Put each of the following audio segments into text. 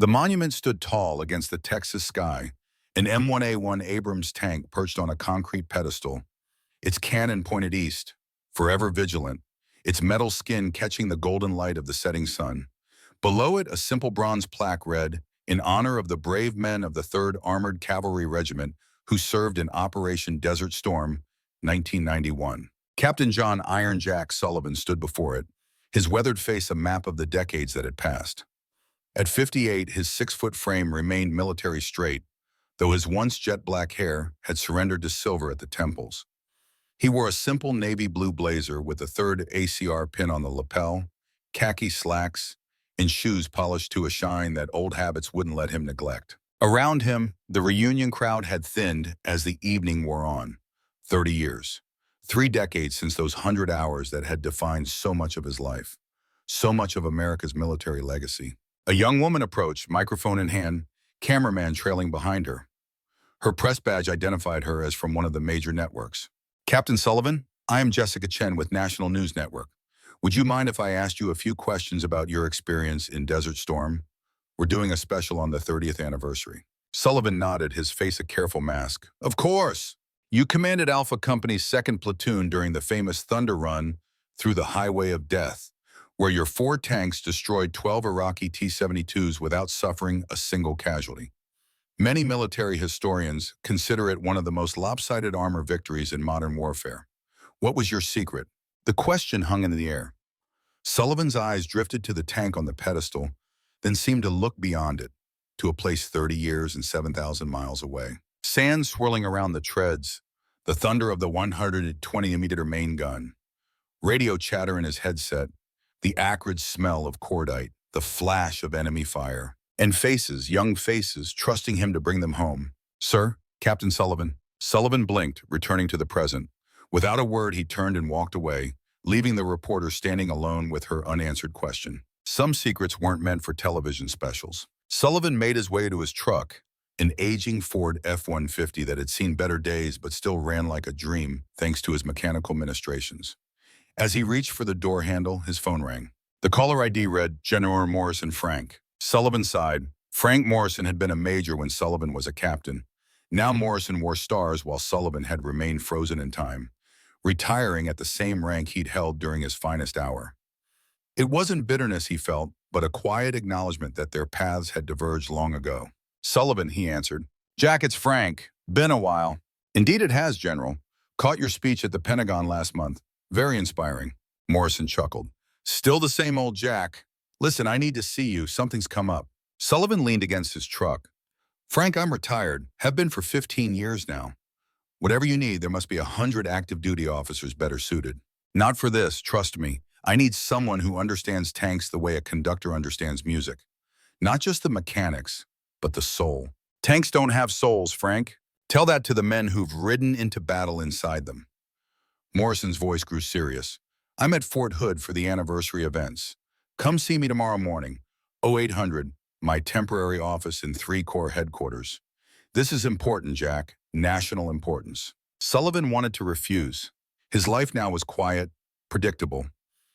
The monument stood tall against the Texas sky, an M1A1 Abrams tank perched on a concrete pedestal, its cannon pointed east, forever vigilant, its metal skin catching the golden light of the setting sun. Below it, a simple bronze plaque read, "In honor of the brave men of the 3rd Armored Cavalry Regiment who served in Operation Desert Storm, 1991. Captain John Iron Jack Sullivan stood before it, his weathered face a map of the decades that had passed. At 58, his 6-foot frame remained military straight, though his once jet-black hair had surrendered to silver at the temples. He wore a simple navy blue blazer with a 3rd ACR pin on the lapel, khaki slacks, and shoes polished to a shine that old habits wouldn't let him neglect. Around him, the reunion crowd had thinned as the evening wore on. 30 years. 3 decades since those 100 hours that had defined so much of his life. So much of America's military legacy. A young woman approached, microphone in hand, cameraman trailing behind her. Her press badge identified her as from one of the major networks. "Captain Sullivan, I am Jessica Chen with National News Network. Would you mind if I asked you a few questions about your experience in Desert Storm? We're doing a special on the 30th anniversary." Sullivan nodded, his face a careful mask. "Of course. You commanded Alpha Company's 2nd Platoon during the famous Thunder Run through the Highway of Death, where your 4 tanks destroyed 12 Iraqi T-72s without suffering a single casualty. Many military historians consider it one of the most lopsided armor victories in modern warfare. What was your secret?" The question hung in the air. Sullivan's eyes drifted to the tank on the pedestal, then seemed to look beyond it, to a place 30 years and 7,000 miles away. Sand swirling around the treads, the thunder of the 120-meter main gun, radio chatter in his headset, the acrid smell of cordite, the flash of enemy fire, and faces, young faces, trusting him to bring them home. "Sir, Captain Sullivan." Sullivan blinked, returning to the present. Without a word, he turned and walked away, leaving the reporter standing alone with her unanswered question. Some secrets weren't meant for television specials. Sullivan made his way to his truck, an aging Ford F-150 that had seen better days but still ran like a dream thanks to his mechanical ministrations. As he reached for the door handle, his phone rang. The caller ID read, "General Morrison Frank." Sullivan sighed. Frank Morrison had been a major when Sullivan was a captain. Now Morrison wore stars while Sullivan had remained frozen in time, retiring at the same rank he'd held during his finest hour. It wasn't bitterness he felt, but a quiet acknowledgement that their paths had diverged long ago. "Sullivan," he answered. "Jack, it's Frank. Been a while." "Indeed it has, General. Caught your speech at the Pentagon last month. Very inspiring." Morrison chuckled. "Still the same old Jack. Listen, I need to see you. Something's come up." Sullivan leaned against his truck. "Frank, I'm retired. Have been for 15 years now. Whatever you need, there must be 100 active duty officers better suited. Not for this, trust me. I need someone who understands tanks the way a conductor understands music. Not just the mechanics, but the soul. Tanks don't have souls, Frank. Tell that to the men who've ridden into battle inside them." Morrison's voice grew serious. "I'm at Fort Hood for the anniversary events. Come see me tomorrow morning, 0800, my temporary office in 3 Corps headquarters. This is important, Jack, national importance." Sullivan wanted to refuse. His life now was quiet, predictable.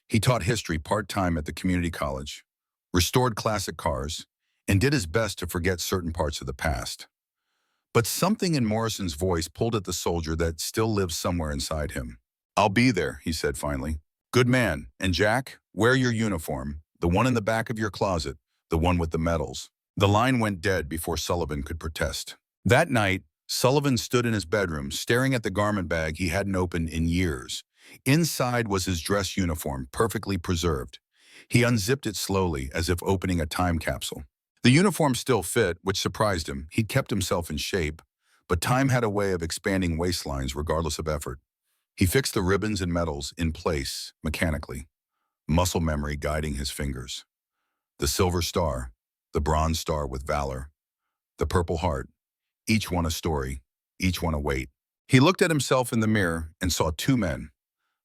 He taught history part-time at the community college, restored classic cars, and did his best to forget certain parts of the past. But something in Morrison's voice pulled at the soldier that still lives somewhere inside him. "I'll be there," he said finally. "Good man. And Jack, wear your uniform, the one in the back of your closet, the one with the medals." The line went dead before Sullivan could protest. That night, Sullivan stood in his bedroom, staring at the garment bag he hadn't opened in years. Inside was his dress uniform, perfectly preserved. He unzipped it slowly, as if opening a time capsule. The uniform still fit, which surprised him. He'd kept himself in shape, but time had a way of expanding waistlines regardless of effort. He fixed the ribbons and medals in place, mechanically, muscle memory guiding his fingers. The silver star, the bronze star with valor, the purple heart, each one a story, each one a weight. He looked at himself in the mirror and saw 2 men,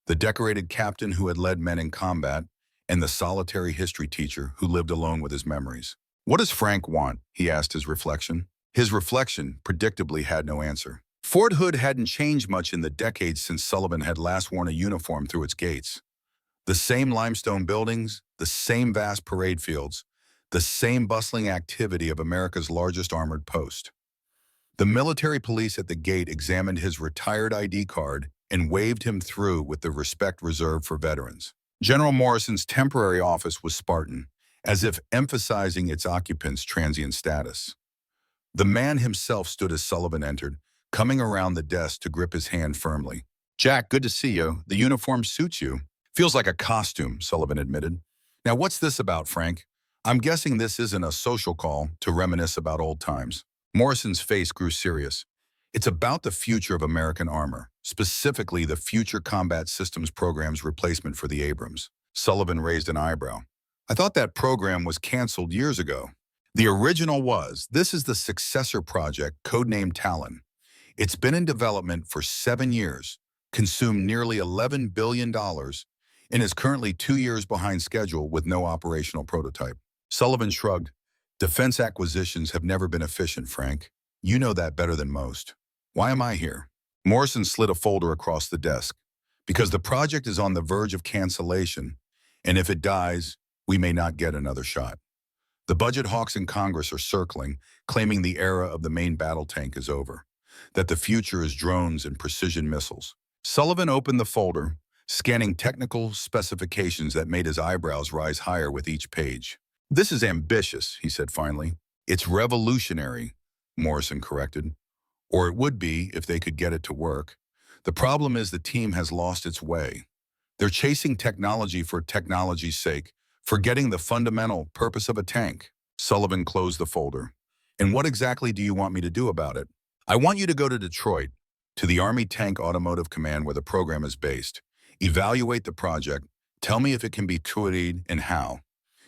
the decorated captain who had led men in combat and the solitary history teacher who lived alone with his memories. "What does Frank want?" he asked his reflection. His reflection, predictably, had no answer. Fort Hood hadn't changed much in the decades since Sullivan had last worn a uniform through its gates. The same limestone buildings, the same vast parade fields, the same bustling activity of America's largest armored post. The military police at the gate examined his retired ID card and waved him through with the respect reserved for veterans. General Morrison's temporary office was Spartan, as if emphasizing its occupants' transient status. The man himself stood as Sullivan entered, coming around the desk to grip his hand firmly. "Jack, good to see you. The uniform suits you." "Feels like a costume," Sullivan admitted. "Now what's this about, Frank? I'm guessing this isn't a social call to reminisce about old times." Morrison's face grew serious. "It's about the future of American armor, specifically the Future Combat Systems Program's replacement for the Abrams." Sullivan raised an eyebrow. "I thought that program was canceled years ago." "The original was. This is the successor project, codenamed Talon. It's been in development for 7 years, consumed nearly $11 billion, and is currently 2 years behind schedule with no operational prototype." Sullivan shrugged. "Defense acquisitions have never been efficient, Frank. You know that better than most. Why am I here?" Morrison slid a folder across the desk. "Because the project is on the verge of cancellation, and if it dies, we may not get another shot. The budget hawks in Congress are circling, claiming the era of the main battle tank is over, that the future is drones and precision missiles." Sullivan opened the folder, scanning technical specifications that made his eyebrows rise higher with each page. "This is ambitious," he said finally. "It's revolutionary," Morrison corrected. "Or it would be if they could get it to work. The problem is the team has lost its way. They're chasing technology for technology's sake, forgetting the fundamental purpose of a tank." Sullivan closed the folder. "And what exactly do you want me to do about it?" "I want you to go to Detroit, to the Army Tank Automotive Command where the program is based. Evaluate the project. Tell me if it can be studied and how.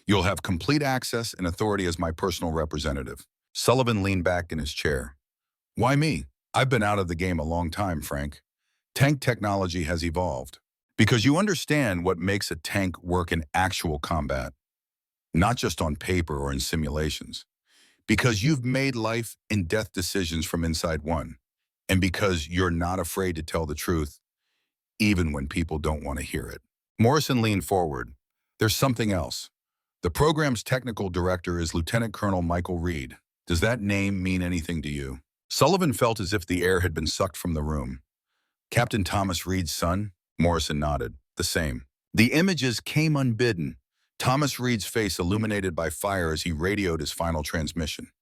You'll have complete access and authority as my personal representative." Sullivan leaned back in his chair. "Why me? I've been out of the game a long time, Frank. Tank technology has evolved. Because you understand what makes a tank work in actual combat, not just on paper or in simulations. Because you've made life and death decisions from inside one. And because you're not afraid to tell the truth, even when people don't want to hear it." Morrison leaned forward. "There's something else. The program's technical director is Lieutenant Colonel Michael Reed. Does that name mean anything to you?" Sullivan felt as if the air had been sucked from the room. "Captain Thomas Reed's son?" Morrison nodded. "The same." The images came unbidden. Thomas Reed's face illuminated by fire as he radioed his final transmission.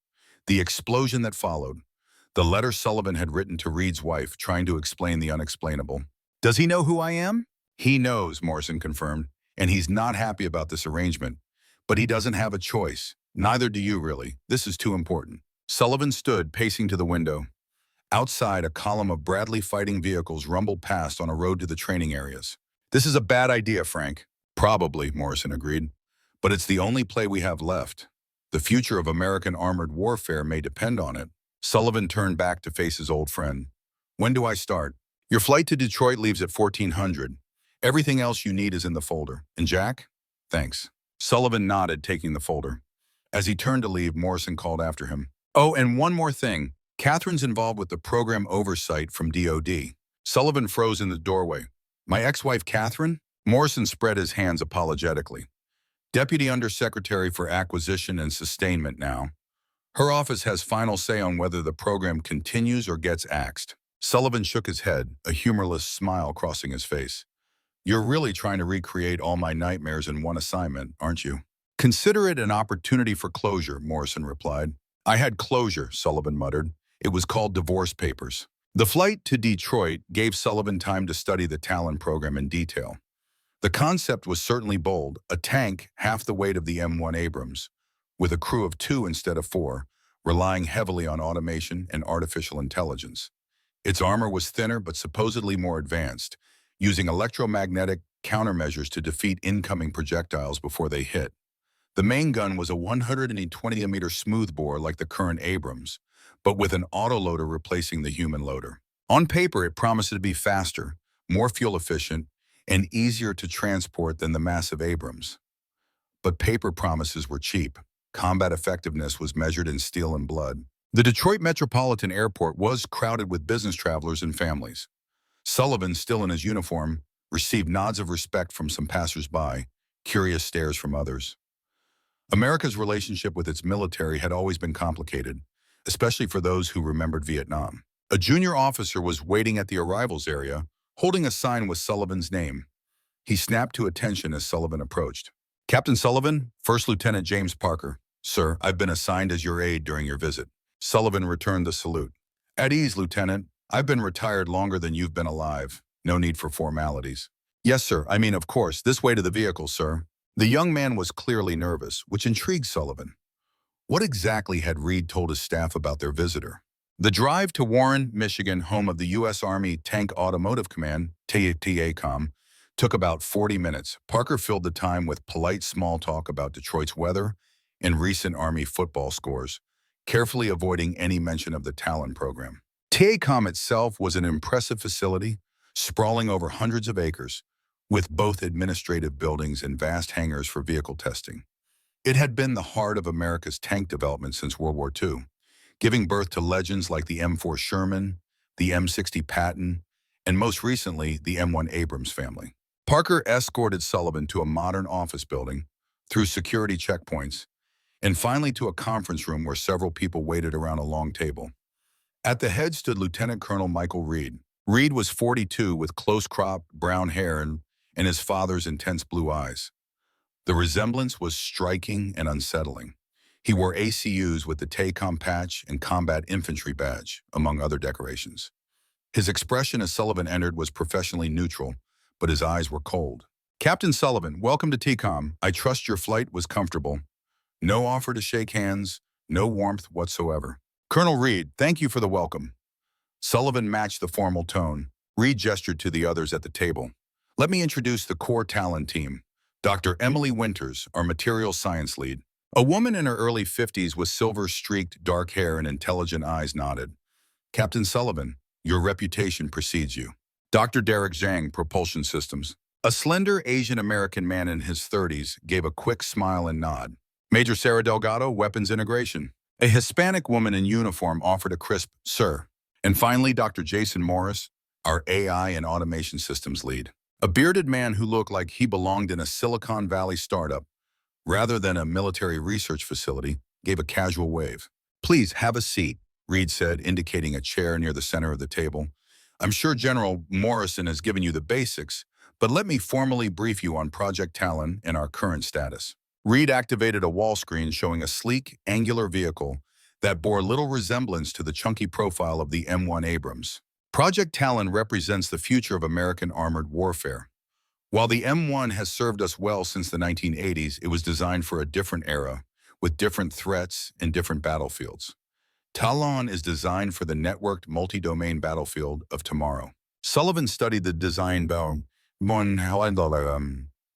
The explosion that followed. The letter Sullivan had written to Reed's wife, trying to explain the unexplainable. "Does he know who I am?" "He knows," Morrison confirmed, "and he's not happy about this arrangement. But he doesn't have a choice. Neither do you, really. This is too important." Sullivan stood, pacing to the window. Outside, a column of Bradley fighting vehicles rumbled past on a road to the training areas. "This is a bad idea, Frank." "Probably," Morrison agreed. "But it's the only play we have left. The future of American armored warfare may depend on it." Sullivan turned back to face his old friend. "When do I start?" "Your flight to Detroit leaves at 1400. Everything else you need is in the folder. And Jack?" "Thanks." Sullivan nodded, taking the folder. As he turned to leave, Morrison called after him. "Oh, and one more thing. Catherine's involved with the program oversight from DOD." Sullivan froze in the doorway. "My ex-wife, Catherine?" Morrison spread his hands apologetically. "Deputy Undersecretary for Acquisition and Sustainment now. Her office has final say on whether the program continues or gets axed." Sullivan shook his head, a humorless smile crossing his face. "You're really trying to recreate all my nightmares in one assignment, aren't you?" "Consider it an opportunity for closure," Morrison replied. "I had closure," Sullivan muttered. "It was called divorce papers." The flight to Detroit gave Sullivan time to study the Talon program in detail. The concept was certainly bold, a tank half the weight of the M1 Abrams, with a crew of 2 instead of 4, relying heavily on automation and artificial intelligence. Its armor was thinner but supposedly more advanced, using electromagnetic countermeasures to defeat incoming projectiles before they hit. The main gun was a 120mm smoothbore like the current Abrams, but with an autoloader replacing the human loader. On paper, it promised to be faster, more fuel efficient, and easier to transport than the massive Abrams. But paper promises were cheap. Combat effectiveness was measured in steel and blood. The Detroit Metropolitan Airport was crowded with business travelers and families. Sullivan, still in his uniform, received nods of respect from some passers-by, curious stares from others. America's relationship with its military had always been complicated, especially for those who remembered Vietnam. A junior officer was waiting at the arrivals area, holding a sign with Sullivan's name. He snapped to attention as Sullivan approached. "Captain Sullivan, First Lieutenant James Parker. Sir, I've been assigned as your aide during your visit." Sullivan returned the salute. "At ease, Lieutenant. I've been retired longer than you've been alive. No need for formalities." "Yes, sir. I mean, of course. This way to the vehicle, sir." The young man was clearly nervous, which intrigued Sullivan. What exactly had Reed told his staff about their visitor? The drive to Warren, Michigan, home of the U.S. Army Tank Automotive Command, TACOM, took about 40 minutes. Parker filled the time with polite small talk about Detroit's weather and recent Army football scores, carefully avoiding any mention of the Talon program. TACOM itself was an impressive facility, sprawling over hundreds of acres, with both administrative buildings and vast hangars for vehicle testing. It had been the heart of America's tank development since World War II, giving birth to legends like the M4 Sherman, the M60 Patton, and most recently, the M1 Abrams family. Parker escorted Sullivan to a modern office building, through security checkpoints, and finally to a conference room where several people waited around a long table. At the head stood Lieutenant Colonel Michael Reed. Reed was 42 with close-cropped brown hair and his father's intense blue eyes. The resemblance was striking and unsettling. He wore ACUs with the TACOM patch and combat infantry badge, among other decorations. His expression as Sullivan entered was professionally neutral, but his eyes were cold. "Captain Sullivan, welcome to TACOM. I trust your flight was comfortable. No offer to shake hands, no warmth whatsoever." "Colonel Reed, thank you for the welcome." Sullivan matched the formal tone. Reed gestured to the others at the table. "Let me introduce the core Talon team. Dr. Emily Winters, our materials science lead." A woman in her early 50s with silver-streaked dark hair and intelligent eyes nodded. "Captain Sullivan, your reputation precedes you." Dr. Derek Zhang, propulsion systems. A slender Asian-American man in his 30s gave a quick smile and nod. "Major Sarah Delgado, weapons integration." A Hispanic woman in uniform offered a crisp, "Sir." And finally, Dr. Jason Morris, our AI and automation systems lead. A bearded man who looked like he belonged in a Silicon Valley startup, rather than a military research facility, gave a casual wave. "Please have a seat," Reed said, indicating a chair near the center of the table. "I'm sure General Morrison has given you the basics, but let me formally brief you on Project Talon and our current status." Reed activated a wall screen showing a sleek, angular vehicle that bore little resemblance to the chunky profile of the M1 Abrams. Project Talon represents the future of American armored warfare. While the M1 has served us well since the 1980s, it was designed for a different era, with different threats and different battlefields. Talon is designed for the networked multi-domain battlefield of tomorrow. Sullivan studied the design,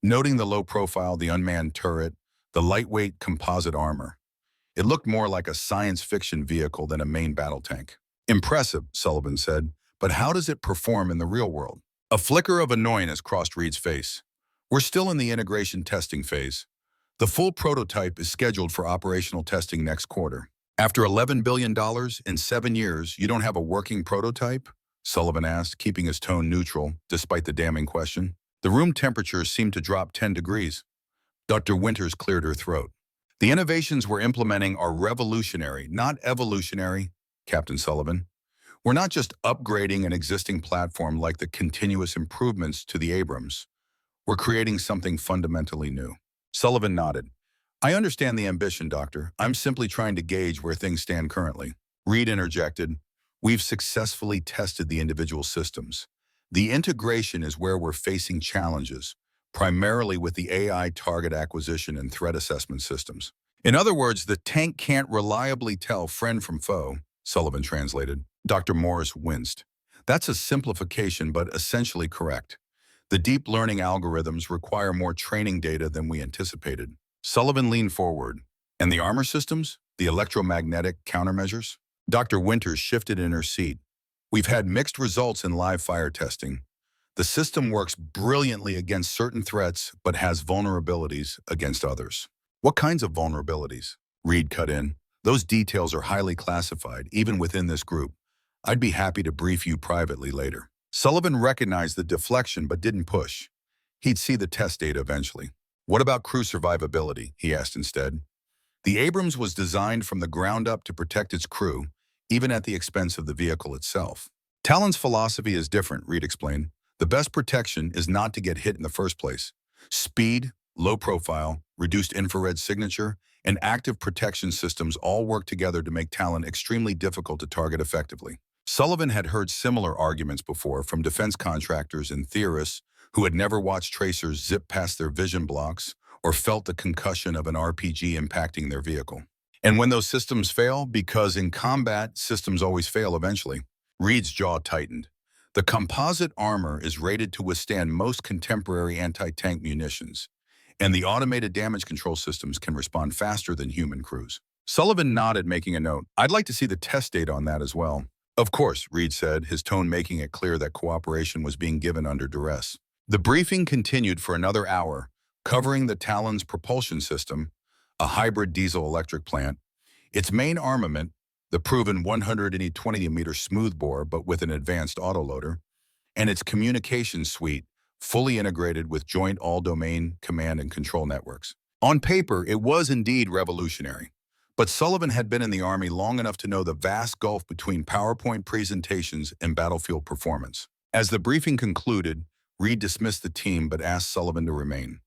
noting the low profile, the unmanned turret, the lightweight composite armor. It looked more like a science fiction vehicle than a main battle tank. "Impressive," Sullivan said, "but how does it perform in the real world?" A flicker of annoyance crossed Reed's face. "We're still in the integration testing phase. The full prototype is scheduled for operational testing next quarter." "After $11 billion in 7 years, you don't have a working prototype?" Sullivan asked, keeping his tone neutral, despite the damning question. The room temperature seemed to drop 10 degrees. Dr. Winters cleared her throat. "The innovations we're implementing are revolutionary, not evolutionary, Captain Sullivan. We're not just upgrading an existing platform like the continuous improvements to the Abrams. We're creating something fundamentally new." Sullivan nodded. "I understand the ambition, Doctor. I'm simply trying to gauge where things stand currently." Reed interjected, "We've successfully tested the individual systems. The integration is where we're facing challenges, primarily with the AI target acquisition and threat assessment systems." "In other words, the tank can't reliably tell friend from foe," Sullivan translated. Dr. Morris winced. "That's a simplification, but essentially correct. The deep learning algorithms require more training data than we anticipated." Sullivan leaned forward. "And the armor systems? The electromagnetic countermeasures?" Dr. Winters shifted in her seat. "We've had mixed results in live fire testing. The system works brilliantly against certain threats, but has vulnerabilities against others." "What kinds of vulnerabilities?" Reed cut in. "Those details are highly classified, even within this group. I'd be happy to brief you privately later." Sullivan recognized the deflection but didn't push. He'd see the test data eventually. What about crew survivability? He asked instead. The Abrams was designed from the ground up to protect its crew, even at the expense of the vehicle itself. Talon's philosophy is different, Reed explained. The best protection is not to get hit in the first place. Speed, low profile, reduced infrared signature, and active protection systems all work together to make Talon extremely difficult to target effectively. Sullivan had heard similar arguments before from defense contractors and theorists who had never watched tracers zip past their vision blocks or felt the concussion of an RPG impacting their vehicle. And when those systems fail, because in combat, systems always fail eventually, Reed's jaw tightened. The composite armor is rated to withstand most contemporary anti-tank munitions, and the automated damage control systems can respond faster than human crews. Sullivan nodded, making a note. I'd like to see the test data on that as well. Of course, Reed said, his tone making it clear that cooperation was being given under duress. The briefing continued for another hour, covering the Talon's propulsion system, a hybrid diesel-electric plant, its main armament, the proven 120-meter smoothbore but with an advanced autoloader, and its communication suite, fully integrated with joint all-domain command and control networks. On paper, it was indeed revolutionary, but Sullivan had been in the Army long enough to know the vast gulf between PowerPoint presentations and battlefield performance. As the briefing concluded, Reed dismissed the team but asked Sullivan to remain.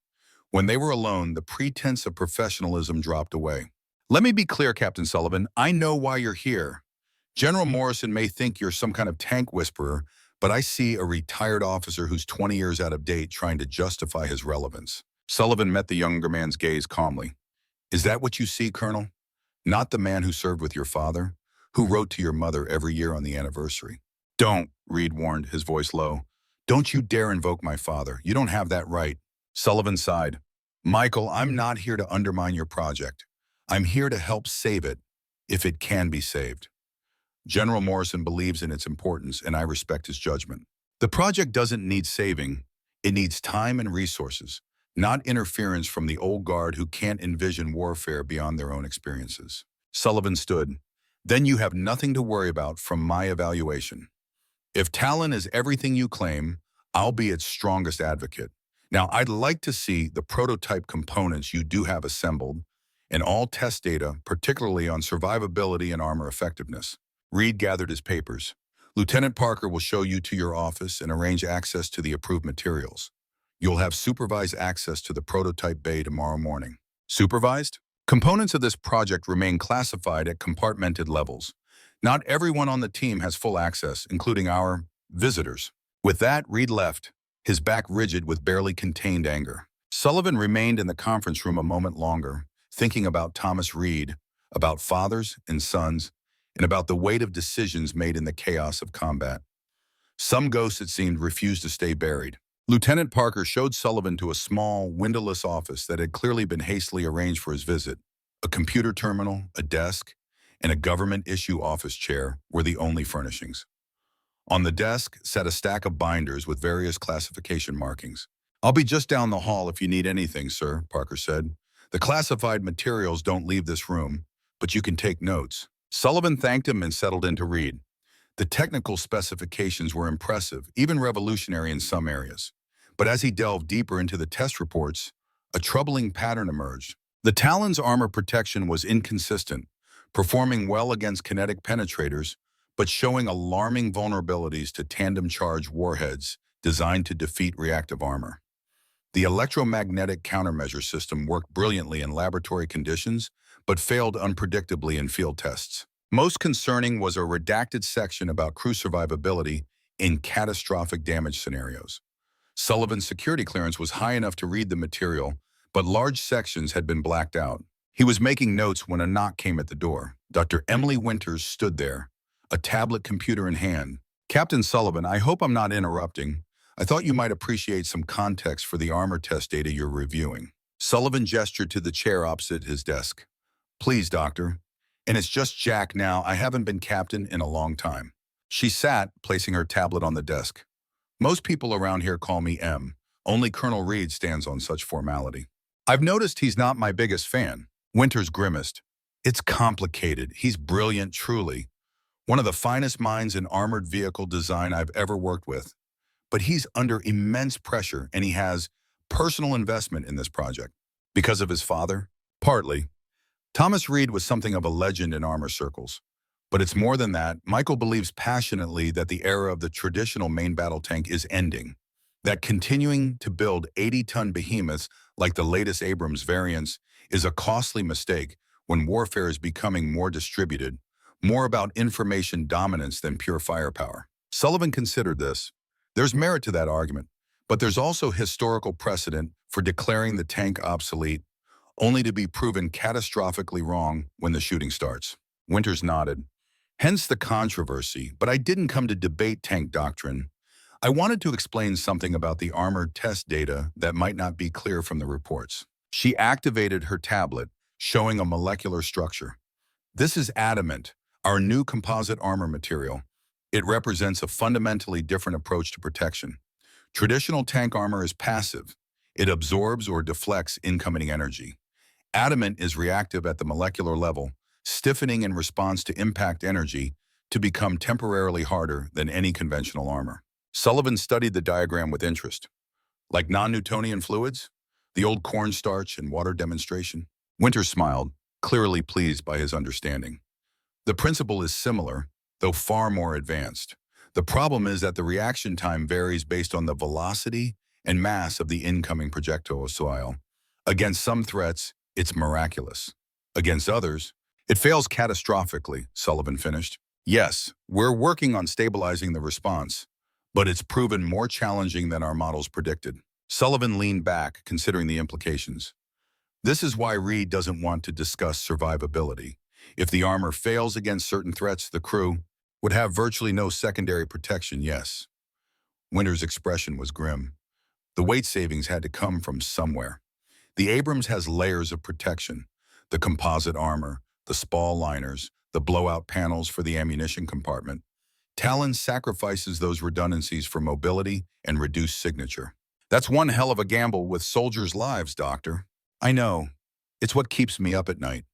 When they were alone, the pretense of professionalism dropped away. Let me be clear, Captain Sullivan, I know why you're here. General Morrison may think you're some kind of tank whisperer, but I see a retired officer who's 20 years out of date trying to justify his relevance. Sullivan met the younger man's gaze calmly. Is that what you see, Colonel? Not the man who served with your father, who wrote to your mother every year on the anniversary. Don't, Reed warned, his voice low. Don't you dare invoke my father. You don't have that right. Sullivan sighed. Michael, I'm not here to undermine your project. I'm here to help save it, if it can be saved. General Morrison believes in its importance, and I respect his judgment. The project doesn't need saving. It needs time and resources, not interference from the old guard who can't envision warfare beyond their own experiences. Sullivan stood. Then you have nothing to worry about from my evaluation. If Talon is everything you claim, I'll be its strongest advocate. Now, I'd like to see the prototype components you do have assembled and all test data, particularly on survivability and armor effectiveness. Reed gathered his papers. Lieutenant Parker will show you to your office and arrange access to the approved materials. You'll have supervised access to the prototype bay tomorrow morning. Supervised? Components of this project remain classified at compartmented levels. Not everyone on the team has full access, including our visitors. With that, Reed left, his back rigid with barely contained anger. Sullivan remained in the conference room a moment longer, thinking about Thomas Reed, about fathers and sons, and about the weight of decisions made in the chaos of combat. Some ghosts, it seemed, refused to stay buried. Lieutenant Parker showed Sullivan to a small, windowless office that had clearly been hastily arranged for his visit. A computer terminal, a desk, and a government-issue office chair were the only furnishings. On the desk sat a stack of binders with various classification markings. I'll be just down the hall if you need anything, sir, Parker said. The classified materials don't leave this room, but you can take notes. Sullivan thanked him and settled in to read. The technical specifications were impressive, even revolutionary in some areas. But as he delved deeper into the test reports, a troubling pattern emerged. The Talon's armor protection was inconsistent, performing well against kinetic penetrators, but showing alarming vulnerabilities to tandem-charge warheads designed to defeat reactive armor. The electromagnetic countermeasure system worked brilliantly in laboratory conditions, but failed unpredictably in field tests. Most concerning was a redacted section about crew survivability in catastrophic damage scenarios. Sullivan's security clearance was high enough to read the material, but large sections had been blacked out. He was making notes when a knock came at the door. Dr. Emily Winters stood there, a tablet computer in hand. Captain Sullivan, I hope I'm not interrupting. I thought you might appreciate some context for the armor test data you're reviewing. Sullivan gestured to the chair opposite his desk. Please, Doctor. And it's just Jack now. I haven't been captain in a long time. She sat, placing her tablet on the desk. Most people around here call me M. Only Colonel Reed stands on such formality. I've noticed he's not my biggest fan. Winters grimaced. It's complicated. He's brilliant, truly. One of the finest minds in armored vehicle design I've ever worked with. But he's under immense pressure, and he has personal investment in this project. Because of his father? Partly. Thomas Reed was something of a legend in armor circles. But it's more than that. Michael believes passionately that the era of the traditional main battle tank is ending. That continuing to build 80-ton behemoths like the latest Abrams variants is a costly mistake when warfare is becoming more distributed, more about information dominance than pure firepower. Sullivan considered this. There's merit to that argument, but there's also historical precedent for declaring the tank obsolete, only to be proven catastrophically wrong when the shooting starts. Winters nodded. Hence the controversy, but I didn't come to debate tank doctrine. I wanted to explain something about the armored test data that might not be clear from the reports. She activated her tablet, showing a molecular structure. This is adamant, our new composite armor material. It represents a fundamentally different approach to protection. Traditional tank armor is passive. It absorbs or deflects incoming energy. Adamant is reactive at the molecular level, stiffening in response to impact energy to become temporarily harder than any conventional armor. Sullivan studied the diagram with interest. Like non-Newtonian fluids? The old cornstarch and water demonstration? Winters smiled, clearly pleased by his understanding. The principle is similar, though far more advanced. The problem is that the reaction time varies based on the velocity and mass of the incoming projectile. Against some threats, it's miraculous. Against others, it fails catastrophically, Sullivan finished. Yes, we're working on stabilizing the response, but it's proven more challenging than our models predicted. Sullivan leaned back, considering the implications. This is why Reed doesn't want to discuss survivability. If the armor fails against certain threats, the crew would have virtually no secondary protection, yes. Winter's expression was grim. The weight savings had to come from somewhere. The Abrams has layers of protection. The composite armor, the spall liners, the blowout panels for the ammunition compartment. Talon sacrifices those redundancies for mobility and reduced signature. That's one hell of a gamble with soldiers' lives, Doctor. I know. It's what keeps me up at night.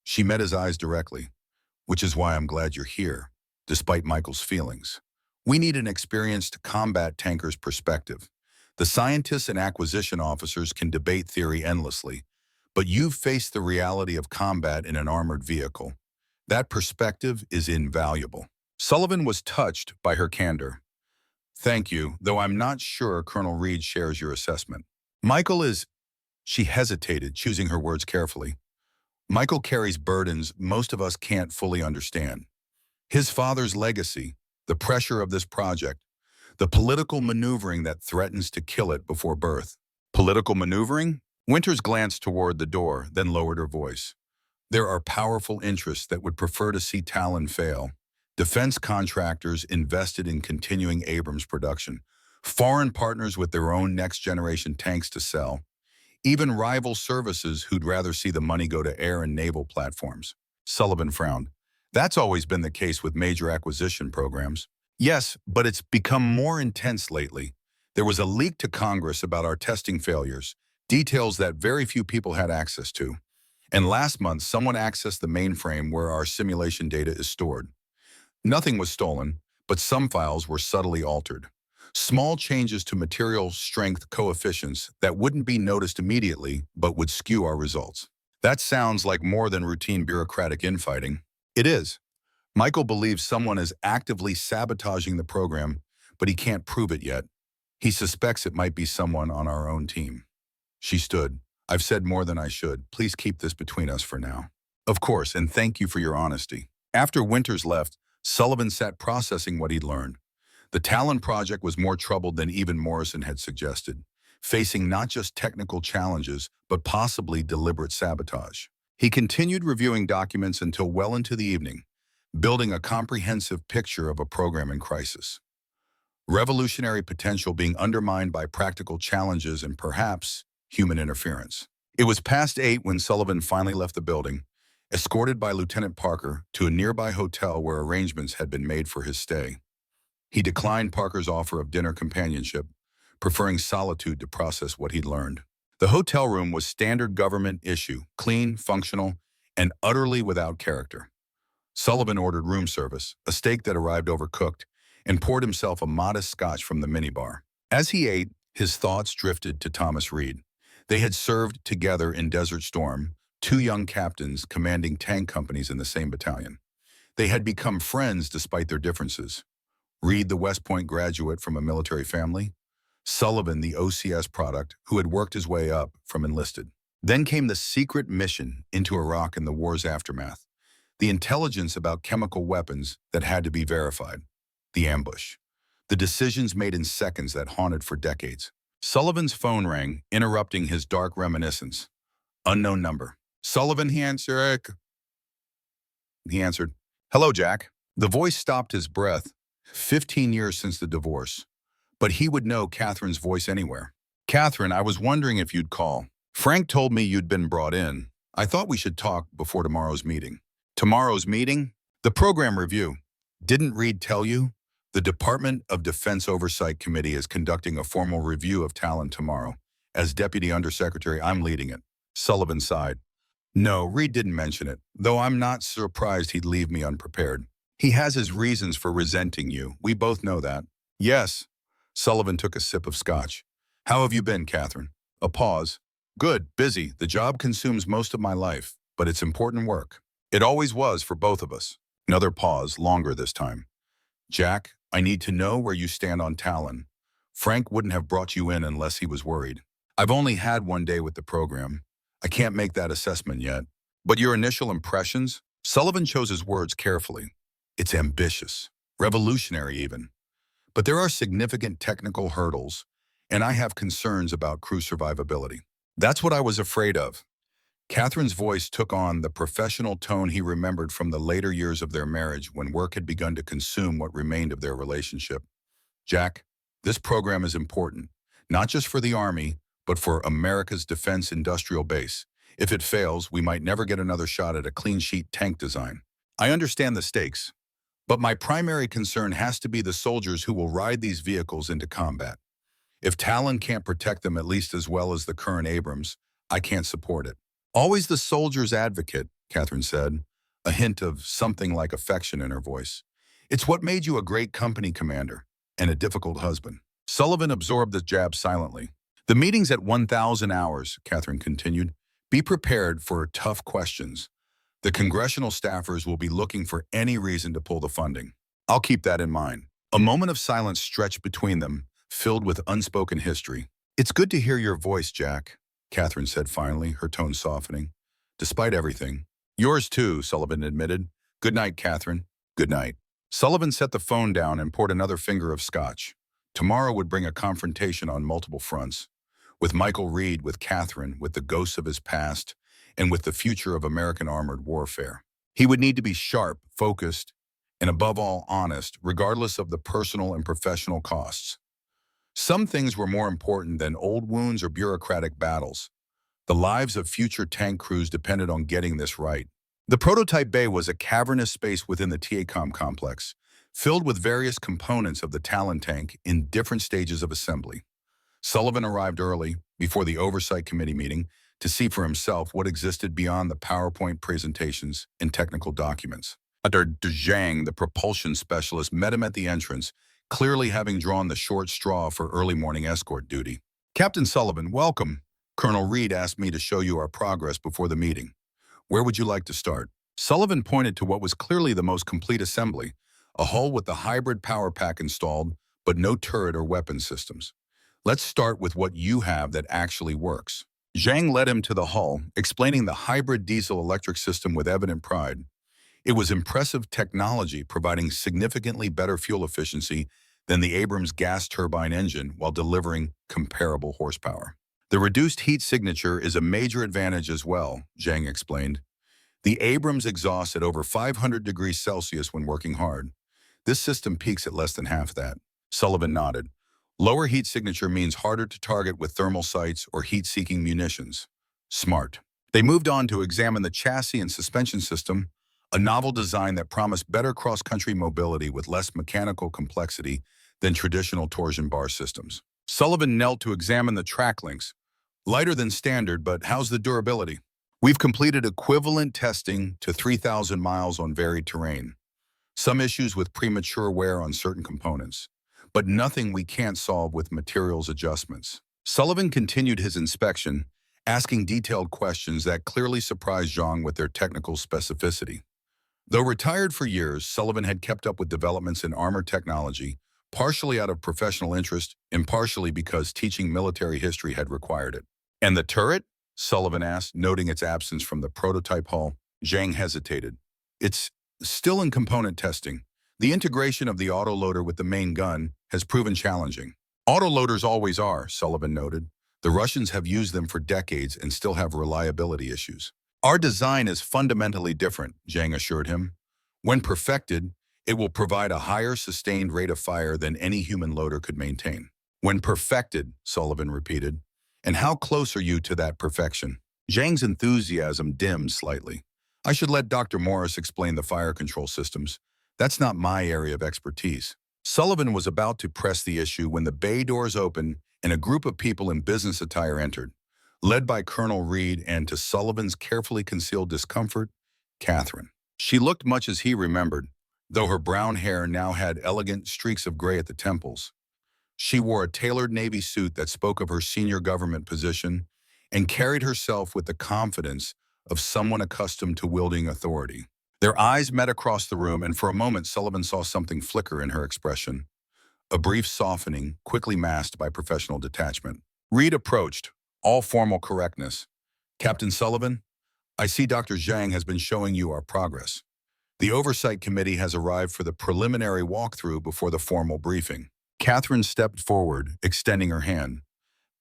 She met his eyes directly, which is why I'm glad you're here, despite Michael's feelings. We need an experienced combat tanker's perspective. The scientists and acquisition officers can debate theory endlessly, but you've faced the reality of combat in an armored vehicle. That perspective is invaluable. Sullivan was touched by her candor. Thank you, though I'm not sure Colonel Reed shares your assessment. Michael is... She hesitated, choosing her words carefully. Michael carries burdens most of us can't fully understand. His father's legacy, the pressure of this project, the political maneuvering that threatens to kill it before birth. Political maneuvering? Winters glanced toward the door, then lowered her voice. There are powerful interests that would prefer to see Talon fail. Defense contractors invested in continuing Abrams production. Foreign partners with their own next-generation tanks to sell. Even rival services who'd rather see the money go to air and naval platforms. Sullivan frowned. That's always been the case with major acquisition programs. Yes, but it's become more intense lately. There was a leak to Congress about our testing failures, details that very few people had access to. And last month, someone accessed the mainframe where our simulation data is stored. Nothing was stolen, but some files were subtly altered. Small changes to material strength coefficients that wouldn't be noticed immediately, but would skew our results. That sounds like more than routine bureaucratic infighting. It is. Michael believes someone is actively sabotaging the program, but he can't prove it yet. He suspects it might be someone on our own team. She stood. I've said more than I should. Please keep this between us for now. Of course, and thank you for your honesty. After Winters left, Sullivan sat processing what he'd learned. The Talon project was more troubled than even Morrison had suggested, facing not just technical challenges, but possibly deliberate sabotage. He continued reviewing documents until well into the evening, building a comprehensive picture of a program in crisis. Revolutionary potential being undermined by practical challenges and perhaps human interference. It was past 8 when Sullivan finally left the building, escorted by Lieutenant Parker to a nearby hotel where arrangements had been made for his stay. He declined Parker's offer of dinner companionship, preferring solitude to process what he'd learned. The hotel room was standard government issue, clean, functional, and utterly without character. Sullivan ordered room service, a steak that arrived overcooked, and poured himself a modest scotch from the minibar. As he ate, His thoughts drifted to Thomas Reed. They had served together in Desert Storm, two young captains commanding tank companies in the same battalion. They had become friends despite their differences. Reed, the West Point graduate from a military family. Sullivan, the OCS product, who had worked his way up from enlisted. Then came the secret mission into Iraq in the war's aftermath. The intelligence about chemical weapons that had to be verified. The ambush. The decisions made in seconds that haunted for decades. Sullivan's phone rang, interrupting his dark reminiscence. Unknown number. Sullivan, he answered. Hello, Jack. The voice stopped his breath. 15 years since the divorce. But he would know Catherine's voice anywhere. Catherine, I was wondering if you'd call. Frank told me you'd been brought in. I thought we should talk before tomorrow's meeting. Tomorrow's meeting? The program review. Didn't Reed tell you? The Department of Defense Oversight Committee is conducting a formal review of Talon tomorrow. As Deputy Undersecretary, I'm leading it. Sullivan sighed. No, Reed didn't mention it, though I'm not surprised he'd leave me unprepared. He has his reasons for resenting you. We both know that. Yes. Sullivan took a sip of scotch. How have you been, Catherine? A pause. Good, busy. The job consumes most of my life, but it's important work. It always was for both of us. Another pause, longer this time. Jack, I need to know where you stand on Talon. Frank wouldn't have brought you in unless he was worried. I've only had one day with the program. I can't make that assessment yet. But your initial impressions? Sullivan chose his words carefully. It's ambitious, revolutionary even. But there are significant technical hurdles, and I have concerns about crew survivability. That's what I was afraid of. Catherine's voice took on the professional tone he remembered from the later years of their marriage when work had begun to consume what remained of their relationship. Jack, this program is important, not just for the Army, but for America's defense industrial base. If it fails, we might never get another shot at a clean-sheet tank design. I understand the stakes, but my primary concern has to be the soldiers who will ride these vehicles into combat. If Talon can't protect them at least as well as the current Abrams, I can't support it. Always the soldier's advocate, Catherine said, a hint of something like affection in her voice. It's what made you a great company commander and a difficult husband. Sullivan absorbed the jab silently. The meeting's at 1,000 hours, Catherine continued. Be prepared for tough questions. The congressional staffers will be looking for any reason to pull the funding. I'll keep that in mind. A moment of silence stretched between them, filled with unspoken history. It's good to hear your voice, Jack, Catherine said finally, her tone softening. Despite everything. Yours too, Sullivan admitted. Good night, Catherine. Good night. Sullivan set the phone down and poured another finger of scotch. Tomorrow would bring a confrontation on multiple fronts. With Michael Reed, with Catherine, with the ghosts of his past, and with the future of American armored warfare. He would need to be sharp, focused, and above all honest, regardless of the personal and professional costs. Some things were more important than old wounds or bureaucratic battles. The lives of future tank crews depended on getting this right. The prototype bay was a cavernous space within the TACOM complex, filled with various components of the Talon tank in different stages of assembly. Sullivan arrived early, before the Oversight Committee meeting, to see for himself what existed beyond the PowerPoint presentations and technical documents. Dr. Zhang, the propulsion specialist, met him at the entrance, clearly having drawn the short straw for early morning escort duty. Captain Sullivan, welcome. Colonel Reed asked me to show you our progress before the meeting. Where would you like to start? Sullivan pointed to what was clearly the most complete assembly, a hull with the hybrid power pack installed, but no turret or weapon systems. Let's start with what you have that actually works. Zhang led him to the hull, explaining the hybrid diesel-electric system with evident pride. It was impressive technology, providing significantly better fuel efficiency than the Abrams gas turbine engine while delivering comparable horsepower. The reduced heat signature is a major advantage as well, Zhang explained. The Abrams exhausts at over 500 degrees Celsius when working hard. This system peaks at less than half that. Sullivan nodded. Lower heat signature means harder to target with thermal sights or heat-seeking munitions. Smart. They moved on to examine the chassis and suspension system, a novel design that promised better cross-country mobility with less mechanical complexity than traditional torsion bar systems. Sullivan knelt to examine the track links. Lighter than standard, but how's the durability? We've completed equivalent testing to 3,000 miles on varied terrain. Some issues with premature wear on certain components. but nothing we can't solve with materials adjustments. Sullivan continued his inspection, asking detailed questions that clearly surprised Zhang with their technical specificity. Though retired for years, Sullivan had kept up with developments in armor technology, partially out of professional interest and partially because teaching military history had required it. "And the turret?" Sullivan asked, noting its absence from the prototype hull. Zhang hesitated. "It's still in component testing. The integration of the autoloader with the main gun has proven challenging." "Autoloaders always are," Sullivan noted. "The Russians have used them for decades and still have reliability issues." "Our design is fundamentally different," Zhang assured him. "When perfected, it will provide a higher sustained rate of fire than any human loader could maintain." "When perfected," Sullivan repeated. "And how close are you to that perfection?" Zhang's enthusiasm dimmed slightly. "I should let Dr. Morris explain the fire control systems. That's not my area of expertise." Sullivan was about to press the issue when the bay doors opened and a group of people in business attire entered, led by Colonel Reed and, to Sullivan's carefully concealed discomfort, Catherine. She looked much as he remembered, though her brown hair now had elegant streaks of gray at the temples. She wore a tailored Navy suit that spoke of her senior government position and carried herself with the confidence of someone accustomed to wielding authority. Their eyes met across the room, and for a moment Sullivan saw something flicker in her expression, a brief softening, quickly masked by professional detachment. Reed approached, all formal correctness. "Captain Sullivan, I see Dr. Zhang has been showing you our progress. The Oversight Committee has arrived for the preliminary walkthrough before the formal briefing." Catherine stepped forward, extending her hand.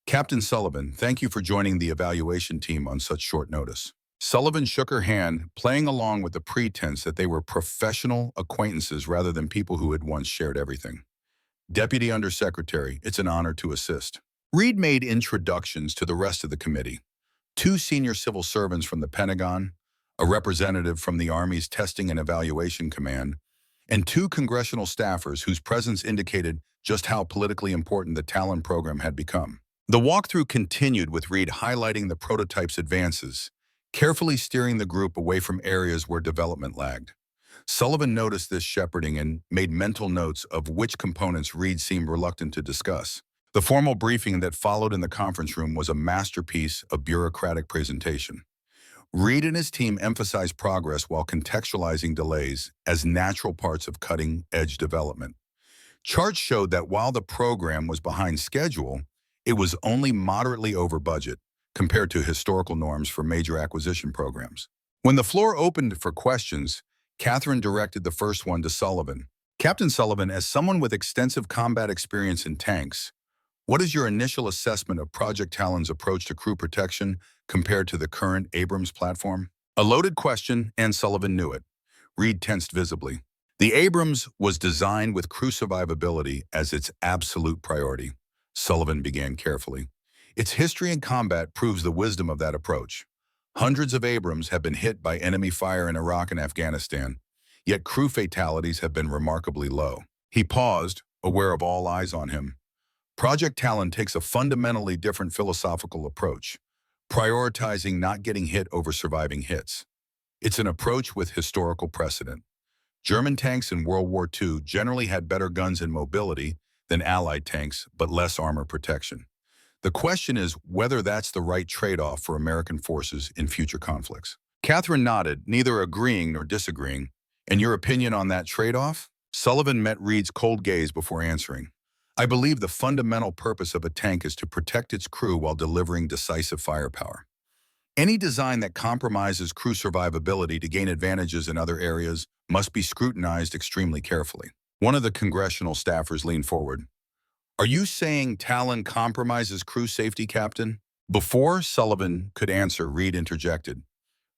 "Captain Sullivan, thank you for joining the evaluation team on such short notice." Sullivan shook her hand, playing along with the pretense that they were professional acquaintances rather than people who had once shared everything. "Deputy Undersecretary, it's an honor to assist." Reed made introductions to the rest of the committee. Two senior civil servants from the Pentagon, a representative from the Army's Testing and Evaluation Command, and two congressional staffers whose presence indicated just how politically important the Talon program had become. The walkthrough continued with Reed highlighting the prototype's advances, carefully steering the group away from areas where development lagged. Sullivan noticed this shepherding and made mental notes of which components Reed seemed reluctant to discuss. The formal briefing that followed in the conference room was a masterpiece of bureaucratic presentation. Reed and his team emphasized progress while contextualizing delays as natural parts of cutting-edge development. Charts showed that while the program was behind schedule, it was only moderately over budget compared to historical norms for major acquisition programs. When the floor opened for questions, Catherine directed the first one to Sullivan. "Captain Sullivan, as someone with extensive combat experience in tanks, what is your initial assessment of Project Talon's approach to crew protection compared to the current Abrams platform?" A loaded question, and Sullivan knew it. Reed tensed visibly. The Abrams was designed with crew survivability as its absolute priority. Sullivan began carefully. "Its history in combat proves the wisdom of that approach. Hundreds of Abrams have been hit by enemy fire in Iraq and Afghanistan, yet crew fatalities have been remarkably low." He paused, aware of all eyes on him. "Project Talon takes a fundamentally different philosophical approach, prioritizing not getting hit over surviving hits. It's an approach with historical precedent. German tanks in World War II generally had better guns and mobility than Allied tanks, but less armor protection. The question is whether that's the right trade-off for American forces in future conflicts." Catherine nodded, neither agreeing nor disagreeing. "And your opinion on that trade-off?" Sullivan met Reed's cold gaze before answering. "I believe the fundamental purpose of a tank is to protect its crew while delivering decisive firepower. Any design that compromises crew survivability to gain advantages in other areas must be scrutinized extremely carefully." One of the congressional staffers leaned forward. "Are you saying Talon compromises crew safety, Captain?" Before Sullivan could answer, Reed interjected.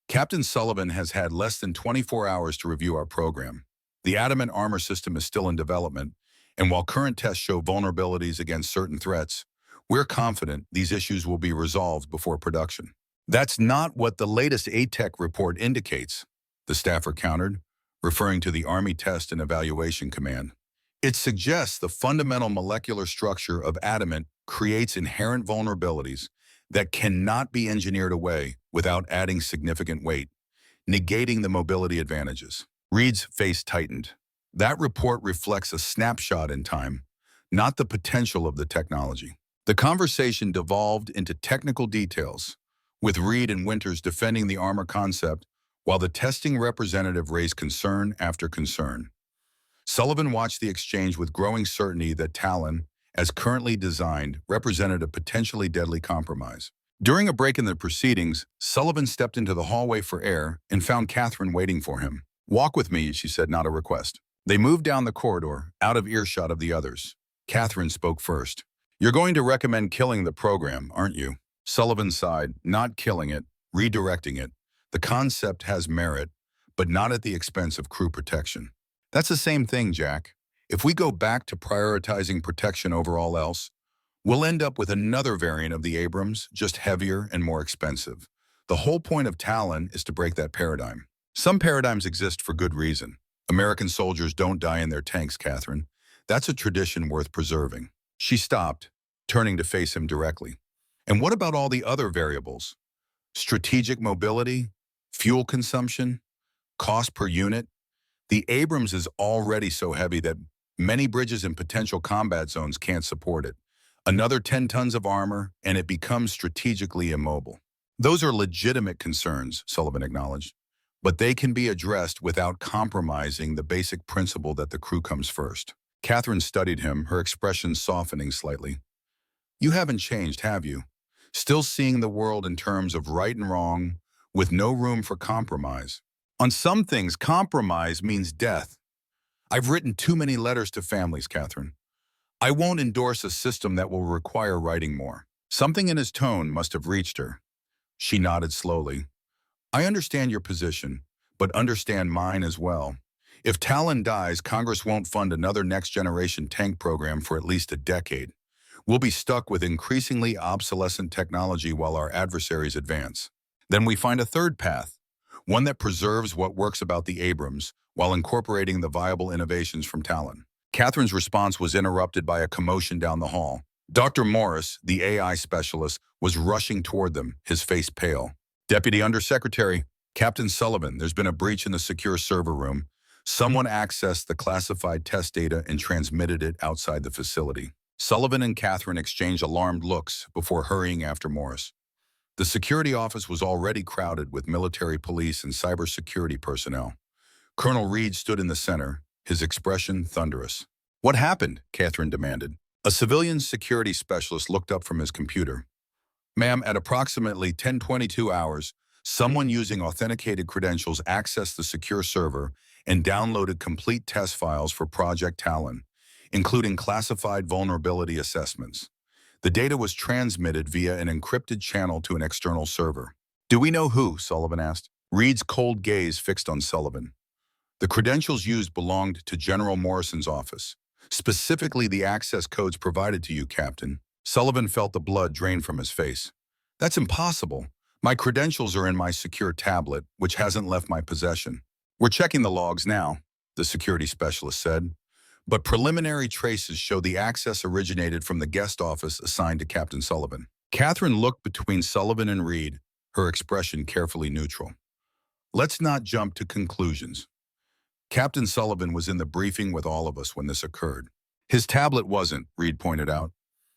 "Captain Sullivan has had less than 24 hours to review our program. The adamant armor system is still in development, and while current tests show vulnerabilities against certain threats, we're confident these issues will be resolved before production." "That's not what the latest ATEC report indicates," the staffer countered, referring to the Army Test and Evaluation Command. "It suggests the fundamental molecular structure of adamant creates inherent vulnerabilities that cannot be engineered away without adding significant weight, negating the mobility advantages." Reed's face tightened. "That report reflects a snapshot in time, not the potential of the technology. The conversation devolved into technical details, with Reed and Winters defending the armor concept while the testing representative raised concern after concern. Sullivan watched the exchange with growing certainty that Talon, as currently designed, represented a potentially deadly compromise. During a break in the proceedings, Sullivan stepped into the hallway for air and found Catherine waiting for him. "Walk with me," she said, not a request. They moved down the corridor, out of earshot of the others. Catherine spoke first. "You're going to recommend killing the program, aren't you?" Sullivan sighed. "Not killing it, redirecting it. The concept has merit, but not at the expense of crew protection." "That's the same thing, Jack. If we go back to prioritizing protection over all else, we'll end up with another variant of the Abrams, just heavier and more expensive. The whole point of Talon is to break that paradigm." "Some paradigms exist for good reason. American soldiers don't die in their tanks, Catherine. That's a tradition worth preserving." She stopped, turning to face him directly. "And what about all the other variables? Strategic mobility, fuel consumption, cost per unit? The Abrams is already so heavy that many bridges in potential combat zones can't support it. Another 10 tons of armor, and it becomes strategically immobile." "Those are legitimate concerns," Sullivan acknowledged, "but they can be addressed without compromising the basic principle that the crew comes first." Catherine studied him, her expression softening slightly. "You haven't changed, have you? Still seeing the world in terms of right and wrong, with no room for compromise. On some things, compromise means death. I've written too many letters to families, Catherine. I won't endorse a system that will require writing more." Something in his tone must have reached her. She nodded slowly. "I understand your position, but understand mine as well. If Talon dies, Congress won't fund another next-generation tank program for at least a decade. We'll be stuck with increasingly obsolescent technology while our adversaries advance. Then we find a third path, one that preserves what works about the Abrams while incorporating the viable innovations from Talon." Catherine's response was interrupted by a commotion down the hall. Dr. Morris, the AI specialist, was rushing toward them, his face pale. "Deputy Undersecretary, Captain Sullivan, there's been a breach in the secure server room. Someone accessed the classified test data and transmitted it outside the facility." Sullivan and Catherine exchanged alarmed looks before hurrying after Morris. The security office was already crowded with military police and cybersecurity personnel. Colonel Reed stood in the center, his expression thunderous. "What happened?" Catherine demanded. A civilian security specialist looked up from his computer. "Ma'am, at approximately 10:22 hours, someone using authenticated credentials accessed the secure server and downloaded complete test files for Project Talon, including classified vulnerability assessments. The data was transmitted via an encrypted channel to an external server." "Do we know who?" Sullivan asked. Reed's cold gaze fixed on Sullivan. "The credentials used belonged to General Morrison's office, specifically the access codes provided to you, Captain." Sullivan felt the blood drain from his face. "That's impossible. My credentials are in my secure tablet, which hasn't left my possession." "We're checking the logs now," the security specialist said. "But preliminary traces show the access originated from the guest office assigned to Captain Sullivan." Catherine looked between Sullivan and Reed, her expression carefully neutral. "Let's not jump to conclusions. Captain Sullivan was in the briefing with all of us when this occurred." "His tablet wasn't," Reed pointed out.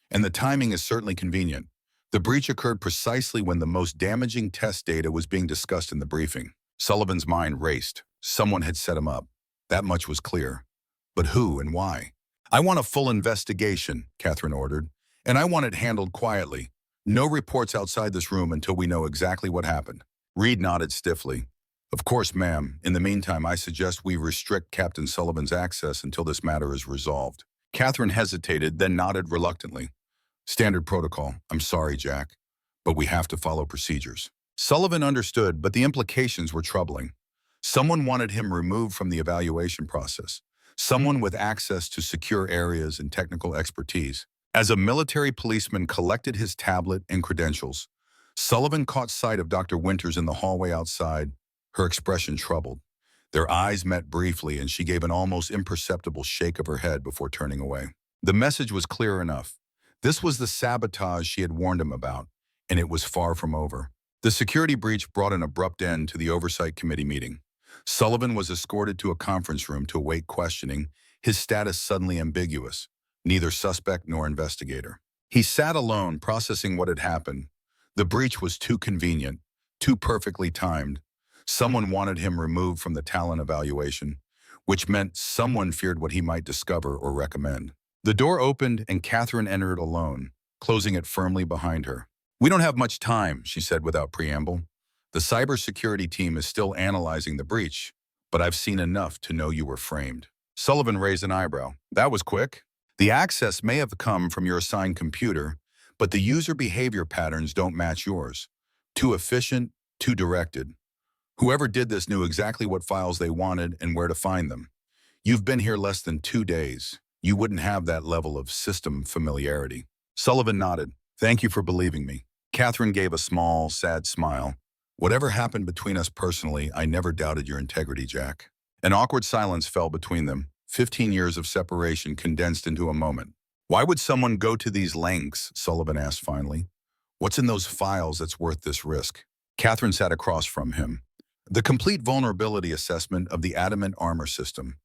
"And the timing is certainly convenient. The breach occurred precisely when the most damaging test data was being discussed in the briefing." Sullivan's mind raced. Someone had set him up. That much was clear. But who and why? "I want a full investigation," Catherine ordered, "and I want it handled quietly. No reports outside this room until we know exactly what happened." Reed nodded stiffly. "Of course, ma'am. In the meantime, I suggest we restrict Captain Sullivan's access until this matter is resolved." Catherine hesitated, then nodded reluctantly. "Standard protocol. I'm sorry, Jack, but we have to follow procedures." Sullivan understood, but the implications were troubling. Someone wanted him removed from the evaluation process. Someone with access to secure areas and technical expertise. As a military policeman collected his tablet and credentials, Sullivan caught sight of Dr. Winters in the hallway outside, her expression troubled. Their eyes met briefly, and she gave an almost imperceptible shake of her head before turning away. The message was clear enough. This was the sabotage she had warned him about, and it was far from over. The security breach brought an abrupt end to the Oversight Committee meeting. Sullivan was escorted to a conference room to await questioning, his status suddenly ambiguous. neither suspect nor investigator. He sat alone, processing what had happened. The breach was too convenient, too perfectly timed. Someone wanted him removed from the Talon evaluation, which meant someone feared what he might discover or recommend. The door opened and Catherine entered alone, closing it firmly behind her. "We don't have much time," she said without preamble. "The cybersecurity team is still analyzing the breach, but I've seen enough to know you were framed." Sullivan raised an eyebrow. "That was quick." "The access may have come from your assigned computer, but the user behavior patterns don't match yours. Too efficient, too directed. Whoever did this knew exactly what files they wanted and where to find them. You've been here less than 2 days. You wouldn't have that level of system familiarity." Sullivan nodded. "Thank you for believing me." Catherine gave a small, sad smile. "Whatever happened between us personally, I never doubted your integrity, Jack." An awkward silence fell between them, 15 years of separation condensed into a moment. "Why would someone go to these lengths?" Sullivan asked finally. "What's in those files that's worth this risk?" Catherine sat across from him. "The complete vulnerability assessment of the adamant armor system.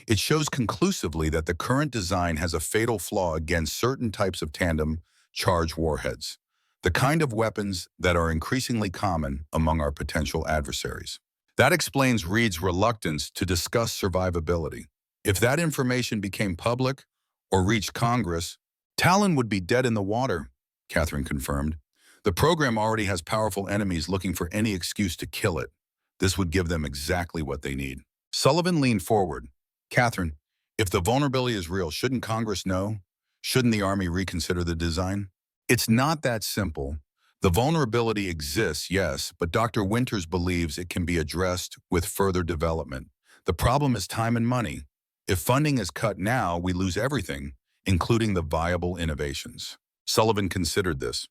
It shows conclusively that the current design has a fatal flaw against certain types of tandem charge warheads, the kind of weapons that are increasingly common among our potential adversaries. That explains Reed's reluctance to discuss survivability. If that information became public or reached Congress, Talon would be dead in the water," Catherine confirmed. "The program already has powerful enemies looking for any excuse to kill it. This would give them exactly what they need." Sullivan leaned forward. "Catherine, if the vulnerability is real, shouldn't Congress know? Shouldn't the Army reconsider the design?" "It's not that simple. The vulnerability exists, yes, but Dr. Winters believes it can be addressed with further development. The problem is time and money. If funding is cut now, we lose everything, including the viable innovations." Sullivan considered this.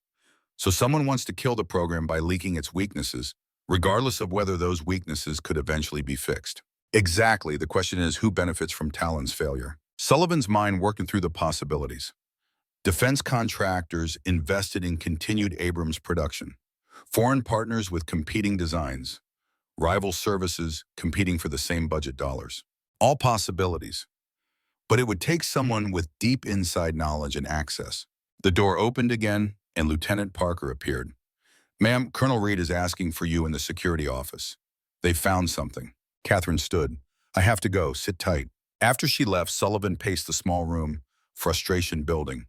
"So someone wants to kill the program by leaking its weaknesses, regardless of whether those weaknesses could eventually be fixed." "Exactly. The question is who benefits from Talon's failure." Sullivan's mind working through the possibilities. Defense contractors invested in continued Abrams production. Foreign partners with competing designs. Rival services competing for the same budget dollars. All possibilities. But it would take someone with deep inside knowledge and access. The door opened again, and Lieutenant Parker appeared. "Ma'am, Colonel Reed is asking for you in the security office. They found something." Catherine stood. "I have to go. Sit tight." After she left, Sullivan paced the small room, frustration building.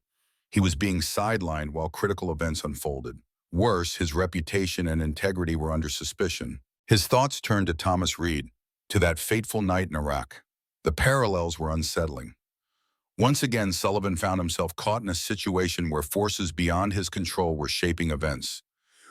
He was being sidelined while critical events unfolded. Worse, his reputation and integrity were under suspicion. His thoughts turned to Thomas Reed, to that fateful night in Iraq. The parallels were unsettling. Once again, Sullivan found himself caught in a situation where forces beyond his control were shaping events,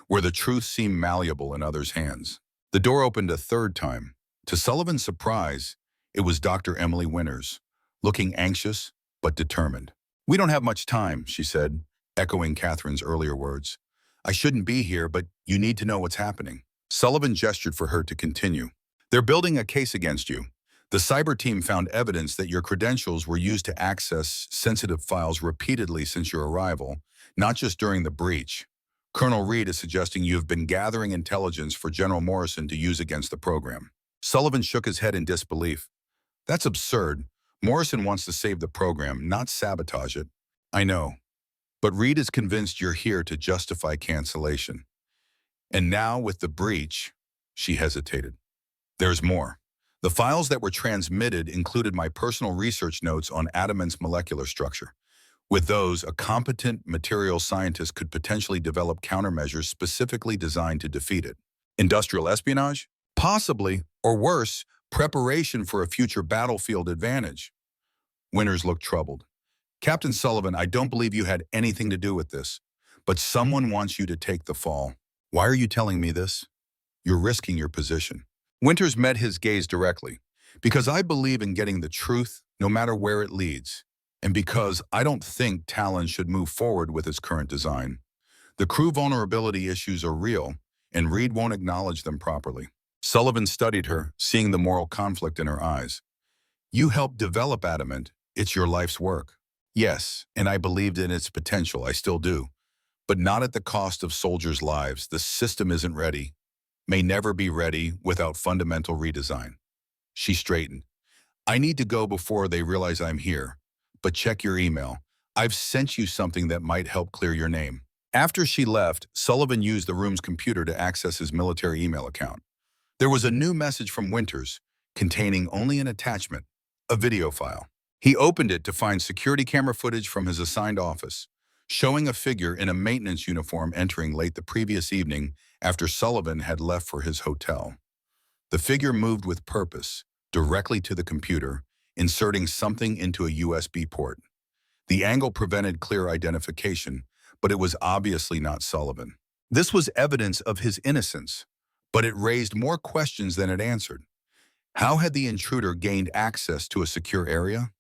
where the truth seemed malleable in others' hands. The door opened a third time. To Sullivan's surprise, it was Dr. Emily Winters, looking anxious but determined. "We don't have much time," she said, echoing Catherine's earlier words. "I shouldn't be here, but you need to know what's happening." Sullivan gestured for her to continue. "They're building a case against you. The cyber team found evidence that your credentials were used to access sensitive files repeatedly since your arrival, not just during the breach. Colonel Reed is suggesting you have been gathering intelligence for General Morrison to use against the program." Sullivan shook his head in disbelief. "That's absurd. Morrison wants to save the program, not sabotage it." "I know. But Reed is convinced you're here to justify cancellation. And now with the breach," she hesitated, "there's more. The files that were transmitted included my personal research notes on adamant's molecular structure. With those, a competent material scientist could potentially develop countermeasures specifically designed to defeat it. Industrial espionage? Possibly, or worse, preparation for a future battlefield advantage." Winters looked troubled. "Captain Sullivan, I don't believe you had anything to do with this, but someone wants you to take the fall." "Why are you telling me this?" "You're risking your position." Winters met his gaze directly. "Because I believe in getting the truth, no matter where it leads. And because I don't think Talon should move forward with its current design. The crew vulnerability issues are real, and Reed won't acknowledge them properly." Sullivan studied her, seeing the moral conflict in her eyes. "You helped develop Adamant. It's your life's work." "Yes, and I believed in its potential. I still do. But not at the cost of soldiers' lives. The system isn't ready. May never be ready without fundamental redesign." She straightened. "I need to go before they realize I'm here. But check your email. I've sent you something that might help clear your name." After she left, Sullivan used the room's computer to access his military email account. There was a new message from Winters, containing only an attachment, a video file. He opened it to find security camera footage from his assigned office, showing a figure in a maintenance uniform entering late the previous evening after Sullivan had left for his hotel. The figure moved with purpose, directly to the computer, inserting something into a USB port. The angle prevented clear identification, but it was obviously not Sullivan. This was evidence of his innocence, but it raised more questions than it answered. How had the intruder gained access to a secure area?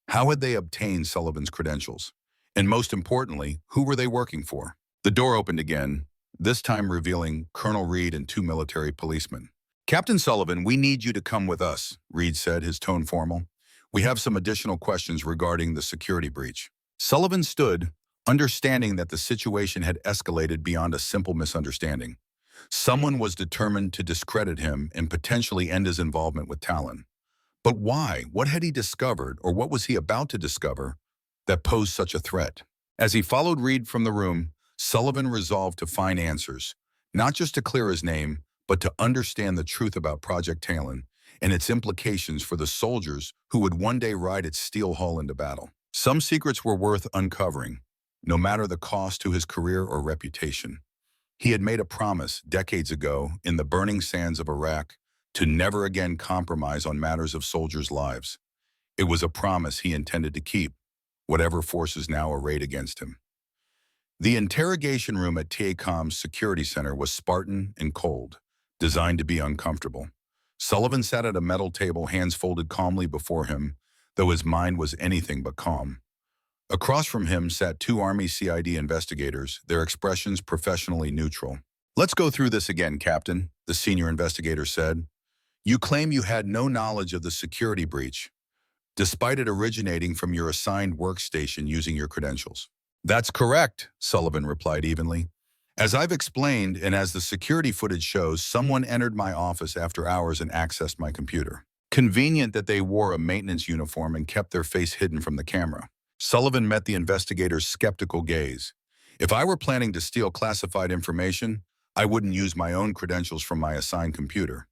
How had they obtained Sullivan's credentials? And most importantly, who were they working for? The door opened again, this time revealing Colonel Reed and two military policemen. "Captain Sullivan, we need you to come with us," Reed said, his tone formal. "We have some additional questions regarding the security breach." Sullivan stood, understanding that the situation had escalated beyond a simple misunderstanding. Someone was determined to discredit him and potentially end his involvement with Talon. But why? What had he discovered, or what was he about to discover, that posed such a threat? As he followed Reed from the room, Sullivan resolved to find answers, not just to clear his name, but to understand the truth about Project Talon and its implications for the soldiers who would one day ride its steel hull into battle. Some secrets were worth uncovering, no matter the cost to his career or reputation. He had made a promise decades ago in the burning sands of Iraq to never again compromise on matters of soldiers' lives. It was a promise he intended to keep, whatever forces now arrayed against him. The interrogation room at TACOM's security center was Spartan and cold, designed to be uncomfortable. Sullivan sat at a metal table, hands folded calmly before him, though his mind was anything but calm. Across from him sat two Army CID investigators, their expressions professionally neutral. "Let's go through this again, Captain," the senior investigator said. "You claim you had no knowledge of the security breach, despite it originating from your assigned workstation using your credentials." "That's correct," Sullivan replied evenly. "As I've explained, and as the security footage shows, someone entered my office after hours and accessed my computer. Convenient that they wore a maintenance uniform and kept their face hidden from the camera." Sullivan met the investigator's skeptical gaze. "If I were planning to steal classified information, I wouldn't use my own credentials from my assigned computer.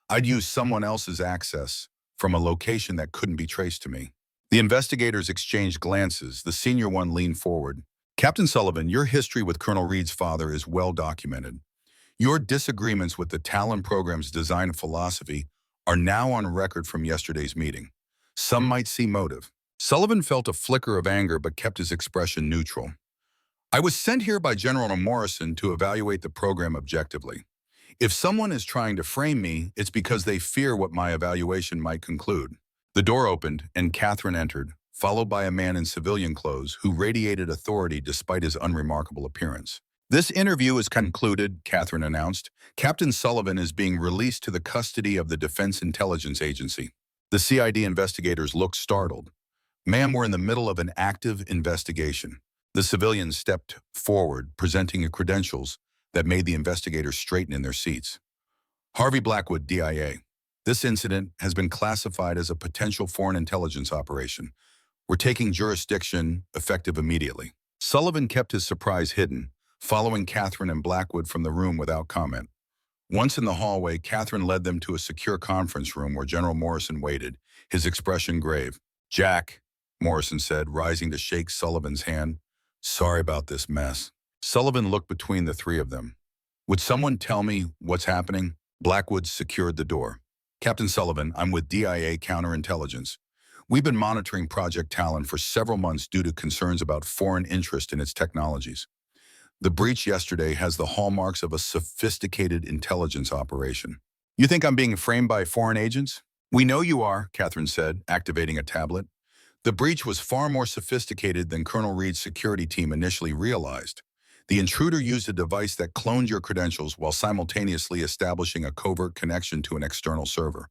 I'd use someone else's access from a location that couldn't be traced to me." The investigators exchanged glances. The senior one leaned forward. "Captain Sullivan, your history with Colonel Reed's father is well documented. Your disagreements with the Talon program's design philosophy are now on record from yesterday's meeting. Some might see motive." Sullivan felt a flicker of anger but kept his expression neutral. "I was sent here by General Morrison to evaluate the program objectively. If someone is trying to frame me, it's because they fear what my evaluation might conclude." The door opened and Catherine entered, followed by a man in civilian clothes who radiated authority despite his unremarkable appearance. "This interview is concluded," Catherine announced. "Captain Sullivan is being released to the custody of the Defense Intelligence Agency." The CID investigators looked startled. "Ma'am, we're in the middle of an active investigation." The civilians stepped forward, presenting credentials that made the investigators straighten in their seats. "Harvey Blackwood, DIA. This incident has been classified as a potential foreign intelligence operation. We're taking jurisdiction effective immediately." Sullivan kept his surprise hidden, following Catherine and Blackwood from the room without comment. Once in the hallway, Catherine led them to a secure conference room where General Morrison waited, his expression grave. "Jack," Morrison said, rising to shake Sullivan's hand. "Sorry about this mess." Sullivan looked between the three of them. "Would someone tell me what's happening?" Blackwood secured the door. "Captain Sullivan, I'm with DIA Counterintelligence. We've been monitoring Project Talon for several months due to concerns about foreign interest in its technologies. The breach yesterday has the hallmarks of a sophisticated intelligence operation." "You think I'm being framed by foreign agents?" "We know you are," Catherine said, activating a tablet. "The breach was far more sophisticated than Colonel Reed's security team initially realized. The intruder used a device that cloned your credentials while simultaneously establishing a covert connection to an external server.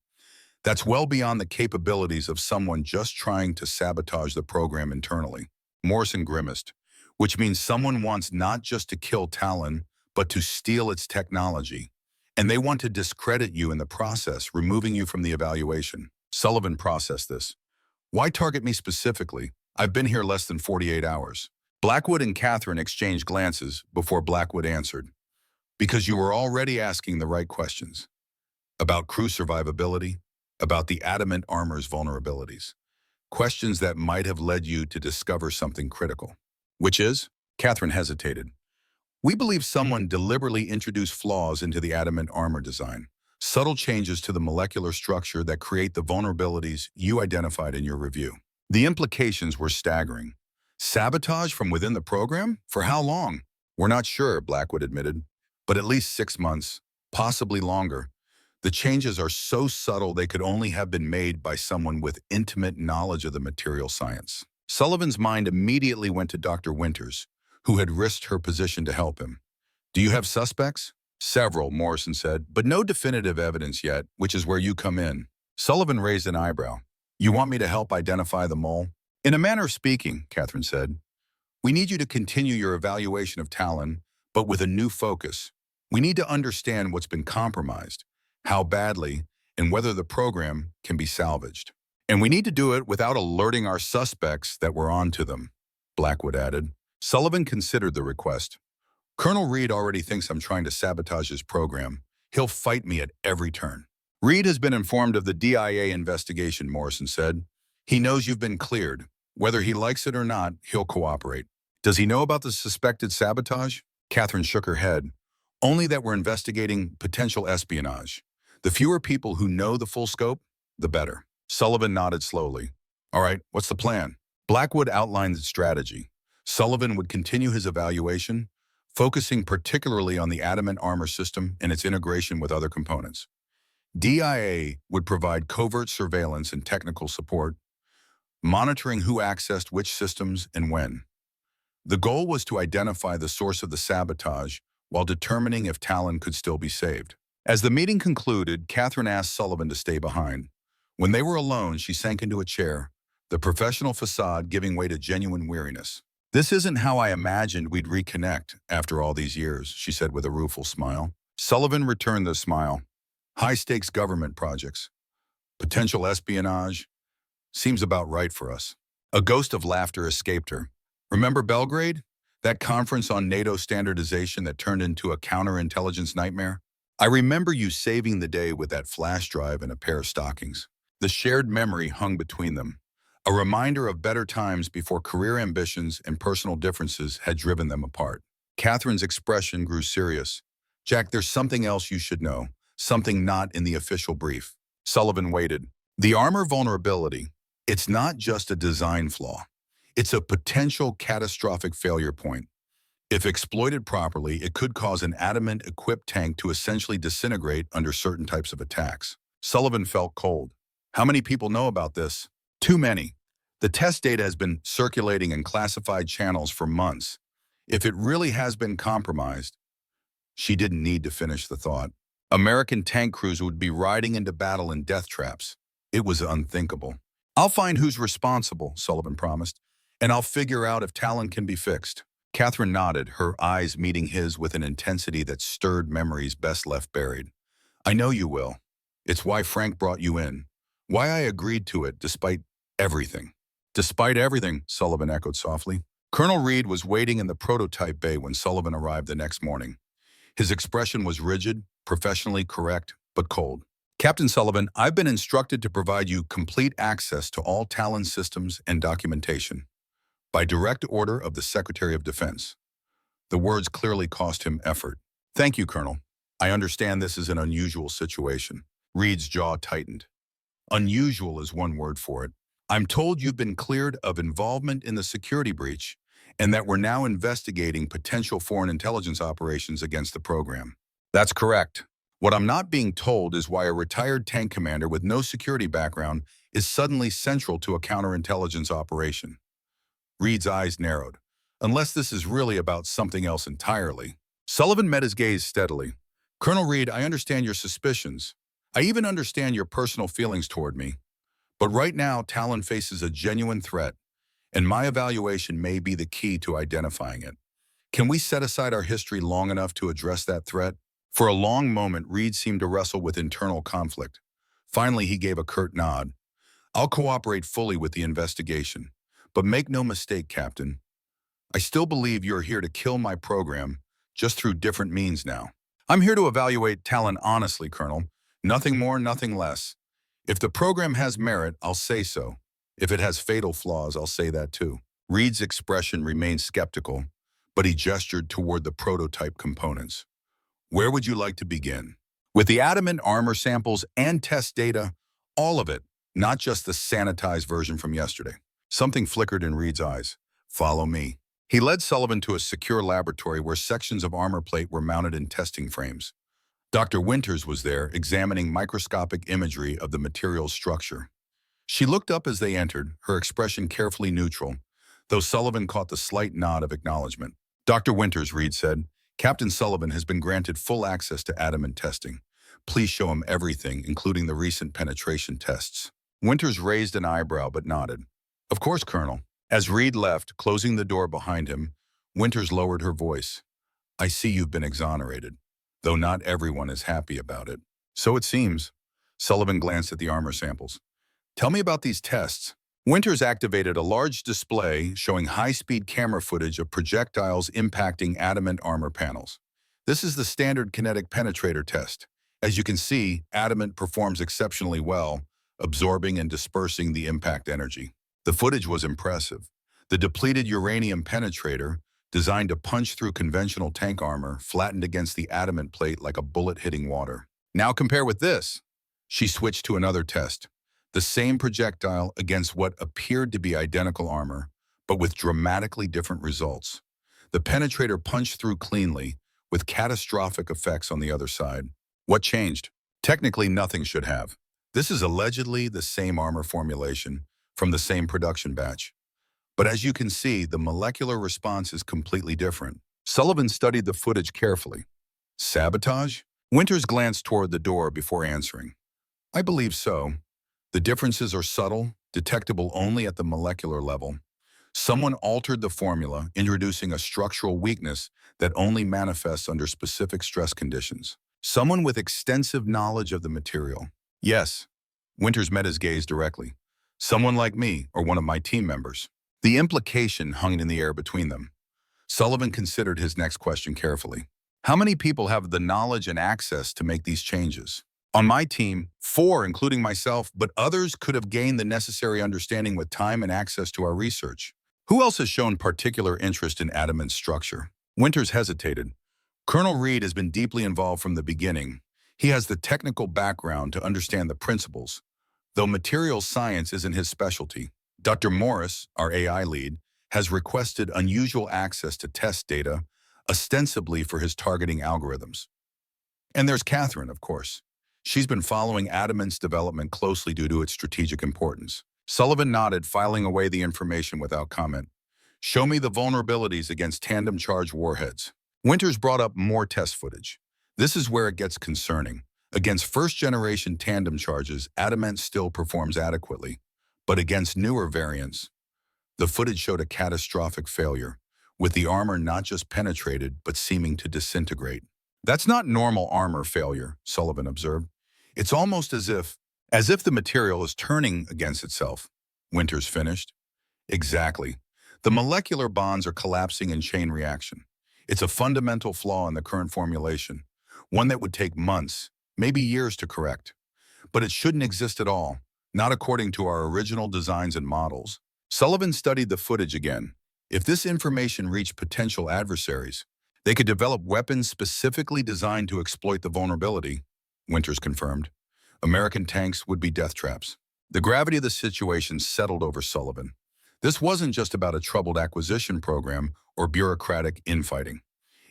That's well beyond the capabilities of someone just trying to sabotage the program internally." Morrison grimaced. "Which means someone wants not just to kill Talon, but to steal its technology. And they want to discredit you in the process, removing you from the evaluation." Sullivan processed this. "Why target me specifically? I've been here less than 48 hours. Blackwood and Catherine exchanged glances before Blackwood answered. Because you were already asking the right questions. About crew survivability, about the adamant armor's vulnerabilities. Questions that might have led you to discover something critical. Which is? Catherine hesitated. We believe someone deliberately introduced flaws into the adamant armor design. Subtle changes to the molecular structure that create the vulnerabilities you identified in your review. The implications were staggering. Sabotage from within the program? For how long? We're not sure, Blackwood admitted, but at least 6 months, possibly longer. The changes are so subtle they could only have been made by someone with intimate knowledge of the material science. Sullivan's mind immediately went to Dr. Winters, who had risked her position to help him. Do you have suspects? Several, Morrison said, but no definitive evidence yet, which is where you come in. Sullivan raised an eyebrow. You want me to help identify the mole? In a manner of speaking, Catherine said. We need you to continue your evaluation of Talon, but with a new focus. We need to understand what's been compromised, how badly, and whether the program can be salvaged. And we need to do it without alerting our suspects that we're on to them, Blackwood added. Sullivan considered the request. Colonel Reed already thinks I'm trying to sabotage his program. He'll fight me at every turn. Reed has been informed of the DIA investigation, Morrison said. He knows you've been cleared. Whether he likes it or not, he'll cooperate. Does he know about the suspected sabotage? Catherine shook her head. Only that we're investigating potential espionage. The fewer people who know the full scope, the better. Sullivan nodded slowly. All right, what's the plan? Blackwood outlined the strategy. Sullivan would continue his evaluation, focusing particularly on the adamant armor system and its integration with other components. DIA would provide covert surveillance and technical support, monitoring who accessed which systems and when. The goal was to identify the source of the sabotage while determining if Talon could still be saved. As the meeting concluded, Catherine asked Sullivan to stay behind. When they were alone, she sank into a chair, the professional facade giving way to genuine weariness. This isn't how I imagined we'd reconnect after all these years, she said with a rueful smile. Sullivan returned the smile. High-stakes government projects. Potential espionage. Seems about right for us. A ghost of laughter escaped her. Remember Belgrade? That conference on NATO standardization that turned into a counterintelligence nightmare? I remember you saving the day with that flash drive and a pair of stockings. The shared memory hung between them. A reminder of better times before career ambitions and personal differences had driven them apart. Catherine's expression grew serious. Jack, there's something else you should know. Something not in the official brief. Sullivan waited. The armor vulnerability, it's not just a design flaw. It's a potential catastrophic failure point. If exploited properly, it could cause an adamant-equipped tank to essentially disintegrate under certain types of attacks. Sullivan felt cold. How many people know about this? Too many. The test data has been circulating in classified channels for months. If it really has been compromised, she didn't need to finish the thought. American tank crews would be riding into battle in death traps. It was unthinkable. I'll find who's responsible, Sullivan promised, and I'll figure out if Talon can be fixed. Catherine nodded, her eyes meeting his with an intensity that stirred memories best left buried. I know you will. It's why Frank brought you in. Why I agreed to it despite everything. Despite everything, Sullivan echoed softly. Colonel Reed was waiting in the prototype bay when Sullivan arrived the next morning. His expression was rigid, professionally correct, but cold. Captain Sullivan, I've been instructed to provide you complete access to all Talon systems and documentation. By direct order of the Secretary of Defense. The words clearly cost him effort. Thank you, Colonel. I understand this is an unusual situation. Reed's jaw tightened. Unusual is one word for it. I'm told you've been cleared of involvement in the security breach and that we're now investigating potential foreign intelligence operations against the program. That's correct. What I'm not being told is why a retired tank commander with no security background is suddenly central to a counterintelligence operation. Reed's eyes narrowed. Unless this is really about something else entirely. Sullivan met his gaze steadily. Colonel Reed, I understand your suspicions. I even understand your personal feelings toward me. But right now, Talon faces a genuine threat, and my evaluation may be the key to identifying it. Can we set aside our history long enough to address that threat? For a long moment, Reed seemed to wrestle with internal conflict. Finally, he gave a curt nod. I'll cooperate fully with the investigation, But make no mistake, Captain, I still believe you're here to kill my program, just through different means now. I'm here to evaluate Talon honestly, Colonel. Nothing more, nothing less. If the program has merit, I'll say so. If it has fatal flaws, I'll say that too. Reed's expression remained skeptical, but he gestured toward the prototype components. Where would you like to begin? With the adamant armor samples and test data, all of it, not just the sanitized version from yesterday. Something flickered in Reed's eyes. Follow me. He led Sullivan to a secure laboratory where sections of armor plate were mounted in testing frames. Dr. Winters was there, examining microscopic imagery of the material's structure. She looked up as they entered, her expression carefully neutral, though Sullivan caught the slight nod of acknowledgement. Dr. Winters, Reed said, Captain Sullivan has been granted full access to adamant testing. Please show him everything, including the recent penetration tests. Winters raised an eyebrow but nodded. Of course, Colonel. As Reed left, closing the door behind him, Winters lowered her voice. I see you've been exonerated, though not everyone is happy about it. So it seems. Sullivan glanced at the armor samples. Tell me about these tests. Winters activated a large display showing high-speed camera footage of projectiles impacting adamant armor panels. This is the standard kinetic penetrator test. As you can see, adamant performs exceptionally well, absorbing and dispersing the impact energy. The footage was impressive. The depleted uranium penetrator, designed to punch through conventional tank armor, flattened against the adamant plate like a bullet hitting water. Now compare with this. She switched to another test. The same projectile against what appeared to be identical armor, but with dramatically different results. The penetrator punched through cleanly, with catastrophic effects on the other side. What changed? Technically, nothing should have. This is allegedly the same armor formulation from the same production batch. But as you can see, the molecular response is completely different. Sullivan studied the footage carefully. Sabotage? Winters glanced toward the door before answering. I believe so. The differences are subtle, detectable only at the molecular level. Someone altered the formula, introducing a structural weakness that only manifests under specific stress conditions. Someone with extensive knowledge of the material. Yes. Winters met his gaze directly. Someone like me, or one of my team members. The implication hung in the air between them. Sullivan considered his next question carefully. How many people have the knowledge and access to make these changes? On my team, 4, including myself, but others could have gained the necessary understanding with time and access to our research. Who else has shown particular interest in adamant structure? Winters hesitated. Colonel Reed has been deeply involved from the beginning. He has the technical background to understand the principles, though materials science isn't his specialty. Dr. Morris, our AI lead, has requested unusual access to test data, ostensibly for his targeting algorithms. And there's Catherine, of course. She's been following adamant's development closely due to its strategic importance. Sullivan nodded, filing away the information without comment. Show me the vulnerabilities against tandem charge warheads. Winters brought up more test footage. This is where it gets concerning. Against first-generation tandem charges, adamant still performs adequately. But against newer variants, the footage showed a catastrophic failure, with the armor not just penetrated, but seeming to disintegrate. That's not normal armor failure, Sullivan observed. It's almost as if the material is turning against itself. Winters finished. Exactly. The molecular bonds are collapsing in chain reaction. It's a fundamental flaw in the current formulation, one that would take months, maybe years to correct. But it shouldn't exist at all, not according to our original designs and models. Sullivan studied the footage again. If this information reached potential adversaries, they could develop weapons specifically designed to exploit the vulnerability, Winters confirmed. American tanks would be death traps. The gravity of the situation settled over Sullivan. This wasn't just about a troubled acquisition program or bureaucratic infighting.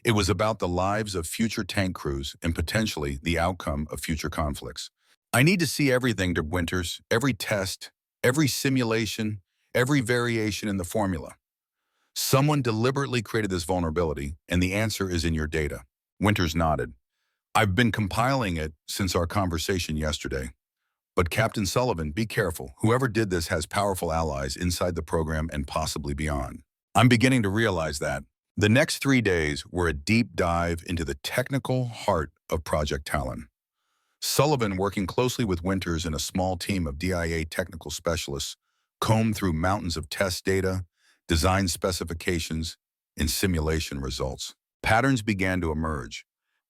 It was about the lives of future tank crews and potentially the outcome of future conflicts. I need to see everything, to Winters, every test, every simulation, every variation in the formula. Someone deliberately created this vulnerability, and the answer is in your data. Winters nodded. I've been compiling it since our conversation yesterday. But Captain Sullivan, be careful. Whoever did this has powerful allies inside the program and possibly beyond. I'm beginning to realize that. The next 3 days were a deep dive into the technical heart of Project Talon. Sullivan, working closely with Winters and a small team of DIA technical specialists, combed through mountains of test data, design specifications, and simulation results. Patterns began to emerge.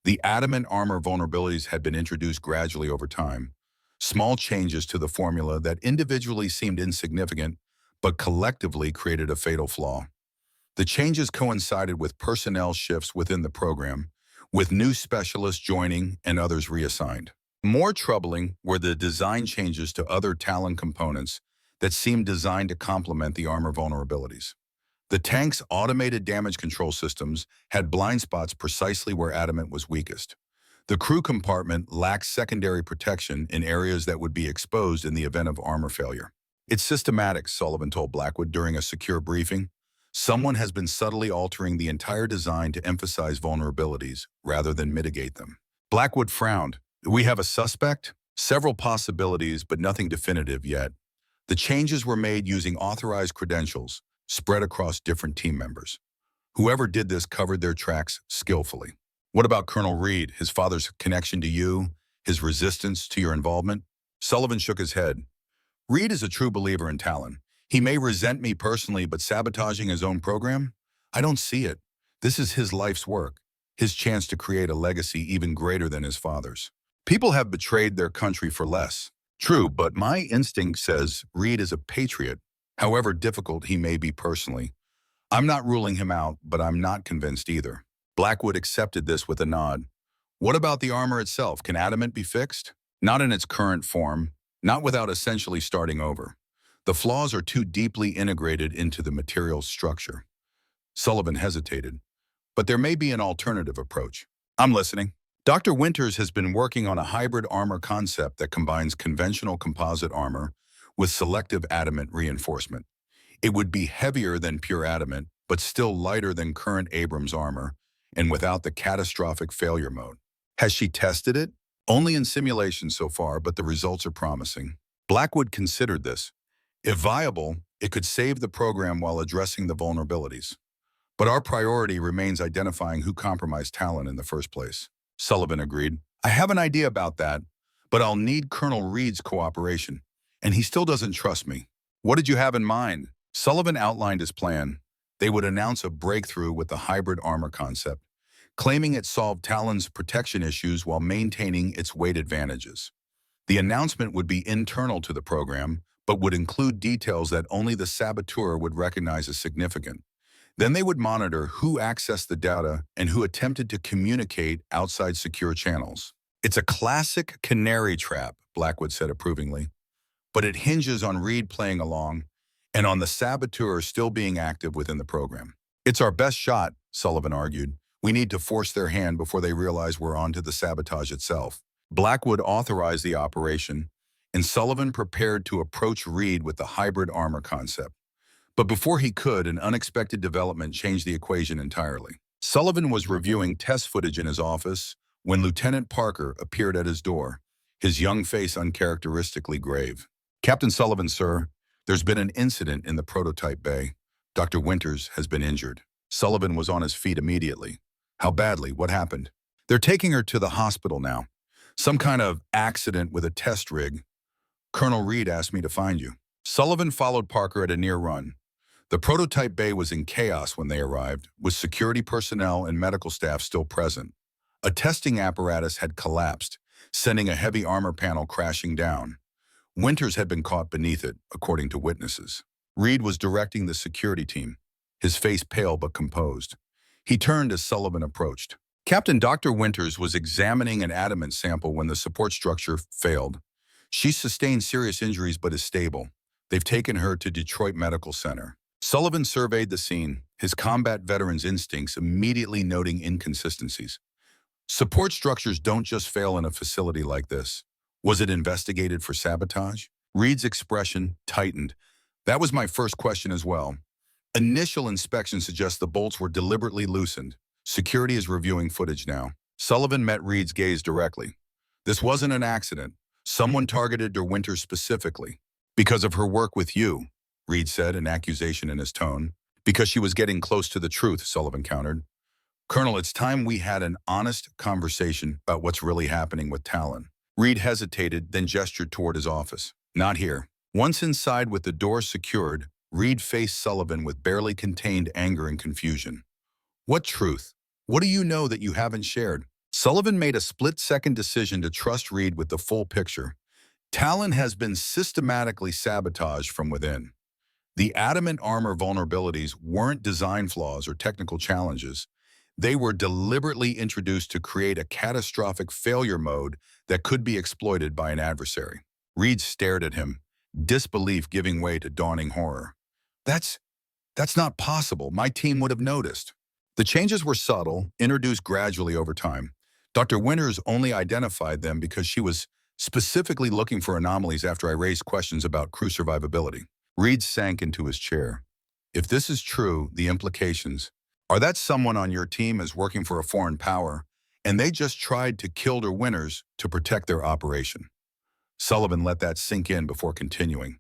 The adamant armor vulnerabilities had been introduced gradually over time. Small changes to the formula that individually seemed insignificant, but collectively created a fatal flaw. The changes coincided with personnel shifts within the program, with new specialists joining and others reassigned. More troubling were the design changes to other Talon components that seemed designed to complement the armor vulnerabilities. The tank's automated damage control systems had blind spots precisely where adamant was weakest. The crew compartment lacked secondary protection in areas that would be exposed in the event of armor failure. "It's systematic," Sullivan told Blackwood during a secure briefing. "Someone has been subtly altering the entire design to emphasize vulnerabilities rather than mitigate them." Blackwood frowned. "We have a suspect?" "Several possibilities, but nothing definitive yet. The changes were made using authorized credentials, spread across different team members. Whoever did this covered their tracks skillfully." "What about Colonel Reed, his father's connection to you, his resistance to your involvement?" Sullivan shook his head. "Reed is a true believer in Talon. He may resent me personally, but sabotaging his own program? I don't see it. This is his life's work, his chance to create a legacy even greater than his father's. People have betrayed their country for less. True, but my instinct says Reed is a patriot, however difficult he may be personally. I'm not ruling him out, but I'm not convinced either." Blackwood accepted this with a nod. "What about the armor itself? Can adamant be fixed?" "Not in its current form, not without essentially starting over. The flaws are too deeply integrated into the material's structure." Sullivan hesitated. "But there may be an alternative approach." "I'm listening." "Dr. Winters has been working on a hybrid armor concept that combines conventional composite armor with selective adamant reinforcement. It would be heavier than pure adamant, but still lighter than current Abrams armor, and without the catastrophic failure mode." "Has she tested it?" "Only in simulation so far, but the results are promising." Blackwood considered this. "If viable, it could save the program while addressing the vulnerabilities. But our priority remains identifying who compromised Talon in the first place." Sullivan agreed. "I have an idea about that, but I'll need Colonel Reed's cooperation, and he still doesn't trust me." "What did you have in mind?" Sullivan outlined his plan. They would announce a breakthrough with the hybrid armor concept, claiming it solved Talon's protection issues while maintaining its weight advantages. The announcement would be internal to the program, but would include details that only the saboteur would recognize as significant. Then they would monitor who accessed the data and who attempted to communicate outside secure channels. "It's a classic canary trap," Blackwood said approvingly. "But it hinges on Reed playing along and on the saboteur still being active within the program." "It's our best shot," Sullivan argued. "We need to force their hand before they realize we're onto the sabotage itself." Blackwood authorized the operation, and Sullivan prepared to approach Reed with the hybrid armor concept. But before he could, an unexpected development changed the equation entirely. Sullivan was reviewing test footage in his office when Lieutenant Parker appeared at his door, his young face uncharacteristically grave. "Captain Sullivan, sir, there's been an incident in the prototype bay. Dr. Winters has been injured." Sullivan was on his feet immediately. "How badly? What happened?" "They're taking her to the hospital now. Some kind of accident with a test rig. Colonel Reed asked me to find you." Sullivan followed Parker at a near run. The prototype bay was in chaos when they arrived, with security personnel and medical staff still present. A testing apparatus had collapsed, sending a heavy armor panel crashing down. Winters had been caught beneath it, according to witnesses. Reed was directing the security team, his face pale but composed. He turned as Sullivan approached. "Captain, Dr. Winters was examining an adamant sample when the support structure failed. She sustained serious injuries but is stable. They've taken her to Detroit Medical Center." Sullivan surveyed the scene, his combat veteran's instincts immediately noting inconsistencies. Support structures don't just fail in a facility like this. Was it investigated for sabotage? Reed's expression tightened. "That was my first question as well. Initial inspection suggests the bolts were deliberately loosened. Security is reviewing footage now." Sullivan met Reed's gaze directly. "This wasn't an accident. Someone targeted Der Winters specifically." "Because of her work with you," Reed said, an accusation in his tone. "Because she was getting close to the truth," Sullivan countered. "Colonel, it's time we had an honest conversation about what's really happening with Talon." Reed hesitated, then gestured toward his office. "Not here." Once inside with the door secured, Reed faced Sullivan with barely contained anger and confusion. What truth? What do you know that you haven't shared? Sullivan made a split-second decision to trust Reed with the full picture. Talon has been systematically sabotaged from within. The adamant armor vulnerabilities weren't design flaws or technical challenges. They were deliberately introduced to create a catastrophic failure mode that could be exploited by an adversary. Reed stared at him, disbelief giving way to dawning horror. That's not possible. My team would have noticed. The changes were subtle, introduced gradually over time. Dr. Winters only identified them because she was specifically looking for anomalies after I raised questions about crew survivability. Reed sank into his chair. If this is true, the implications are that someone on your team is working for a foreign power, and they just tried to kill their Winters to protect their operation. Sullivan let that sink in before continuing.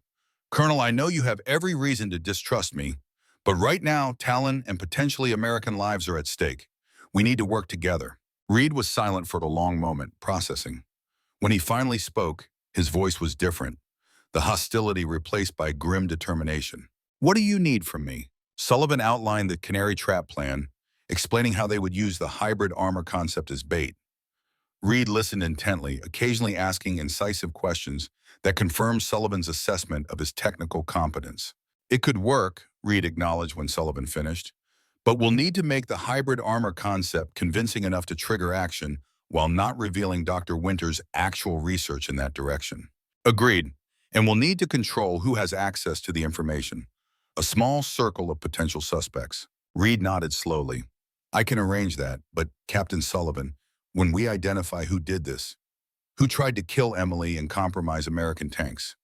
Colonel, I know you have every reason to distrust me, but right now, Talon and potentially American lives are at stake. We need to work together. Reed was silent for a long moment, processing. When he finally spoke, his voice was different, the hostility replaced by grim determination. What do you need from me? Sullivan outlined the Canary Trap plan, explaining how they would use the hybrid armor concept as bait. Reed listened intently, occasionally asking incisive questions that confirmed Sullivan's assessment of his technical competence. It could work, Reed acknowledged when Sullivan finished, but we'll need to make the hybrid armor concept convincing enough to trigger action while not revealing Dr. Winters' actual research in that direction. Agreed, and we'll need to control who has access to the information. A small circle of potential suspects. Reed nodded slowly. I can arrange that, but Captain Sullivan, when we identify who did this, who tried to kill Emily and compromise American tanks,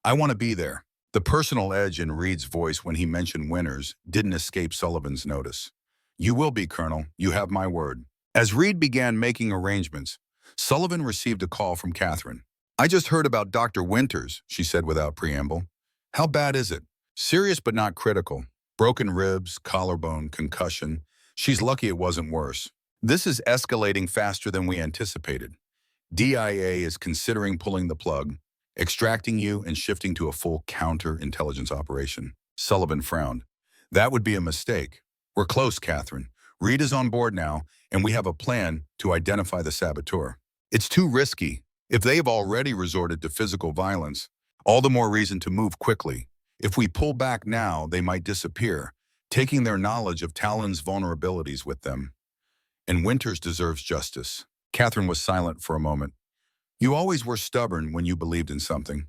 I want to be there. The personal edge in Reed's voice when he mentioned Winters didn't escape Sullivan's notice. You will be, Colonel. You have my word. As Reed began making arrangements, Sullivan received a call from Catherine. I just heard about Dr. Winters, she said without preamble. How bad is it? Serious but not critical. Broken ribs, collarbone, concussion. She's lucky it wasn't worse. This is escalating faster than we anticipated. DIA is considering pulling the plug, extracting you and shifting to a full counter-intelligence operation. Sullivan frowned. That would be a mistake. We're close, Catherine. Reed is on board now, and we have a plan to identify the saboteur. It's too risky. If they have already resorted to physical violence, all the more reason to move quickly. If we pull back now, they might disappear, taking their knowledge of Talon's vulnerabilities with them. And Winters deserves justice. Catherine was silent for a moment. You always were stubborn when you believed in something.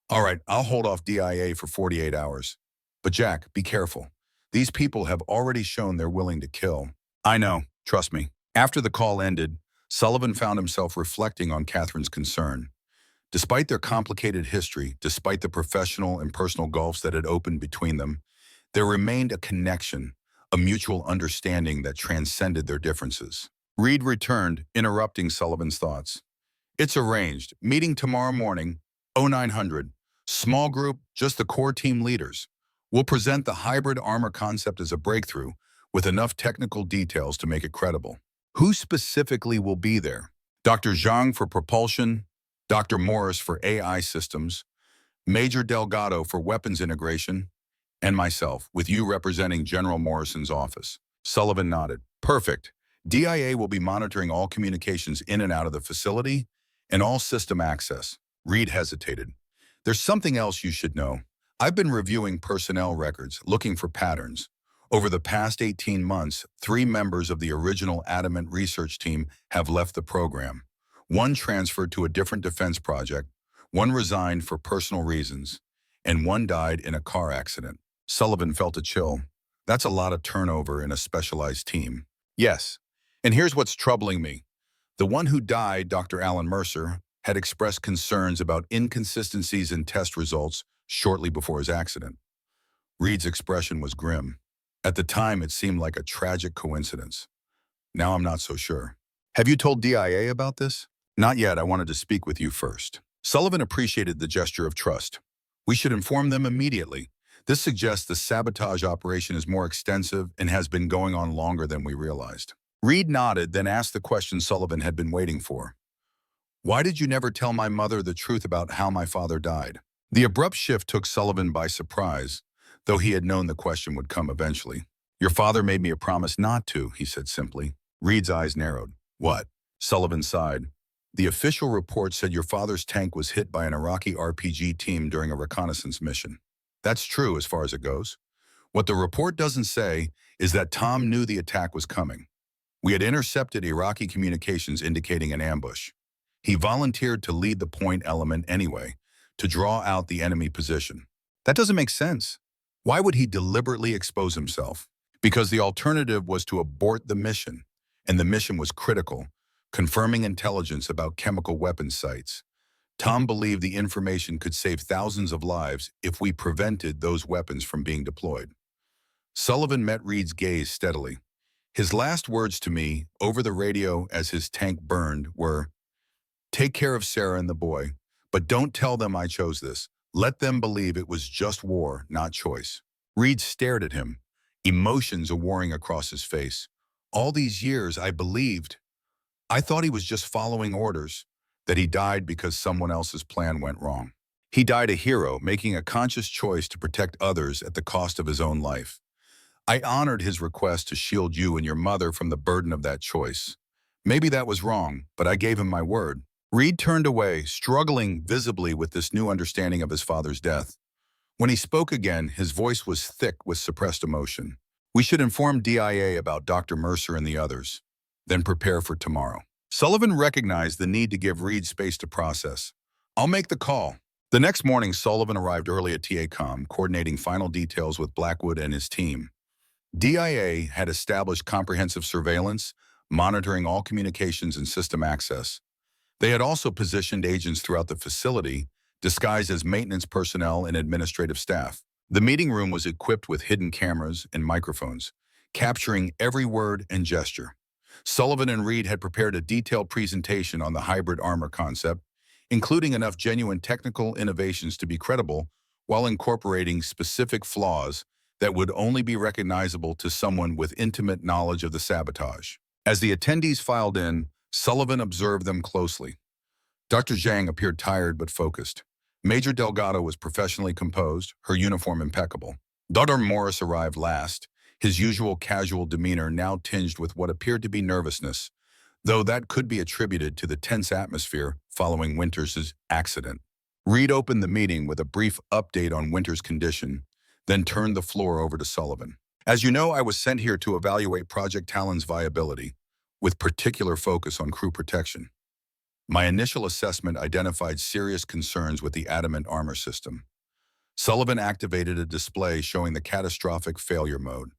All right, I'll hold off DIA for 48 hours. But Jack, be careful. These people have already shown they're willing to kill. I know, trust me. After the call ended, Sullivan found himself reflecting on Catherine's concern. Despite their complicated history, despite the professional and personal gulfs that had opened between them, there remained a connection, a mutual understanding that transcended their differences. Reed returned, interrupting Sullivan's thoughts. It's arranged. Meeting tomorrow morning, 0900. Small group, just the core team leaders. We'll present the hybrid armor concept as a breakthrough with enough technical details to make it credible. Who specifically will be there? Dr. Zhang for propulsion, Dr. Morris for AI systems, Major Delgado for weapons integration, and myself, with you representing General Morrison's office. Sullivan nodded. Perfect. DIA will be monitoring all communications in and out of the facility and all system access. Reed hesitated. There's something else you should know. I've been reviewing personnel records, looking for patterns. Over the past 18 months, 3 members of the original Adamant research team have left the program. One transferred to a different defense project, one resigned for personal reasons, and one died in a car accident. Sullivan felt a chill. That's a lot of turnover in a specialized team. Yes, and here's what's troubling me. The one who died, Dr. Alan Mercer, had expressed concerns about inconsistencies in test results shortly before his accident. Reed's expression was grim. At the time, it seemed like a tragic coincidence. Now I'm not so sure. Have you told DIA about this? Not yet. I wanted to speak with you first. Sullivan appreciated the gesture of trust. We should inform them immediately. This suggests the sabotage operation is more extensive and has been going on longer than we realized. Reed nodded, then asked the question Sullivan had been waiting for. Why did you never tell my mother the truth about how my father died? The abrupt shift took Sullivan by surprise, though he had known the question would come eventually. "Your father made me a promise not to," he said simply. Reed's eyes narrowed. "What?" Sullivan sighed. "The official report said your father's tank was hit by an Iraqi RPG team during a reconnaissance mission. That's true as far as it goes. What the report doesn't say is that Tom knew the attack was coming. We had intercepted Iraqi communications indicating an ambush. He volunteered to lead the point element anyway, to draw out the enemy position. That doesn't make sense. Why would he deliberately expose himself? Because the alternative was to abort the mission, and the mission was critical, confirming intelligence about chemical weapons sites. Tom believed the information could save thousands of lives if we prevented those weapons from being deployed." Sullivan met Reed's gaze steadily. "His last words to me, over the radio as his tank burned, were, 'Take care of Sarah and the boy, but don't tell them I chose this. Let them believe it was just war, not choice.'" Reed stared at him, emotions warring across his face. "All these years I believed. I thought he was just following orders, that he died because someone else's plan went wrong. He died a hero, making a conscious choice to protect others at the cost of his own life. I honored his request to shield you and your mother from the burden of that choice. Maybe that was wrong, but I gave him my word." Reed turned away, struggling visibly with this new understanding of his father's death. When he spoke again, his voice was thick with suppressed emotion. "We should inform DIA about Dr. Mercer and the others, then prepare for tomorrow." Sullivan recognized the need to give Reed space to process. "I'll make the call." The next morning, Sullivan arrived early at TACOM, coordinating final details with Blackwood and his team. DIA had established comprehensive surveillance, monitoring all communications and system access. They had also positioned agents throughout the facility, disguised as maintenance personnel and administrative staff. The meeting room was equipped with hidden cameras and microphones, capturing every word and gesture. Sullivan and Reed had prepared a detailed presentation on the hybrid armor concept, including enough genuine technical innovations to be credible while incorporating specific flaws that would only be recognizable to someone with intimate knowledge of the sabotage. As the attendees filed in, Sullivan observed them closely. Dr. Zhang appeared tired but focused. Major Delgado was professionally composed, her uniform impeccable. Dr. Morris arrived last, his usual casual demeanor now tinged with what appeared to be nervousness, though that could be attributed to the tense atmosphere following Winters' accident. Reed opened the meeting with a brief update on Winters' condition, then turned the floor over to Sullivan. "As you know, I was sent here to evaluate Project Talon's viability, with particular focus on crew protection. My initial assessment identified serious concerns with the adamant armor system." Sullivan activated a display showing the catastrophic failure mode.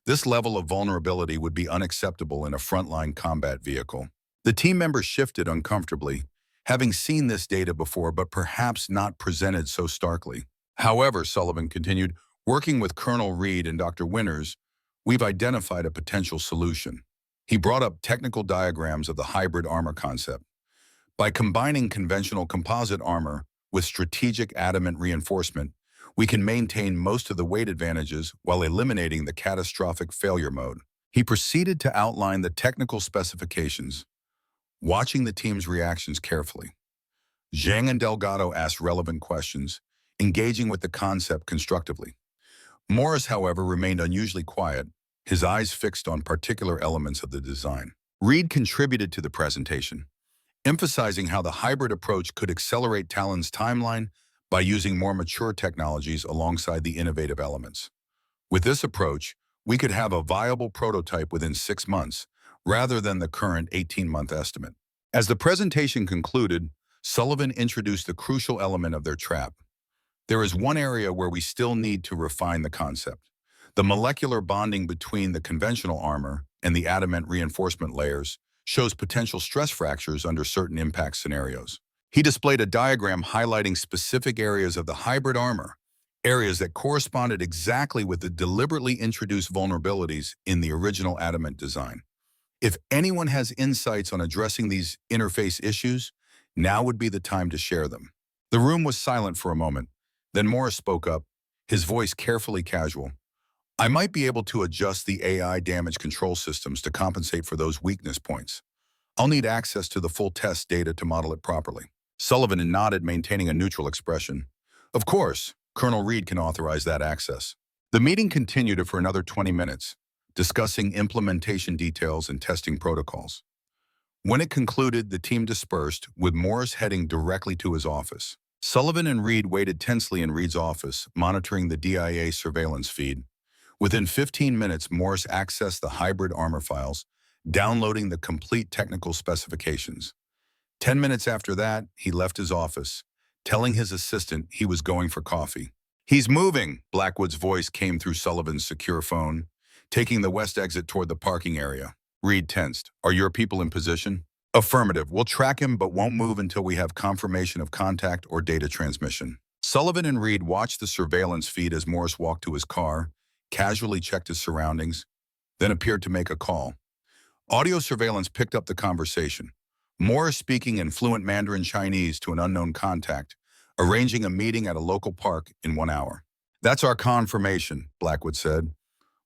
This level of vulnerability would be unacceptable in a frontline combat vehicle. The team members shifted uncomfortably, having seen this data before but perhaps not presented so starkly. "However," Sullivan continued, "working with Colonel Reed and Dr. Winters, we've identified a potential solution." He brought up technical diagrams of the hybrid armor concept. "By combining conventional composite armor with strategic adamant reinforcement, we can maintain most of the weight advantages while eliminating the catastrophic failure mode." He proceeded to outline the technical specifications, watching the team's reactions carefully. Zhang and Delgado asked relevant questions, engaging with the concept constructively. Morris, however, remained unusually quiet, his eyes fixed on particular elements of the design. Reed contributed to the presentation, emphasizing how the hybrid approach could accelerate Talon's timeline by using more mature technologies alongside the innovative elements. With this approach, we could have a viable prototype within 6 months, rather than the current 18-month estimate. As the presentation concluded, Sullivan introduced the crucial element of their trap. "There is one area where we still need to refine the concept. The molecular bonding between the conventional armor and the adamant reinforcement layers shows potential stress fractures under certain impact scenarios." He displayed a diagram highlighting specific areas of the hybrid armor, areas that corresponded exactly with the deliberately introduced vulnerabilities in the original adamant design. If anyone has insights on addressing these interface issues, now would be the time to share them. The room was silent for a moment. Then Morris spoke up, his voice carefully casual. "I might be able to adjust the AI damage control systems to compensate for those weakness points. I'll need access to the full test data to model it properly." Sullivan nodded, maintaining a neutral expression. Of course, Colonel Reed can authorize that access. The meeting continued for another 20 minutes, discussing implementation details and testing protocols. When it concluded, the team dispersed, with Morris heading directly to his office. Sullivan and Reed waited tensely in Reed's office, monitoring the DIA surveillance feed. Within 15 minutes, Morris accessed the hybrid armor files, downloading the complete technical specifications. 10 minutes after that, he left his office, telling his assistant he was going for coffee. "He's moving," Blackwood's voice came through Sullivan's secure phone, taking the west exit toward the parking area. Reed tensed. "Are your people in position?" "Affirmative. We'll track him but won't move until we have confirmation of contact or data transmission." Sullivan and Reed watched the surveillance feed as Morris walked to his car, casually checked his surroundings, then appeared to make a call. Audio surveillance picked up the conversation. Morris speaking in fluent Mandarin Chinese to an unknown contact, arranging a meeting at a local park in 1 hour. "That's our confirmation," Blackwood said.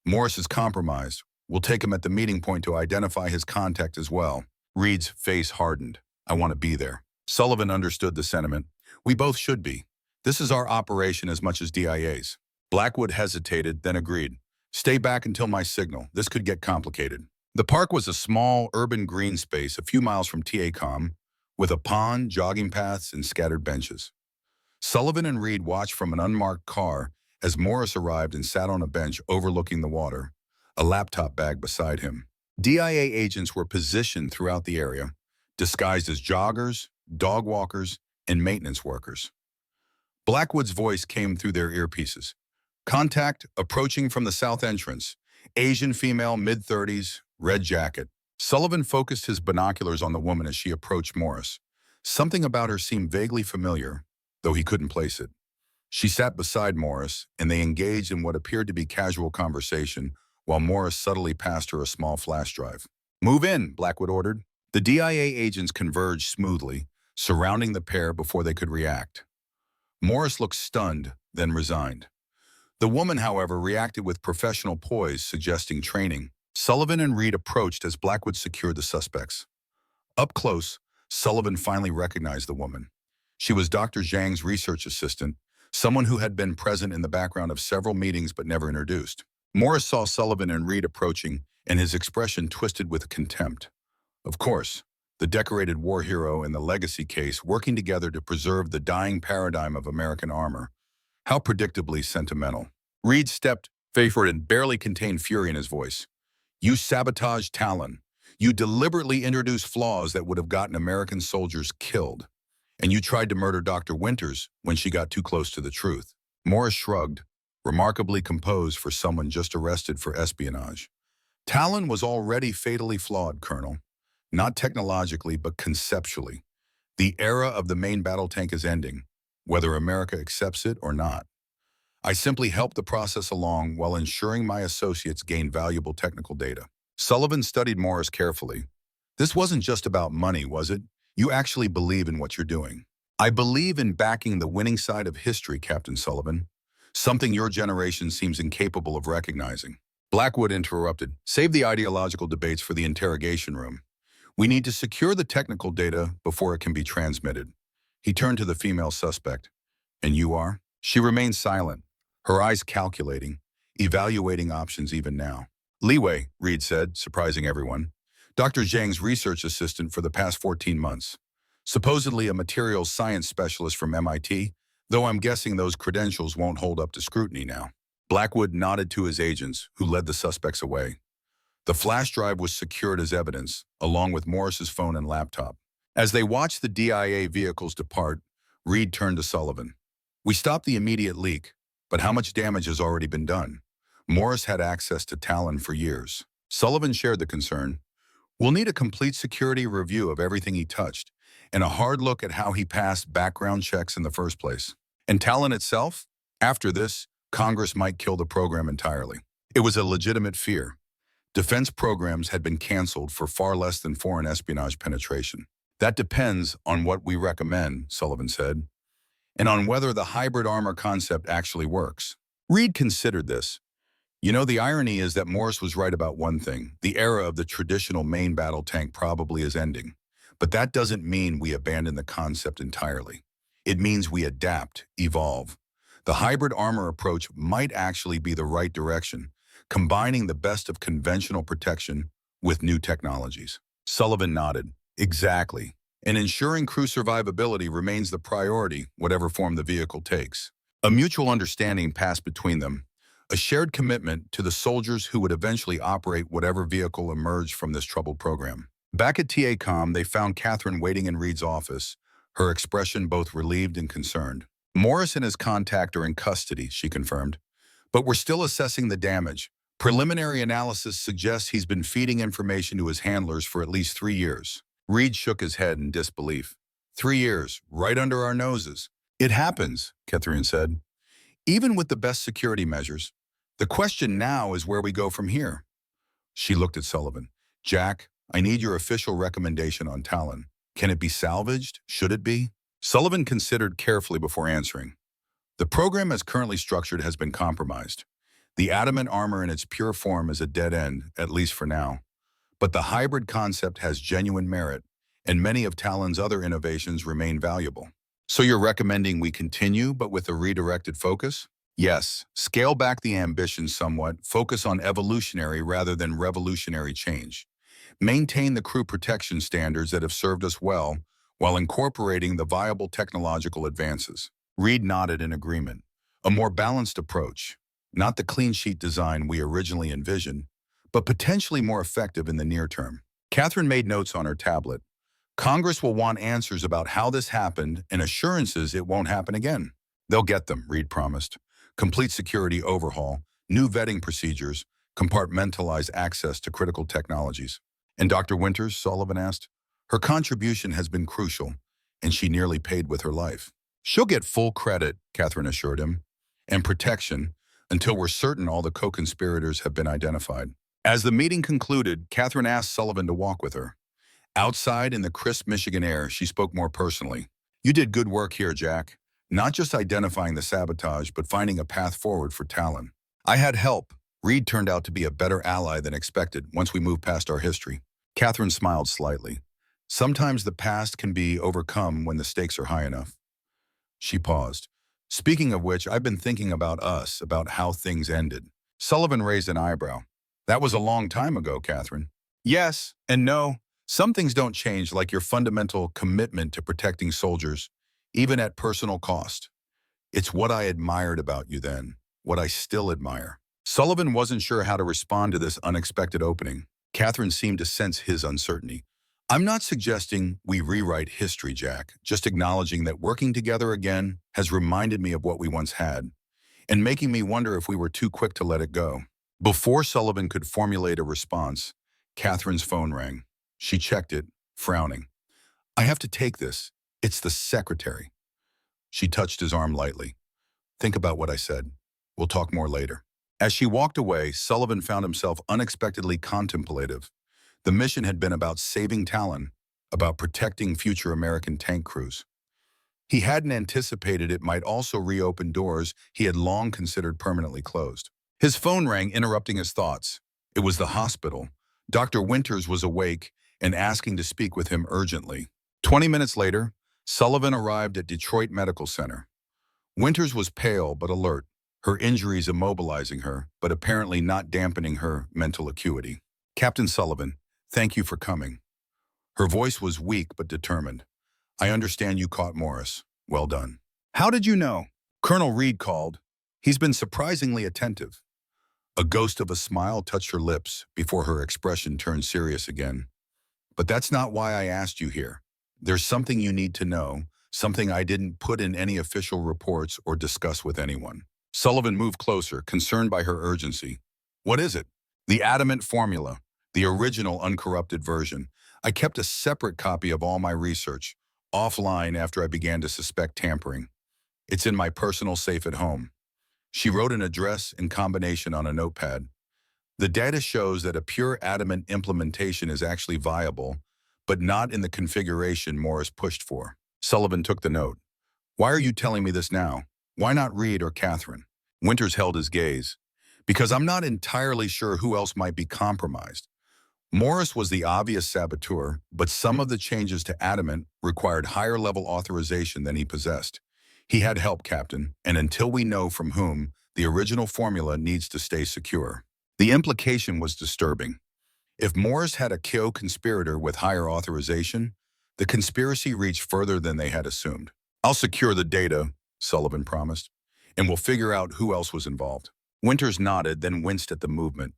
"Morris is compromised. We'll take him at the meeting point to identify his contact as well." Reed's face hardened. "I want to be there." Sullivan understood the sentiment. "We both should be. This is our operation as much as DIA's. Blackwood hesitated, then agreed. "Stay back until my signal. This could get complicated." The park was a small, urban green space a few miles from TACOM, with a pond, jogging paths, and scattered benches. Sullivan and Reed watched from an unmarked car as Morris arrived and sat on a bench overlooking the water, a laptop bag beside him. DIA agents were positioned throughout the area, disguised as joggers, dog walkers, and maintenance workers. Blackwood's voice came through their earpieces. "Contact approaching from the south entrance. Asian female, mid-30s, red jacket." Sullivan focused his binoculars on the woman as she approached Morris. Something about her seemed vaguely familiar, though he couldn't place it. She sat beside Morris, and they engaged in what appeared to be casual conversation, while Morris subtly passed her a small flash drive. "Move in," Blackwood ordered. The DIA agents converged smoothly, surrounding the pair before they could react. Morris looked stunned, then resigned. The woman, however, reacted with professional poise, suggesting training. Sullivan and Reed approached as Blackwood secured the suspects. Up close, Sullivan finally recognized the woman. She was Dr. Zhang's research assistant, someone who had been present in the background of several meetings but never introduced. Morris saw Sullivan and Reed approaching, and his expression twisted with contempt. Of course, the decorated war hero and the legacy case working together to preserve the dying paradigm of American armor. How predictably sentimental. Reed stepped forward and barely contained fury in his voice. "You sabotaged Talon. You deliberately introduced flaws that would have gotten American soldiers killed. And you tried to murder Dr. Winters when she got too close to the truth." Morris shrugged, remarkably composed for someone just arrested for espionage. "Talon was already fatally flawed, Colonel. Not technologically, but conceptually. The era of the main battle tank is ending, whether America accepts it or not. I simply helped the process along while ensuring my associates gain valuable technical data." Sullivan studied Morris carefully. "This wasn't just about money, was it? You actually believe in what you're doing." "I believe in backing the winning side of history, Captain Sullivan. Something your generation seems incapable of recognizing." Blackwood interrupted. "Save the ideological debates for the interrogation room. We need to secure the technical data before it can be transmitted." He turned to the female suspect. "And you are?" She remained silent, her eyes calculating, evaluating options even now. "Leeway," Reed said, surprising everyone. "Dr. Zhang's research assistant for the past 14 months. Supposedly a materials science specialist from MIT, though I'm guessing those credentials won't hold up to scrutiny now." Blackwood nodded to his agents, who led the suspects away. The flash drive was secured as evidence, along with Morris's phone and laptop. As they watched the DIA vehicles depart, Reed turned to Sullivan. "We stopped the immediate leak, but how much damage has already been done? Morris had access to Talon for years." Sullivan shared the concern. "We'll need a complete security review of everything he touched, and a hard look at how he passed background checks in the first place. And Talon itself? After this, Congress might kill the program entirely." It was a legitimate fear. Defense programs had been canceled for far less than foreign espionage penetration. "That depends on what we recommend," Sullivan said, "and on whether the hybrid armor concept actually works." Reed considered this. "You know, the irony is that Morris was right about one thing. The era of the traditional main battle tank probably is ending. But that doesn't mean we abandon the concept entirely. It means we adapt, evolve. The hybrid armor approach might actually be the right direction, combining the best of conventional protection with new technologies. Sullivan nodded. Exactly. And ensuring crew survivability remains the priority, whatever form the vehicle takes. A mutual understanding passed between them, a shared commitment to the soldiers who would eventually operate whatever vehicle emerged from this troubled program. Back at TACOM, they found Catherine waiting in Reed's office, her expression both relieved and concerned. Morris and his contact are in custody, she confirmed, but we're still assessing the damage. Preliminary analysis suggests he's been feeding information to his handlers for at least 3 years. Reed shook his head in disbelief. 3 years, right under our noses. It happens, Catherine said. Even with the best security measures, the question now is where we go from here. She looked at Sullivan. Jack, I need your official recommendation on Talon. Can it be salvaged? Should it be? Sullivan considered carefully before answering. The program as currently structured has been compromised. The adamant armor in its pure form is a dead end, at least for now. But the hybrid concept has genuine merit, and many of Talon's other innovations remain valuable. So you're recommending we continue, but with a redirected focus? Yes, scale back the ambition somewhat, focus on evolutionary rather than revolutionary change. Maintain the crew protection standards that have served us well, while incorporating the viable technological advances. Reed nodded in agreement. A more balanced approach, not the clean sheet design we originally envisioned, but potentially more effective in the near term. Catherine made notes on her tablet. Congress will want answers about how this happened and assurances it won't happen again. They'll get them, Reed promised. Complete security overhaul, new vetting procedures, compartmentalized access to critical technologies. And Dr. Winters, Sullivan asked? Her contribution has been crucial, and she nearly paid with her life. She'll get full credit, Catherine assured him, and protection until we're certain all the co-conspirators have been identified. As the meeting concluded, Catherine asked Sullivan to walk with her. Outside in the crisp Michigan air, she spoke more personally. You did good work here, Jack. Not just identifying the sabotage, but finding a path forward for Talon. I had help. Reed turned out to be a better ally than expected once we moved past our history. Catherine smiled slightly. Sometimes the past can be overcome when the stakes are high enough. She paused. Speaking of which, I've been thinking about us, about how things ended. Sullivan raised an eyebrow. That was a long time ago, Catherine. Yes and no. Some things don't change, like your fundamental commitment to protecting soldiers, even at personal cost. It's what I admired about you then, what I still admire. Sullivan wasn't sure how to respond to this unexpected opening. Catherine seemed to sense his uncertainty. I'm not suggesting we rewrite history, Jack, just acknowledging that working together again has reminded me of what we once had, and making me wonder if we were too quick to let it go. Before Sullivan could formulate a response, Catherine's phone rang. She checked it, frowning. I have to take this. It's the secretary. She touched his arm lightly. Think about what I said. We'll talk more later. As she walked away, Sullivan found himself unexpectedly contemplative. The mission had been about saving Talon, about protecting future American tank crews. He hadn't anticipated it might also reopen doors he had long considered permanently closed. His phone rang, interrupting his thoughts. It was the hospital. Dr. Winters was awake and asking to speak with him urgently. 20 minutes later, Sullivan arrived at Detroit Medical Center. Winters was pale but alert, her injuries immobilizing her, but apparently not dampening her mental acuity. Captain Sullivan, thank you for coming. Her voice was weak but determined. I understand you caught Morris. Well done. How did you know? Colonel Reed called. He's been surprisingly attentive. A ghost of a smile touched her lips before her expression turned serious again. But that's not why I asked you here. There's something you need to know, something I didn't put in any official reports or discuss with anyone. Sullivan moved closer, concerned by her urgency. What is it? The adamant formula, the original uncorrupted version. I kept a separate copy of all my research, offline after I began to suspect tampering. It's in my personal safe at home. She wrote an address and combination on a notepad. The data shows that a pure adamant implementation is actually viable, but not in the configuration Morris pushed for. Sullivan took the note. Why are you telling me this now? Why not Reed or Catherine? Winters held his gaze. Because I'm not entirely sure who else might be compromised. Morris was the obvious saboteur, but some of the changes to Adamant required higher-level authorization than he possessed. He had help, Captain, and until we know from whom, the original formula needs to stay secure. The implication was disturbing. If Morris had a co-conspirator with higher authorization, the conspiracy reached further than they had assumed. "I'll secure the data," Sullivan promised, "and we'll figure out who else was involved." Winters nodded, then winced at the movement.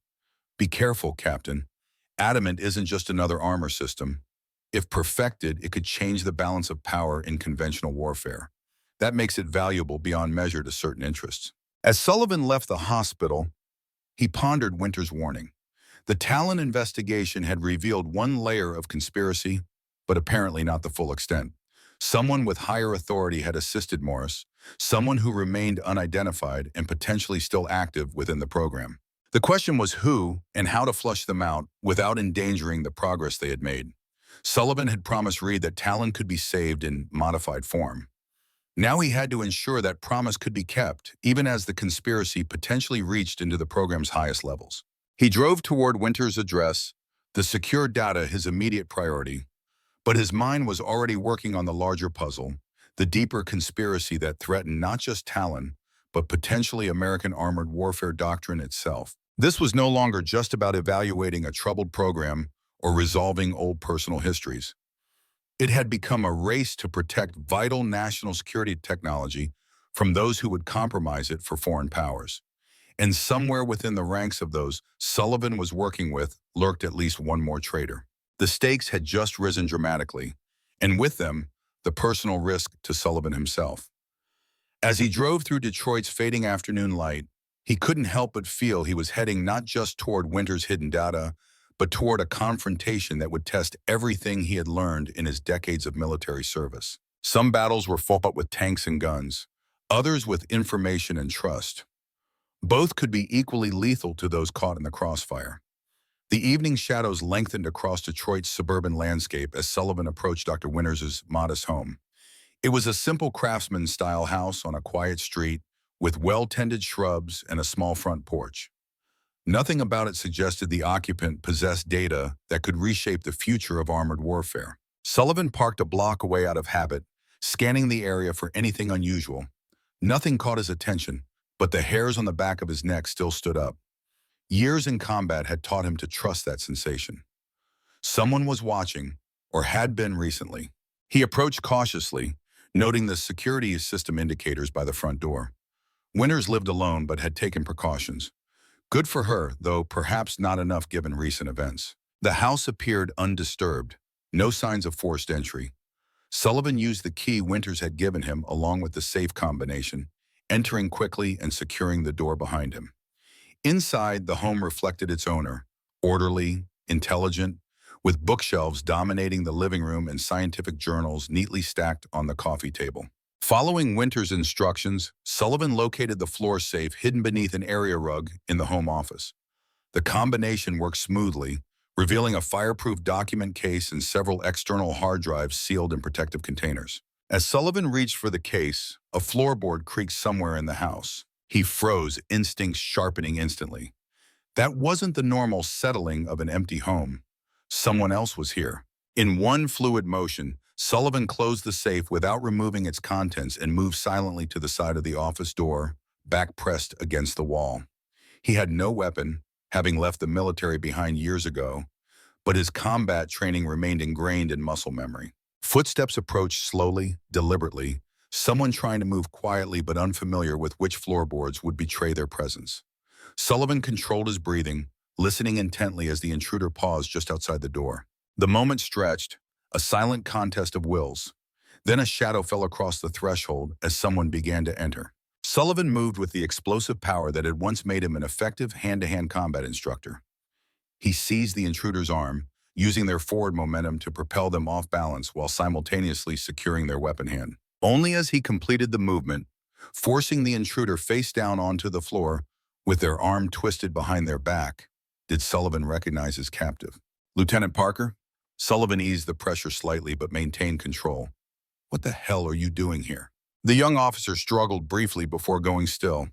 "Be careful, Captain. Adamant isn't just another armor system. If perfected, it could change the balance of power in conventional warfare. That makes it valuable beyond measure to certain interests." As Sullivan left the hospital, he pondered Winter's warning. The Talon investigation had revealed one layer of conspiracy, but apparently not the full extent. Someone with higher authority had assisted Morris, someone who remained unidentified and potentially still active within the program. The question was who and how to flush them out without endangering the progress they had made. Sullivan had promised Reed that Talon could be saved in modified form. Now he had to ensure that promise could be kept, even as the conspiracy potentially reached into the program's highest levels. He drove toward Winter's address, the secure data his immediate priority, but his mind was already working on the larger puzzle, the deeper conspiracy that threatened not just Talon, but potentially American armored warfare doctrine itself. This was no longer just about evaluating a troubled program or resolving old personal histories. It had become a race to protect vital national security technology from those who would compromise it for foreign powers. And somewhere within the ranks of those Sullivan was working with lurked at least one more traitor. The stakes had just risen dramatically, and with them, the personal risk to Sullivan himself. As he drove through Detroit's fading afternoon light, he couldn't help but feel he was heading not just toward Winter's hidden data, but toward a confrontation that would test everything he had learned in his decades of military service. Some battles were fought with tanks and guns, others with information and trust. Both could be equally lethal to those caught in the crossfire. The evening shadows lengthened across Detroit's suburban landscape as Sullivan approached Dr. Winters' modest home. It was a simple craftsman-style house on a quiet street with well-tended shrubs and a small front porch. Nothing about it suggested the occupant possessed data that could reshape the future of armored warfare. Sullivan parked a block away out of habit, scanning the area for anything unusual. Nothing caught his attention, but the hairs on the back of his neck still stood up. Years in combat had taught him to trust that sensation. Someone was watching, or had been recently. He approached cautiously, noting the security system indicators by the front door. Winters lived alone but had taken precautions. Good for her, though perhaps not enough given recent events. The house appeared undisturbed, no signs of forced entry. Sullivan used the key Winters had given him along with the safe combination, entering quickly and securing the door behind him. Inside, the home reflected its owner, orderly, intelligent, with bookshelves dominating the living room and scientific journals neatly stacked on the coffee table. Following Winters' instructions, Sullivan located the floor safe hidden beneath an area rug in the home office. The combination worked smoothly, revealing a fireproof document case and several external hard drives sealed in protective containers. As Sullivan reached for the case, a floorboard creaked somewhere in the house. He froze, instincts sharpening instantly. That wasn't the normal settling of an empty home. Someone else was here. In one fluid motion, Sullivan closed the safe without removing its contents and moved silently to the side of the office door, back pressed against the wall. He had no weapon, having left the military behind years ago, but his combat training remained ingrained in muscle memory. Footsteps approached slowly, deliberately, someone trying to move quietly but unfamiliar with which floorboards would betray their presence. Sullivan controlled his breathing, listening intently as the intruder paused just outside the door. The moment stretched, a silent contest of wills. Then a shadow fell across the threshold as someone began to enter. Sullivan moved with the explosive power that had once made him an effective hand-to-hand combat instructor. He seized the intruder's arm, using their forward momentum to propel them off balance while simultaneously securing their weapon hand. Only as he completed the movement, forcing the intruder face down onto the floor with their arm twisted behind their back, did Sullivan recognize his captive. "Lieutenant Parker?" Sullivan eased the pressure slightly but maintained control. "What the hell are you doing here?" The young officer struggled briefly before going still.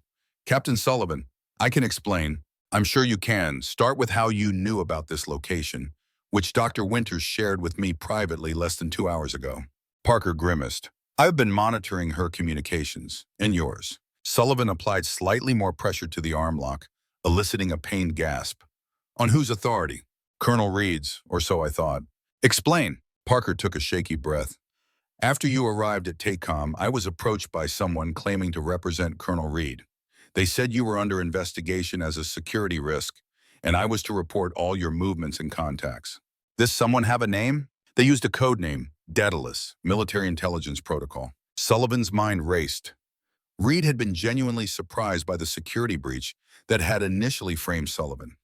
"Captain Sullivan, I can explain. I'm sure you can. Start with how you knew about this location, which Dr. Winters shared with me privately less than 2 hours ago. Parker grimaced. I've been monitoring her communications, and yours. Sullivan applied slightly more pressure to the arm lock, eliciting a pained gasp. On whose authority? Colonel Reed's, or so I thought. Explain. Parker took a shaky breath. After you arrived at TACOM, I was approached by someone claiming to represent Colonel Reed. They said you were under investigation as a security risk, and I was to report all your movements and contacts. This someone have a name? They used a code name, Daedalus, Military Intelligence Protocol. Sullivan's mind raced. Reed had been genuinely surprised by the security breach that had initially framed Sullivan.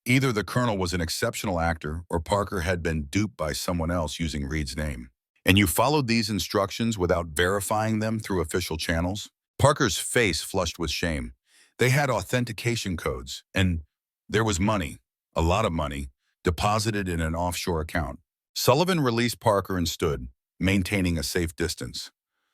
Either the colonel was an exceptional actor or Parker had been duped by someone else using Reed's name. And you followed these instructions without verifying them through official channels? Parker's face flushed with shame. They had authentication codes, and there was money, a lot of money, deposited in an offshore account. Sullivan released Parker and stood, maintaining a safe distance.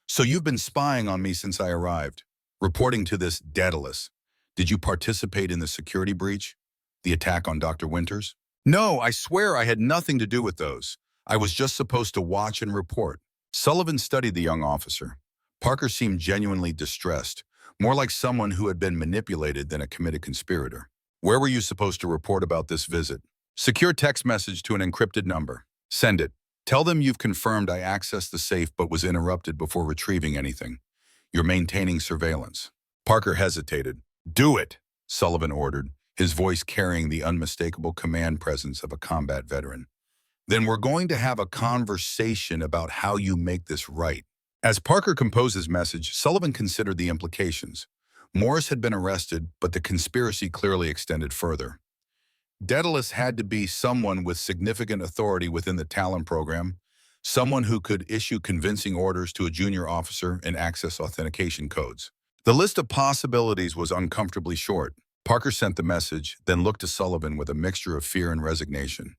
So you've been spying on me since I arrived, reporting to this Daedalus. Did you participate in the security breach? The attack on Dr. Winters? No, I swear I had nothing to do with those. I was just supposed to watch and report. Sullivan studied the young officer. Parker seemed genuinely distressed, more like someone who had been manipulated than a committed conspirator. Where were you supposed to report about this visit? Secure text message to an encrypted number. Send it. Tell them you've confirmed I accessed the safe but was interrupted before retrieving anything. You're maintaining surveillance. Parker hesitated. Do it, Sullivan ordered, his voice carrying the unmistakable command presence of a combat veteran. Then we're going to have a conversation about how you make this right. As Parker composed his message, Sullivan considered the implications. Morris had been arrested, but the conspiracy clearly extended further. Daedalus had to be someone with significant authority within the Talon program, someone who could issue convincing orders to a junior officer and access authentication codes. The list of possibilities was uncomfortably short. Parker sent the message, then looked to Sullivan with a mixture of fear and resignation.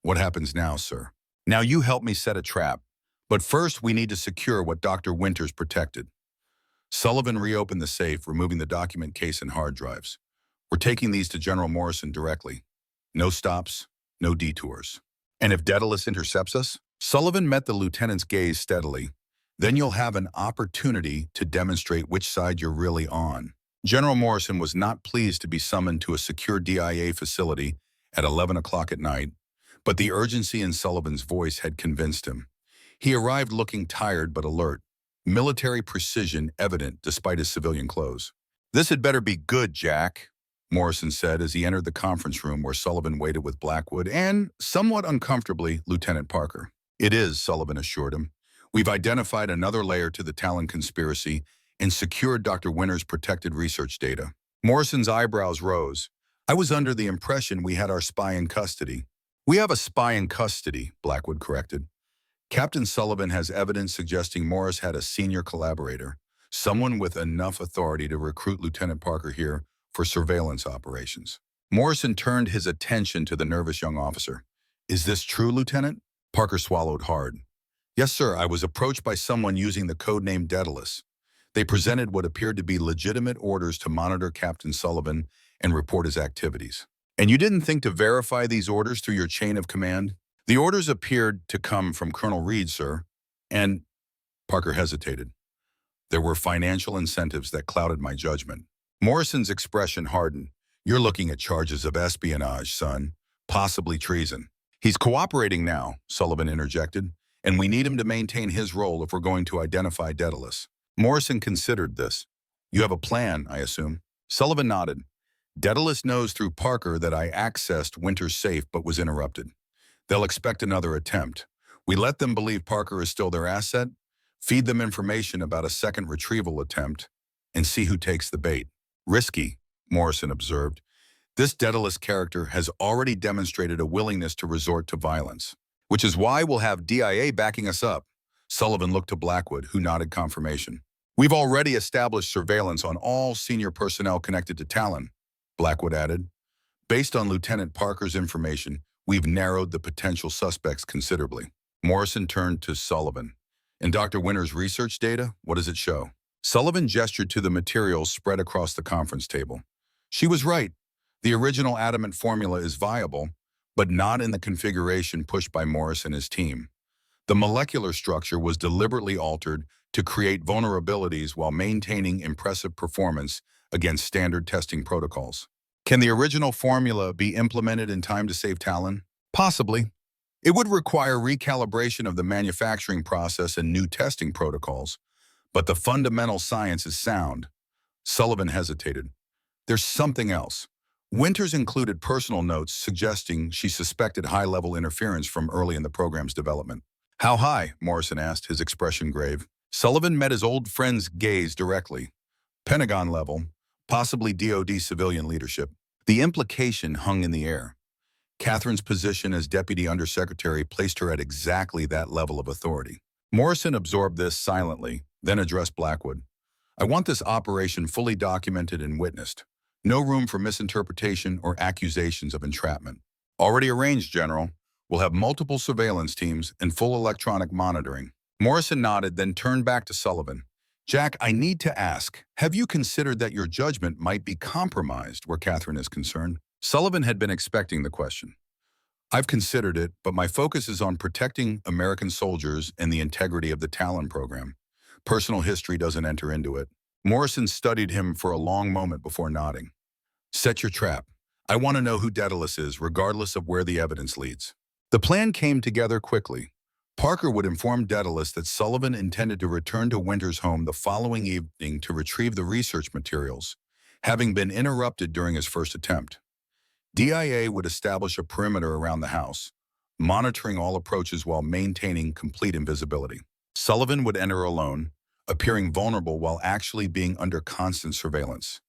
What happens now, sir? Now you help me set a trap. But first, we need to secure what Dr. Winters protected. Sullivan reopened the safe, removing the document case and hard drives. We're taking these to General Morrison directly. No stops, no detours. And if Daedalus intercepts us? Sullivan met the lieutenant's gaze steadily. Then you'll have an opportunity to demonstrate which side you're really on. General Morrison was not pleased to be summoned to a secure DIA facility at 11 o'clock at night, but the urgency in Sullivan's voice had convinced him. He arrived looking tired but alert, military precision evident despite his civilian clothes. This had better be good, Jack, Morrison said as he entered the conference room where Sullivan waited with Blackwood and, somewhat uncomfortably, Lieutenant Parker. It is, Sullivan assured him. We've identified another layer to the Talon conspiracy and secured Dr. Winters' protected research data. Morrison's eyebrows rose. I was under the impression we had our spy in custody. We have a spy in custody, Blackwood corrected. Captain Sullivan has evidence suggesting Morris had a senior collaborator, someone with enough authority to recruit Lieutenant Parker here for surveillance operations. Morrison turned his attention to the nervous young officer. Is this true, Lieutenant? Parker swallowed hard. Yes, sir. I was approached by someone using the codename Daedalus. They presented what appeared to be legitimate orders to monitor Captain Sullivan and report his activities. And you didn't think to verify these orders through your chain of command? The orders appeared to come from Colonel Reed, sir, and Parker hesitated. There were financial incentives that clouded my judgment. Morrison's expression hardened. You're looking at charges of espionage, son, possibly treason. He's cooperating now, Sullivan interjected, and we need him to maintain his role if we're going to identify Daedalus. Morrison considered this. You have a plan, I assume? Sullivan nodded. Daedalus knows through Parker that I accessed Winters' safe but was interrupted. They'll expect another attempt. We let them believe Parker is still their asset, feed them information about a second retrieval attempt, and see who takes the bait. Risky, Morrison observed. This Daedalus character has already demonstrated a willingness to resort to violence, which is why we'll have DIA backing us up. Sullivan looked to Blackwood, who nodded confirmation. We've already established surveillance on all senior personnel connected to Talon, Blackwood added. Based on Lieutenant Parker's information, we've narrowed the potential suspects considerably. Morrison turned to Sullivan. In Dr. Winters' research data, what does it show? Sullivan gestured to the materials spread across the conference table. She was right. The original adamant formula is viable, but not in the configuration pushed by Morris and his team. The molecular structure was deliberately altered to create vulnerabilities while maintaining impressive performance against standard testing protocols. Can the original formula be implemented in time to save Talon? Possibly. It would require recalibration of the manufacturing process and new testing protocols, but the fundamental science is sound. Sullivan hesitated. There's something else. Winters included personal notes suggesting she suspected high-level interference from early in the program's development. How high? Morrison asked, his expression grave. Sullivan met his old friend's gaze directly. Pentagon level, possibly DoD civilian leadership. The implication hung in the air. Catherine's position as Deputy Undersecretary placed her at exactly that level of authority. Morrison absorbed this silently, then addressed Blackwood. I want this operation fully documented and witnessed. No room for misinterpretation or accusations of entrapment. Already arranged, General. We'll have multiple surveillance teams and full electronic monitoring. Morrison nodded, then turned back to Sullivan. Jack, I need to ask, have you considered that your judgment might be compromised where Catherine is concerned? Sullivan had been expecting the question. I've considered it, but my focus is on protecting American soldiers and the integrity of the Talon program. Personal history doesn't enter into it. Morrison studied him for a long moment before nodding. Set your trap. I want to know who Daedalus is, regardless of where the evidence leads. The plan came together quickly. Parker would inform Daedalus that Sullivan intended to return to Winter's home the following evening to retrieve the research materials, having been interrupted during his first attempt. DIA would establish a perimeter around the house, monitoring all approaches while maintaining complete invisibility. Sullivan would enter alone, appearing vulnerable while actually being under constant surveillance.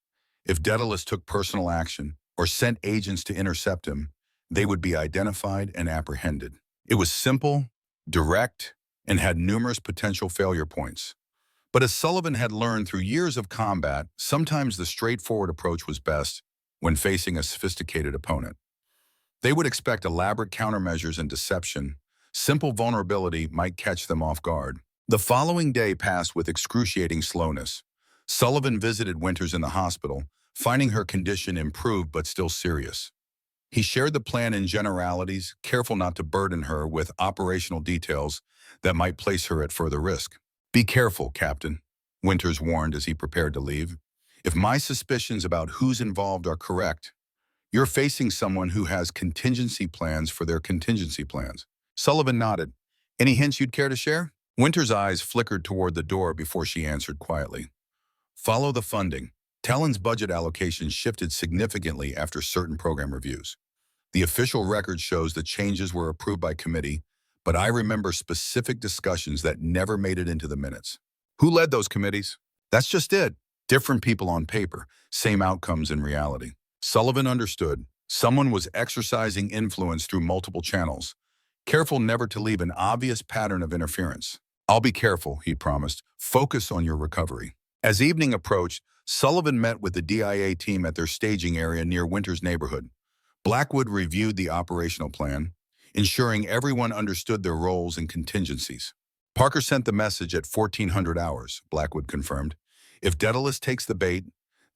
If Daedalus took personal action or sent agents to intercept him, they would be identified and apprehended. It was simple, direct, and had numerous potential failure points. But as Sullivan had learned through years of combat, sometimes the straightforward approach was best when facing a sophisticated opponent. They would expect elaborate countermeasures and deception. Simple vulnerability might catch them off guard. The following day passed with excruciating slowness. Sullivan visited Winters in the hospital, finding her condition improved but still serious. He shared the plan in generalities, careful not to burden her with operational details that might place her at further risk. Be careful, Captain, Winters warned as he prepared to leave. If my suspicions about who's involved are correct, you're facing someone who has contingency plans for their contingency plans. Sullivan nodded. Any hints you'd care to share? Winter's eyes flickered toward the door before she answered quietly. Follow the funding. Talon's budget allocation shifted significantly after certain program reviews. The official record shows that changes were approved by committee, but I remember specific discussions that never made it into the minutes. Who led those committees? That's just it. Different people on paper, same outcomes in reality. Sullivan understood. Someone was exercising influence through multiple channels, careful never to leave an obvious pattern of interference. I'll be careful, he promised. Focus on your recovery. As evening approached, Sullivan met with the DIA team at their staging area near Winter's neighborhood. Blackwood reviewed the operational plan, ensuring everyone understood their roles and contingencies. Parker sent the message at 1400 hours, Blackwood confirmed. If Daedalus takes the bait,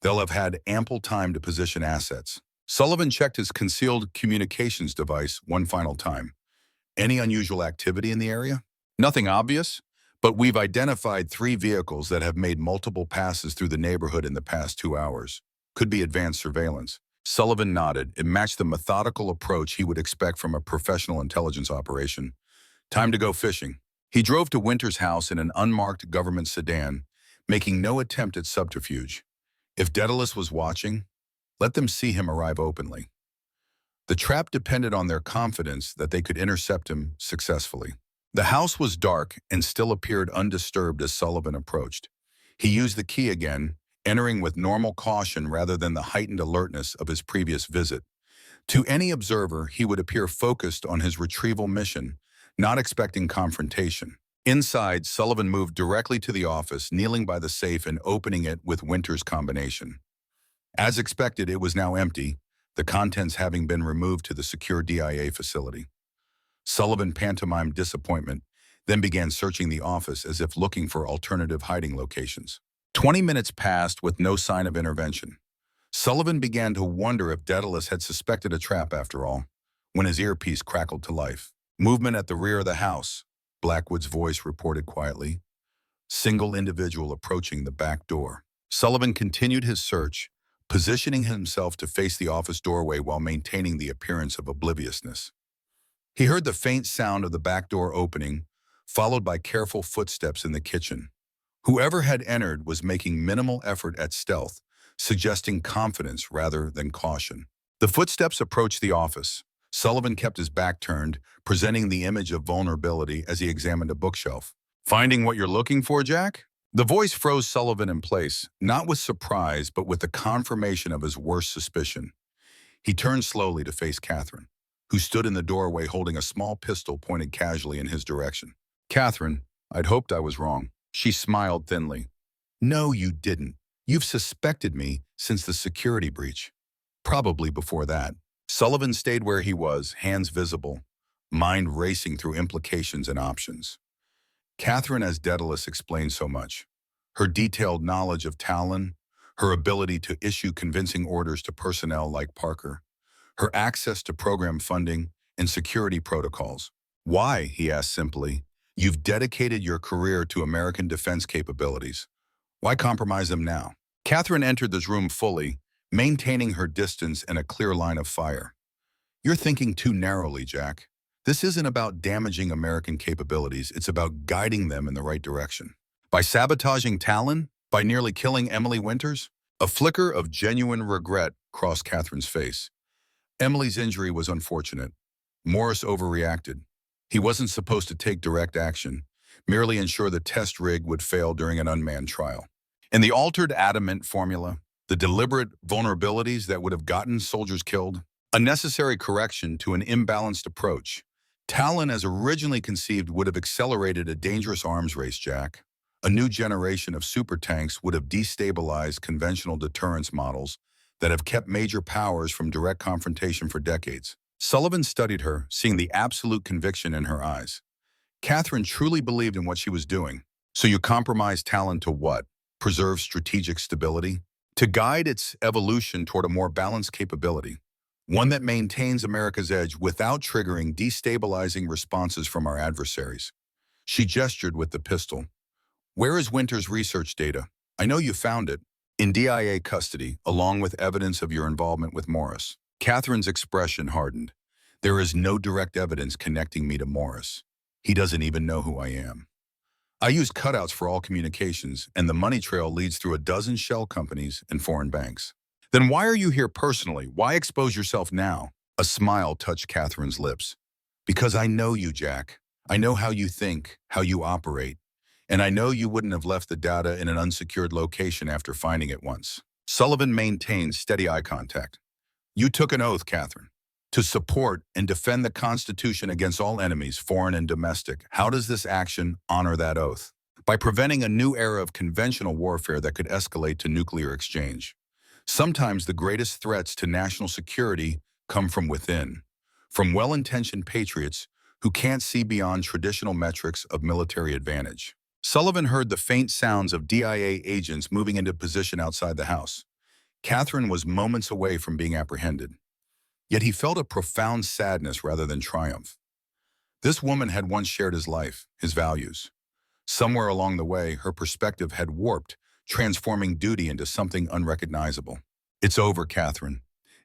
they'll have had ample time to position assets. Sullivan checked his concealed communications device one final time. Any unusual activity in the area? Nothing obvious, but we've identified 3 vehicles that have made multiple passes through the neighborhood in the past 2 hours. Could be advanced surveillance. Sullivan nodded. It matched the methodical approach he would expect from a professional intelligence operation. Time to go fishing. He drove to Winter's house in an unmarked government sedan, making no attempt at subterfuge. If Daedalus was watching, let them see him arrive openly. The trap depended on their confidence that they could intercept him successfully. The house was dark and still appeared undisturbed as Sullivan approached. He used the key again, entering with normal caution rather than the heightened alertness of his previous visit. To any observer, he would appear focused on his retrieval mission, not expecting confrontation. Inside, Sullivan moved directly to the office, kneeling by the safe and opening it with Winter's combination. As expected, it was now empty, the contents having been removed to the secure DIA facility. Sullivan pantomimed disappointment, then began searching the office as if looking for alternative hiding locations. 20 minutes passed with no sign of intervention. Sullivan began to wonder if Daedalus had suspected a trap after all, when his earpiece crackled to life. Movement at the rear of the house, Blackwood's voice reported quietly. Single individual approaching the back door. Sullivan continued his search, positioning himself to face the office doorway while maintaining the appearance of obliviousness. He heard the faint sound of the back door opening, followed by careful footsteps in the kitchen. Whoever had entered was making minimal effort at stealth, suggesting confidence rather than caution. The footsteps approached the office. Sullivan kept his back turned, presenting the image of vulnerability as he examined a bookshelf. "Finding what you're looking for, Jack?" The voice froze Sullivan in place, not with surprise, but with the confirmation of his worst suspicion. He turned slowly to face Catherine, who stood in the doorway holding a small pistol pointed casually in his direction. "Catherine, I'd hoped I was wrong." She smiled thinly. "No, you didn't. You've suspected me since the security breach. Probably before that." Sullivan stayed where he was, hands visible, mind racing through implications and options. Catherine as Daedalus explained so much. Her detailed knowledge of Talon, her ability to issue convincing orders to personnel like Parker, her access to program funding and security protocols. "Why?" he asked simply. "You've dedicated your career to American defense capabilities. Why compromise them now?" Catherine entered this room fully, maintaining her distance and a clear line of fire. "You're thinking too narrowly, Jack. This isn't about damaging American capabilities, it's about guiding them in the right direction. By sabotaging Talon? By nearly killing Emily Winters?" A flicker of genuine regret crossed Catherine's face. Emily's injury was unfortunate. Morris overreacted. He wasn't supposed to take direct action, merely ensure the test rig would fail during an unmanned trial. And the altered adamant formula, the deliberate vulnerabilities that would have gotten soldiers killed, a necessary correction to an imbalanced approach. Talon, as originally conceived, would have accelerated a dangerous arms race, Jack. A new generation of supertanks would have destabilized conventional deterrence models that have kept major powers from direct confrontation for decades. Sullivan studied her, seeing the absolute conviction in her eyes. Catherine truly believed in what she was doing. So you compromised Talon to what? Preserve strategic stability? To guide its evolution toward a more balanced capability. One that maintains America's edge without triggering destabilizing responses from our adversaries. She gestured with the pistol. "Where is Winter's research data? I know you found it. In DIA custody, along with evidence of your involvement with Morris." Catherine's expression hardened. "There is no direct evidence connecting me to Morris. He doesn't even know who I am. I use cutouts for all communications, and the money trail leads through a dozen shell companies and foreign banks." "Then why are you here personally? Why expose yourself now?" A smile touched Catherine's lips. "Because I know you, Jack. I know how you think, how you operate. And I know you wouldn't have left the data in an unsecured location after finding it once." Sullivan maintained steady eye contact. "You took an oath, Catherine, to support and defend the Constitution against all enemies, foreign and domestic. How does this action honor that oath?" "By preventing a new era of conventional warfare that could escalate to nuclear exchange. Sometimes the greatest threats to national security come from within, from well-intentioned patriots who can't see beyond traditional metrics of military advantage." Sullivan heard the faint sounds of DIA agents moving into position outside the house. Catherine was moments away from being apprehended. Yet he felt a profound sadness rather than triumph. This woman had once shared his life, his values. Somewhere along the way, her perspective had warped, transforming duty into something unrecognizable. "It's over, Catherine.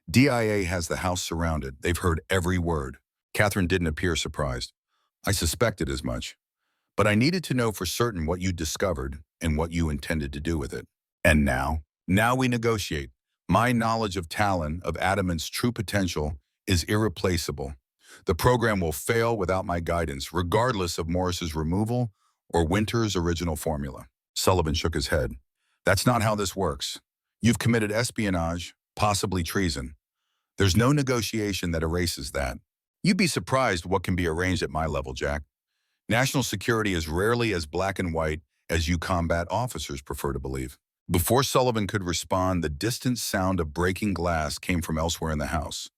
DIA has the house surrounded. They've heard every word." Catherine didn't appear surprised. "I suspected as much. But I needed to know for certain what you discovered and what you intended to do with it. And now? Now we negotiate. My knowledge of Talon, of Adamant's true potential, is irreplaceable. The program will fail without my guidance, regardless of Morris's removal or Winter's original formula." Sullivan shook his head. "That's not how this works. You've committed espionage, possibly treason. There's no negotiation that erases that. You'd be surprised what can be arranged at my level, Jack. National security is rarely as black and white as you combat officers prefer to believe." Before Sullivan could respond, the distant sound of breaking glass came from elsewhere in the house.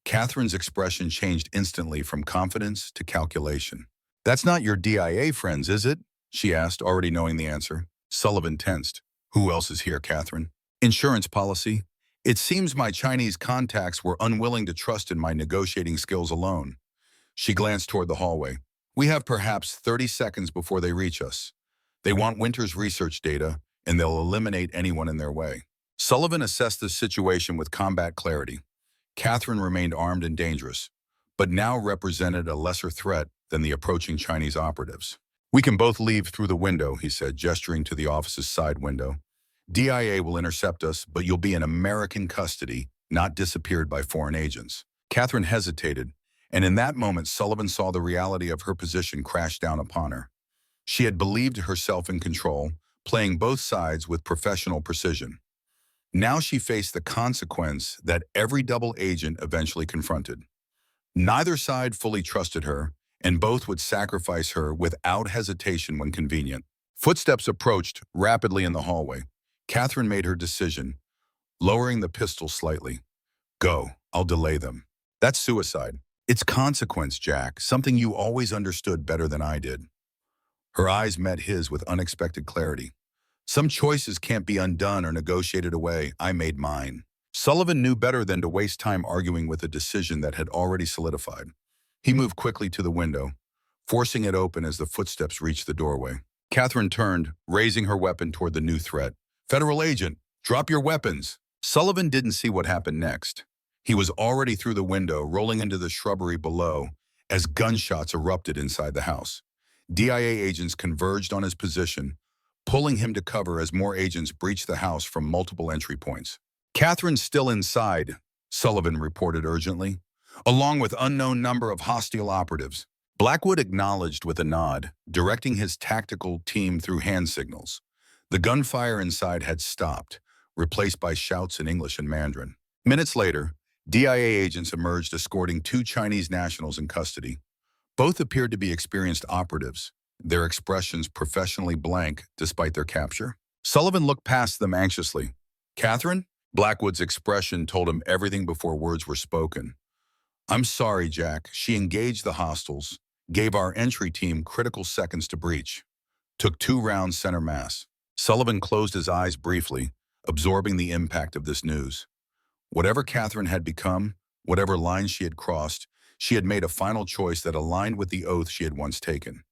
Catherine's expression changed instantly from confidence to calculation. "That's not your DIA friends, is it?" she asked, already knowing the answer. Sullivan tensed. "Who else is here, Catherine?" "Insurance policy. It seems my Chinese contacts were unwilling to trust in my negotiating skills alone. She glanced toward the hallway. We have perhaps 30 seconds before they reach us. They want Winter's research data, and they'll eliminate anyone in their way. Sullivan assessed the situation with combat clarity. Catherine remained armed and dangerous, but now represented a lesser threat than the approaching Chinese operatives. We can both leave through the window, he said, gesturing to the office's side window. DIA will intercept us, but you'll be in American custody, not disappeared by foreign agents. Catherine hesitated, and in that moment Sullivan saw the reality of her position crash down upon her. She had believed herself in control, playing both sides with professional precision. Now she faced the consequence that every double agent eventually confronted. Neither side fully trusted her, and both would sacrifice her without hesitation when convenient. Footsteps approached rapidly in the hallway. Catherine made her decision, lowering the pistol slightly. Go, I'll delay them. That's suicide. It's consequence, Jack, something you always understood better than I did. Her eyes met his with unexpected clarity. Some choices can't be undone or negotiated away. I made mine. Sullivan knew better than to waste time arguing with a decision that had already solidified. He moved quickly to the window, forcing it open as the footsteps reached the doorway. Catherine turned, raising her weapon toward the new threat. Federal agent, drop your weapons. Sullivan didn't see what happened next. He was already through the window, rolling into the shrubbery below as gunshots erupted inside the house. DIA agents converged on his position, pulling him to cover as more agents breached the house from multiple entry points. Catherine's still inside, Sullivan reported urgently, along with unknown number of hostile operatives. Blackwood acknowledged with a nod, directing his tactical team through hand signals. The gunfire inside had stopped, replaced by shouts in English and Mandarin. Minutes later, DIA agents emerged escorting 2 Chinese nationals in custody. Both appeared to be experienced operatives, their expressions professionally blank despite their capture. Sullivan looked past them anxiously. Catherine? Blackwood's expression told him everything before words were spoken. I'm sorry, Jack. She engaged the hostiles, gave our entry team critical seconds to breach. Took 2 rounds center mass. Sullivan closed his eyes briefly, absorbing the impact of this news. Whatever Catherine had become, whatever lines she had crossed, she had made a final choice that aligned with the oath she had once taken.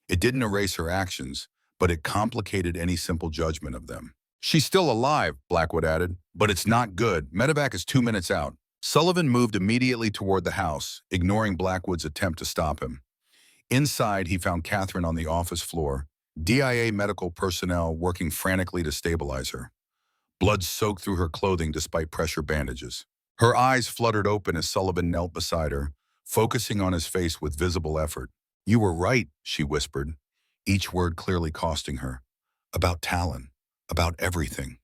It didn't erase her actions, but it complicated any simple judgment of them. She's still alive, Blackwood added, but it's not good. Medevac is 2 minutes out. Sullivan moved immediately toward the house, ignoring Blackwood's attempt to stop him. Inside, he found Catherine on the office floor, DIA medical personnel working frantically to stabilize her. Blood soaked through her clothing despite pressure bandages. Her eyes fluttered open as Sullivan knelt beside her, focusing on his face with visible effort. You were right, she whispered, each word clearly costing her. About Talon, about everything.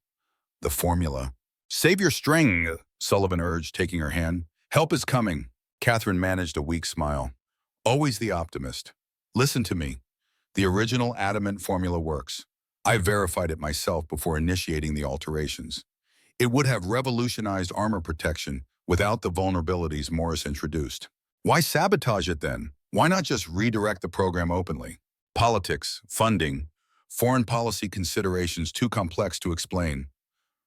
The formula. Save your string, Sullivan urged, taking her hand. Help is coming. Catherine managed a weak smile. Always the optimist. Listen to me. The original adamant formula works. I verified it myself before initiating the alterations. It would have revolutionized armor protection without the vulnerabilities Morris introduced. Why sabotage it then? Why not just redirect the program openly? Politics, funding, foreign policy considerations too complex to explain.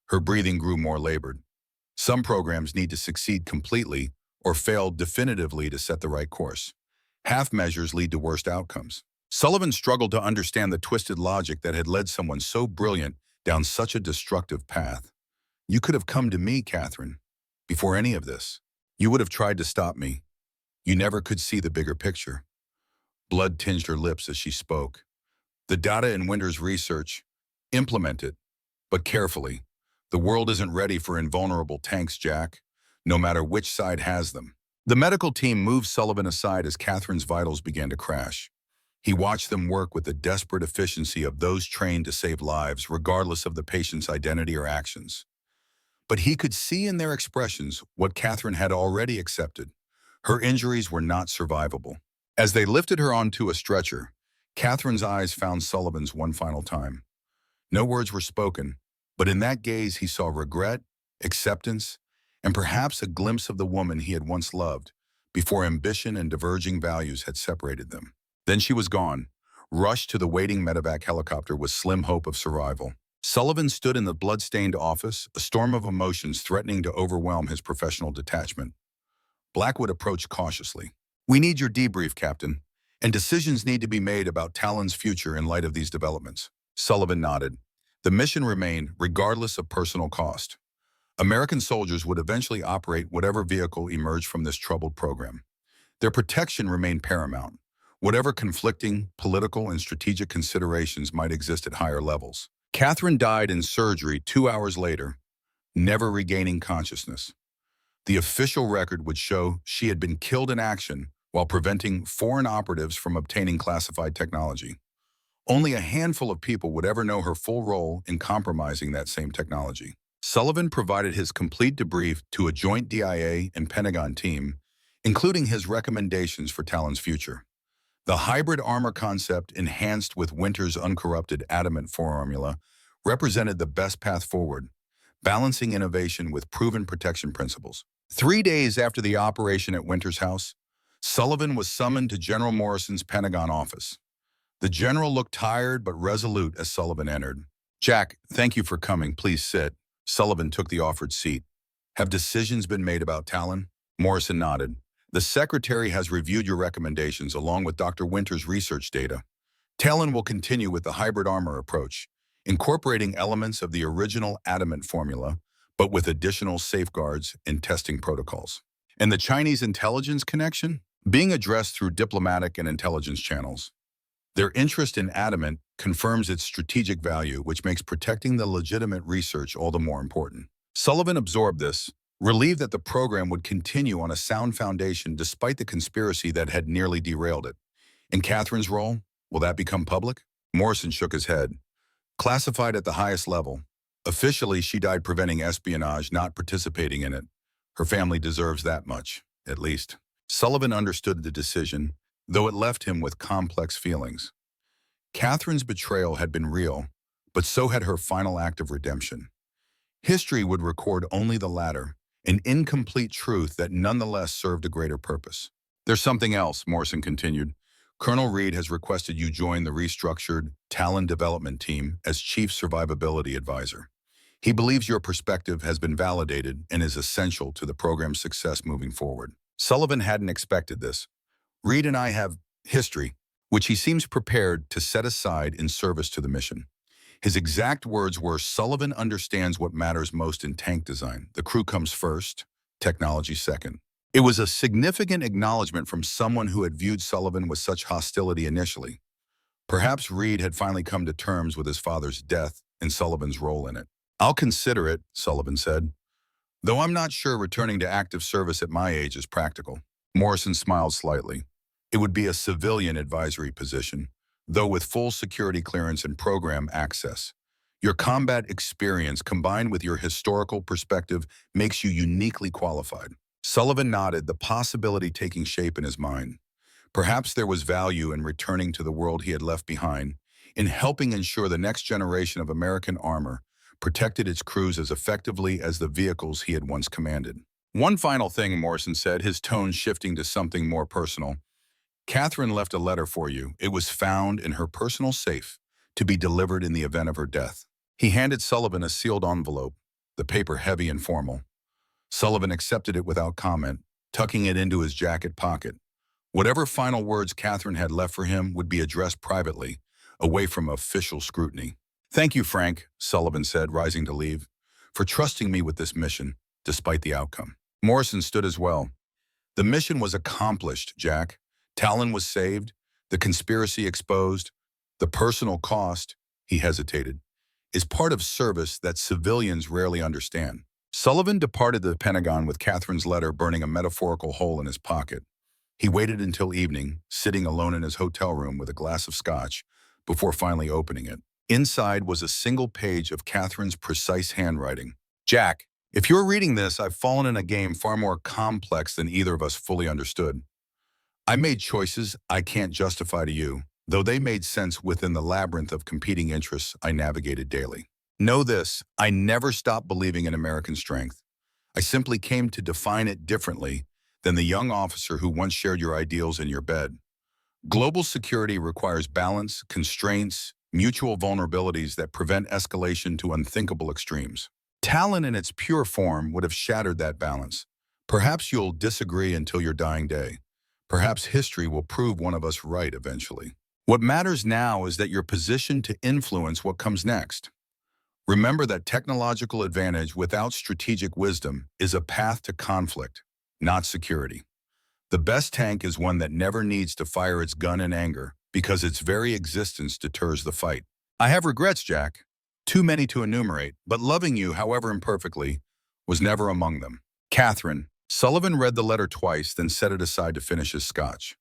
Her breathing grew more labored. Some programs need to succeed completely or fail definitively to set the right course. Half measures lead to worst outcomes. Sullivan struggled to understand the twisted logic that had led someone so brilliant down such a destructive path. You could have come to me, Catherine, before any of this. You would have tried to stop me. You never could see the bigger picture. Blood tinged her lips as she spoke. The data in Winter's research, implement it, but carefully. The world isn't ready for invulnerable tanks, Jack, no matter which side has them. The medical team moved Sullivan aside as Catherine's vitals began to crash. He watched them work with the desperate efficiency of those trained to save lives, regardless of the patient's identity or actions. But he could see in their expressions what Catherine had already accepted. Her injuries were not survivable. As they lifted her onto a stretcher, Catherine's eyes found Sullivan's one final time. No words were spoken, but in that gaze he saw regret, acceptance, and perhaps a glimpse of the woman he had once loved, before ambition and diverging values had separated them. Then she was gone, rushed to the waiting medevac helicopter with slim hope of survival. Sullivan stood in the blood-stained office, a storm of emotions threatening to overwhelm his professional detachment. Blackwood approached cautiously. "We need your debrief, Captain, and decisions need to be made about Talon's future in light of these developments." Sullivan nodded. The mission remained, regardless of personal cost. American soldiers would eventually operate whatever vehicle emerged from this troubled program. Their protection remained paramount, whatever conflicting political and strategic considerations might exist at higher levels. Catherine died in surgery 2 hours later, never regaining consciousness. The official record would show she had been killed in action while preventing foreign operatives from obtaining classified technology. Only a handful of people would ever know her full role in compromising that same technology. Sullivan provided his complete debrief to a joint DIA and Pentagon team, including his recommendations for Talon's future. The hybrid armor concept, enhanced with Winter's uncorrupted adamant formula, represented the best path forward, balancing innovation with proven protection principles. 3 days after the operation at Winter's house, Sullivan was summoned to General Morrison's Pentagon office. The general looked tired but resolute as Sullivan entered. "Jack, thank you for coming. Please sit." Sullivan took the offered seat. "Have decisions been made about Talon?" Morrison nodded. "The Secretary has reviewed your recommendations along with Dr. Winter's research data. Talon will continue with the hybrid armor approach, incorporating elements of the original adamant formula, but with additional safeguards and testing protocols. And the Chinese intelligence connection? Being addressed through diplomatic and intelligence channels. Their interest in adamant confirms its strategic value, which makes protecting the legitimate research all the more important." Sullivan absorbed this, relieved that the program would continue on a sound foundation despite the conspiracy that had nearly derailed it. "And Catherine's role? Will that become public?" Morrison shook his head. "Classified at the highest level. Officially, she died preventing espionage, not participating in it. Her family deserves that much, at least." Sullivan understood the decision, though it left him with complex feelings. Catherine's betrayal had been real, but so had her final act of redemption. History would record only the latter, an incomplete truth that nonetheless served a greater purpose. "There's something else," Morrison continued. "Colonel Reed has requested you join the restructured Talon development team as Chief Survivability Advisor. He believes your perspective has been validated and is essential to the program's success moving forward." Sullivan hadn't expected this. "Reed and I have history, which he seems prepared to set aside in service to the mission." His exact words were, "Sullivan understands what matters most in tank design. The crew comes first, technology second." It was a significant acknowledgement from someone who had viewed Sullivan with such hostility initially. Perhaps Reed had finally come to terms with his father's death and Sullivan's role in it. "I'll consider it," Sullivan said, "though I'm not sure returning to active service at my age is practical." Morrison smiled slightly. "It would be a civilian advisory position, though with full security clearance and program access. Your combat experience combined with your historical perspective makes you uniquely qualified." Sullivan nodded, the possibility taking shape in his mind. Perhaps there was value in returning to the world he had left behind, in helping ensure the next generation of American armor protected its crews as effectively as the vehicles he had once commanded. "One final thing," Morrison said, his tone shifting to something more personal. "Catherine left a letter for you. It was found in her personal safe to be delivered in the event of her death." He handed Sullivan a sealed envelope, the paper heavy and formal. Sullivan accepted it without comment, tucking it into his jacket pocket. Whatever final words Catherine had left for him would be addressed privately, away from official scrutiny. "Thank you, Frank," Sullivan said, rising to leave, "for trusting me with this mission, despite the outcome." Morrison stood as well. "The mission was accomplished, Jack. Talon was saved, the conspiracy exposed, the personal cost," he hesitated, "is part of service that civilians rarely understand." Sullivan departed the Pentagon with Catherine's letter burning a metaphorical hole in his pocket. He waited until evening, sitting alone in his hotel room with a glass of scotch, before finally opening it. Inside was a single page of Catherine's precise handwriting. "Jack, if you're reading this, I've fallen in a game far more complex than either of us fully understood. I made choices I can't justify to you, though they made sense within the labyrinth of competing interests I navigated daily. Know this, I never stopped believing in American strength. I simply came to define it differently than the young officer who once shared your ideals in your bed. Global security requires balance, constraints, mutual vulnerabilities that prevent escalation to unthinkable extremes. Talon in its pure form would have shattered that balance. Perhaps you'll disagree until your dying day. Perhaps history will prove one of us right eventually. What matters now is that you're positioned to influence what comes next. Remember that technological advantage without strategic wisdom is a path to conflict, not security. The best tank is one that never needs to fire its gun in anger because its very existence deters the fight. I have regrets, Jack. Too many to enumerate, but loving you, however imperfectly, was never among them. Catherine. Sullivan read the letter twice, then set it aside to finish his scotch.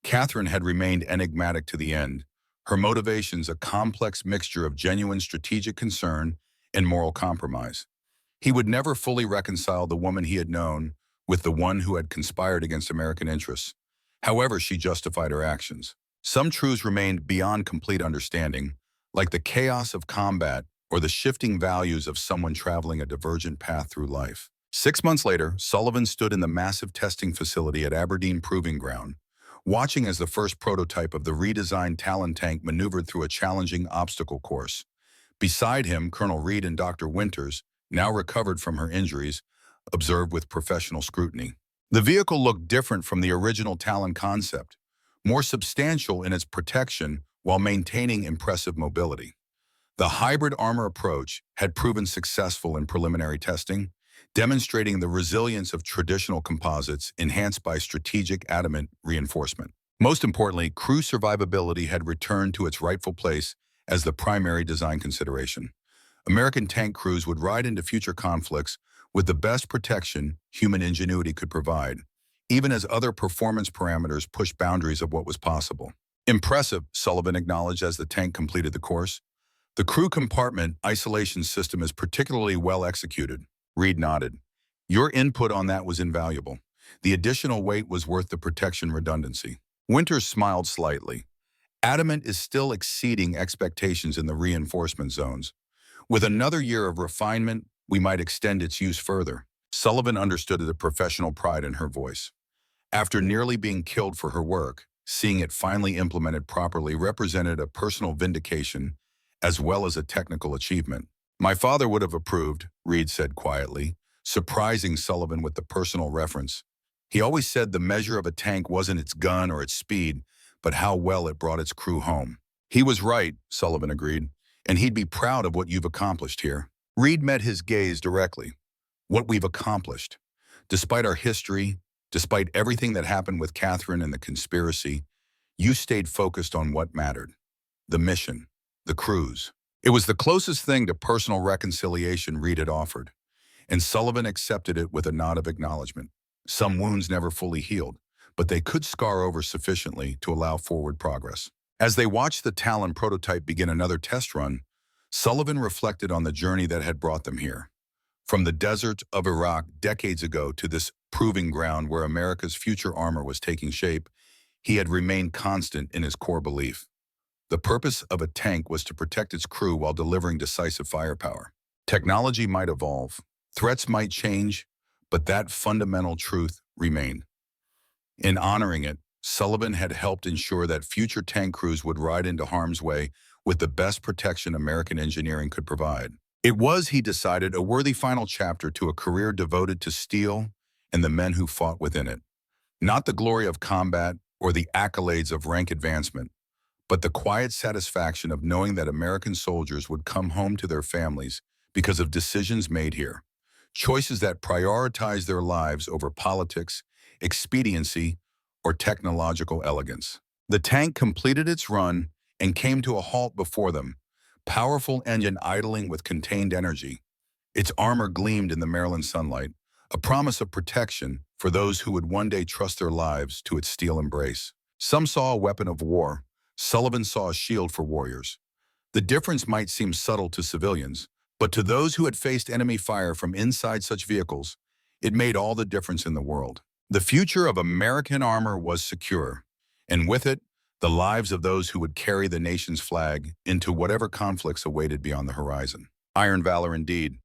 Catherine had remained enigmatic to the end, her motivations a complex mixture of genuine strategic concern and moral compromise. He would never fully reconcile the woman he had known with the one who had conspired against American interests. However, she justified her actions. Some truths remained beyond complete understanding, like the chaos of combat or the shifting values of someone traveling a divergent path through life. 6 months later, Sullivan stood in the massive testing facility at Aberdeen Proving Ground, watching as the first prototype of the redesigned Talon tank maneuvered through a challenging obstacle course. Beside him, Colonel Reed and Dr. Winters, now recovered from her injuries, observed with professional scrutiny. The vehicle looked different from the original Talon concept, more substantial in its protection while maintaining impressive mobility. The hybrid armor approach had proven successful in preliminary testing, demonstrating the resilience of traditional composites enhanced by strategic adamant reinforcement. Most importantly, crew survivability had returned to its rightful place as the primary design consideration. American tank crews would ride into future conflicts with the best protection human ingenuity could provide, even as other performance parameters pushed boundaries of what was possible. Impressive, Sullivan acknowledged as the tank completed the course. The crew compartment isolation system is particularly well executed. Reed nodded. Your input on that was invaluable. The additional weight was worth the protection redundancy. Winters smiled slightly. Adamant is still exceeding expectations in the reinforcement zones. With another year of refinement, we might extend its use further. Sullivan understood the professional pride in her voice. After nearly being killed for her work, seeing it finally implemented properly represented a personal vindication as well as a technical achievement. My father would have approved, Reed said quietly, surprising Sullivan with the personal reference. He always said the measure of a tank wasn't its gun or its speed, but how well it brought its crew home. He was right, Sullivan agreed, and he'd be proud of what you've accomplished here. Reed met his gaze directly. What we've accomplished. Despite our history, despite everything that happened with Catherine and the conspiracy, you stayed focused on what mattered. The mission, the crews. It was the closest thing to personal reconciliation Reed had offered, and Sullivan accepted it with a nod of acknowledgement. Some wounds never fully healed, but they could scar over sufficiently to allow forward progress. As they watched the Talon prototype begin another test run, Sullivan reflected on the journey that had brought them here. From the deserts of Iraq decades ago to this proving ground where America's future armor was taking shape, he had remained constant in his core belief. The purpose of a tank was to protect its crew while delivering decisive firepower. Technology might evolve, threats might change, but that fundamental truth remained. In honoring it, Sullivan had helped ensure that future tank crews would ride into harm's way with the best protection American engineering could provide. It was, he decided, a worthy final chapter to a career devoted to steel and the men who fought within it. Not the glory of combat or the accolades of rank advancement, but the quiet satisfaction of knowing that American soldiers would come home to their families because of decisions made here. Choices that prioritize their lives over politics, expediency, or technological elegance. The tank completed its run and came to a halt before them, powerful engine idling with contained energy. Its armor gleamed in the Maryland sunlight, a promise of protection for those who would one day trust their lives to its steel embrace. Some saw a weapon of war. Sullivan saw a shield for warriors. The difference might seem subtle to civilians, but to those who had faced enemy fire from inside such vehicles, it made all the difference in the world. The future of American armor was secure, and with it, the lives of those who would carry the nation's flag into whatever conflicts awaited beyond the horizon. Iron valor indeed.